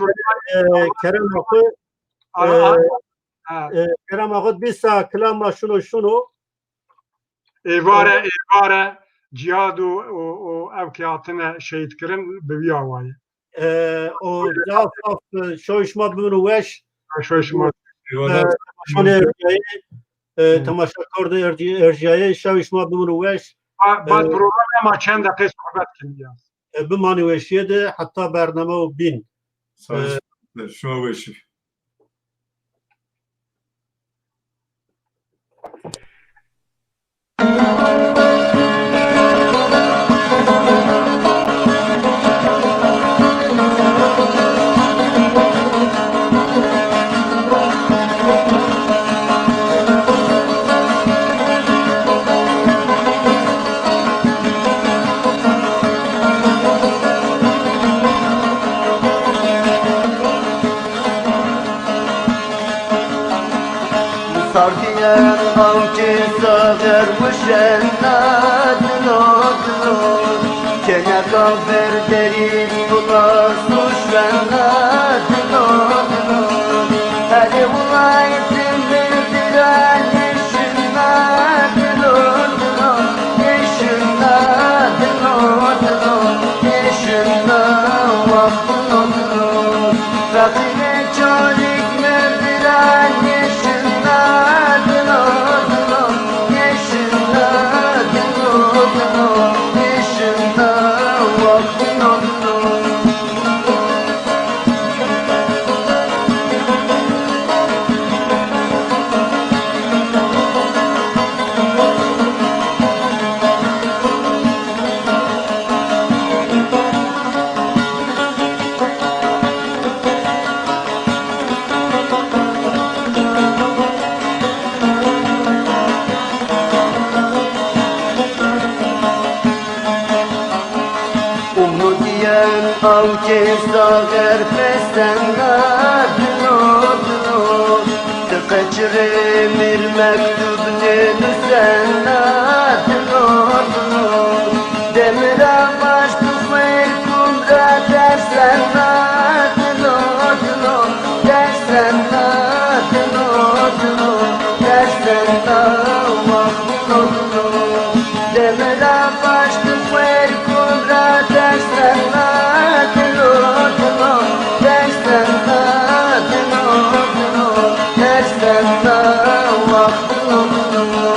Kerem Akut bisa klama şunu evare cihadu o evkiyatına şehit kirin bevi avayı. O zaf şoyşma bunu veş Şoyşma tamaşakor erciye şoyşma bunu veş bad program ama çend dakika sohbet kiliya. بماني وشيده حتى برنامه وبين شما وشي Sardiyen amki saver müşennadın Kene kafer derin bula suşvennadın Hadi bulaytın bildiren yeşinnadın Yeşinnadın Yeşinnadın Rakine çolik merdiren avcı sağır pesenler dinodino Tıkaçırımır mektubunu nüsenler dinodino Demire baş tutmayır kumra dersenler dinodino Dersenler dinodino Dersenler vah dinodino Demire baş tutmayır kumra dersenler dinodino Dersenler dinodino Dersenler vah dinodino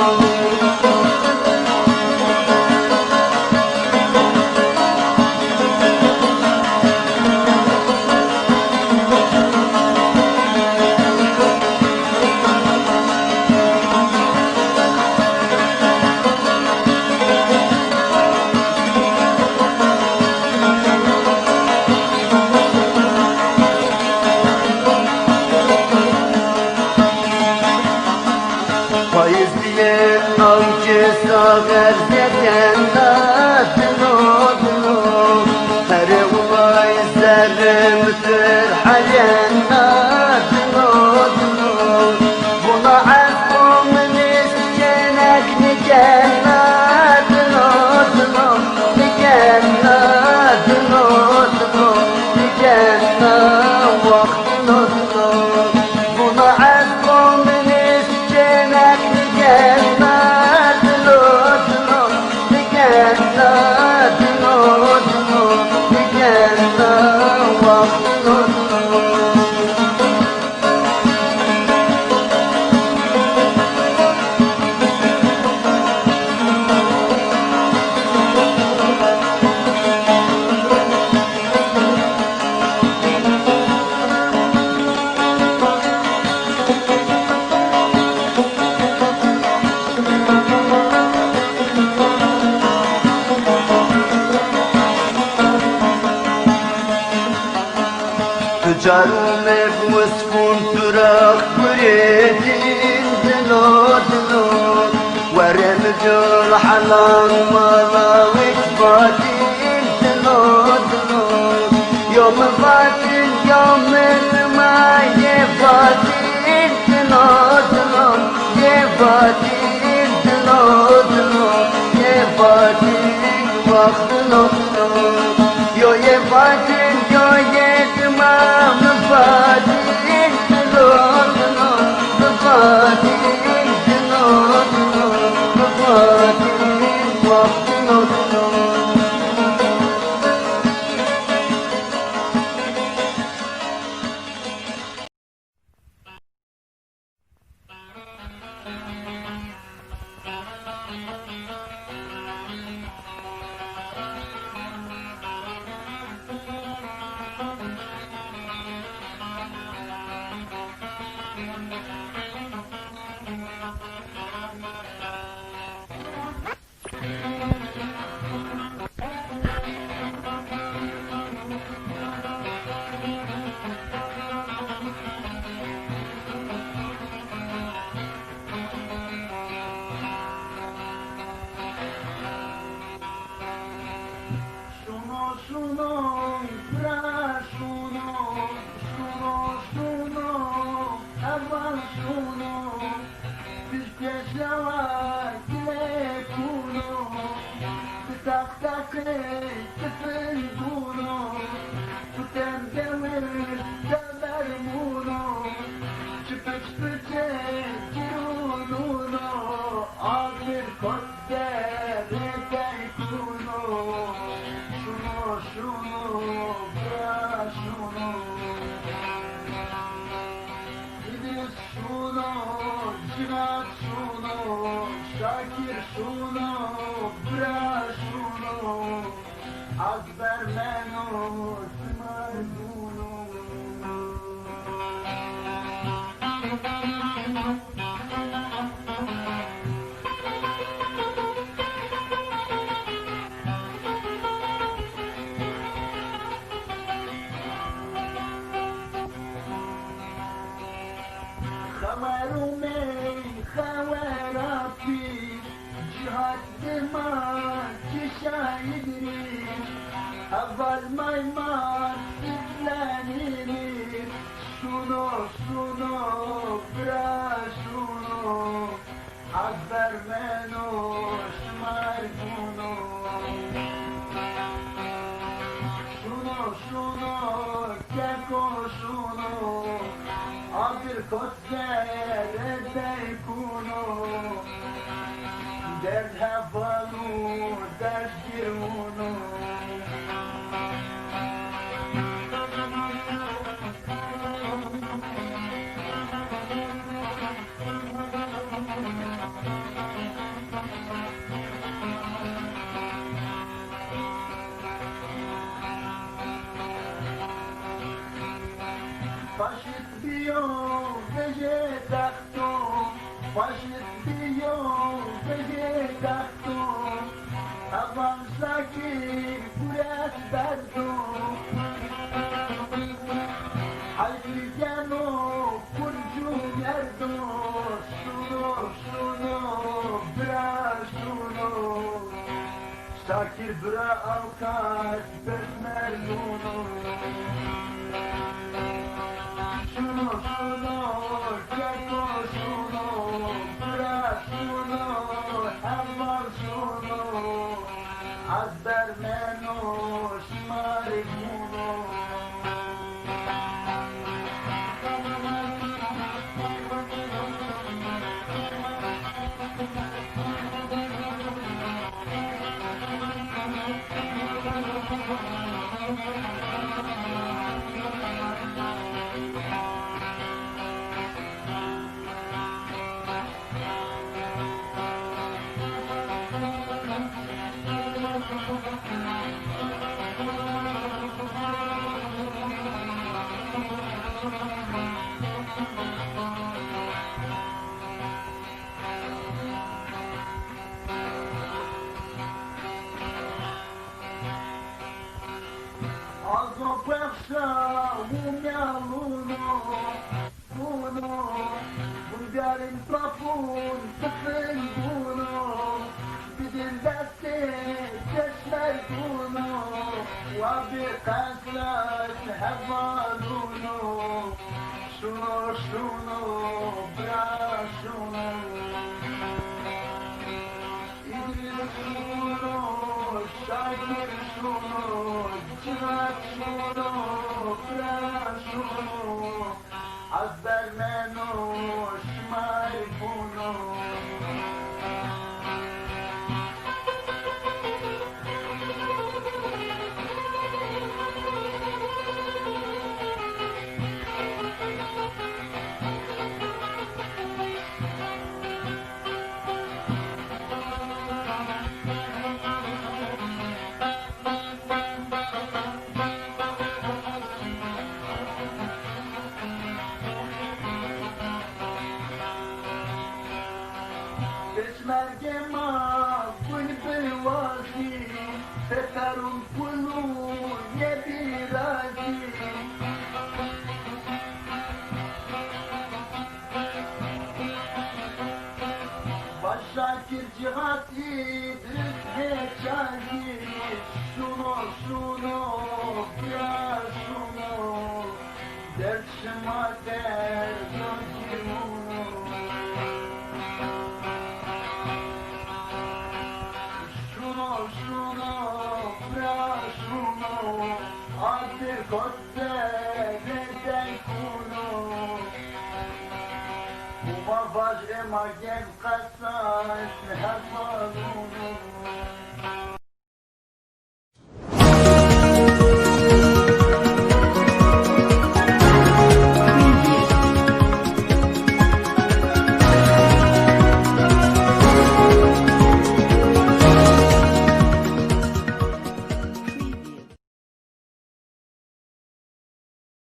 Payız diye avcı sağır dedenler dinodino Her ulay zerrimdir hayenler dinodino Buna komünist genek nigenler dinodino Nigenler dinodino Nigenler vah dinodino Buna komünist genek nigenler dinodino Nigenler dinodino Nigenler vah dinodino Tüccarım ev musfun durak müridin dinodino Verem jul halan mala ikbatin dinodino Yom vatin yom ilma yevatin dinodino Yevatin dinodino Yevatin vah dinodino Yo yevatin yo yetmam vatin dinodino Vatin dinodino Vatin vah dinodino أول ما كسر يكونوا درد هفلو درد جرونو Faşist diyor vegetatum Faşist diyor vegetatum Avançdaki kuret berdum Halkigeno kurcu yerdo Şunu bra şunu Şakir bra avkat besmerlunu Şunu, çeko şunu, bırak şunu, hemen şunu Az bermeno, şımarık bunu Algo pepsa, umia luno, Bulgarin plafon, sıfır bunu Bidin deste, çeşmer bunu Vabi kanslas, hevaluno Şunu, bra şunu İdris şunu, Şakir şunu Çırak şunu, bra şunu Az bermeno, şmar bunu Peşmergema kulbelvazi Setarun kulu yebirazi Başakir cihati heçazi Şunu ya şunu Dert şımater yonkiruno Şunu, bra şunu Adir kotte neden kunu Uma vajre magen kasas hefaluno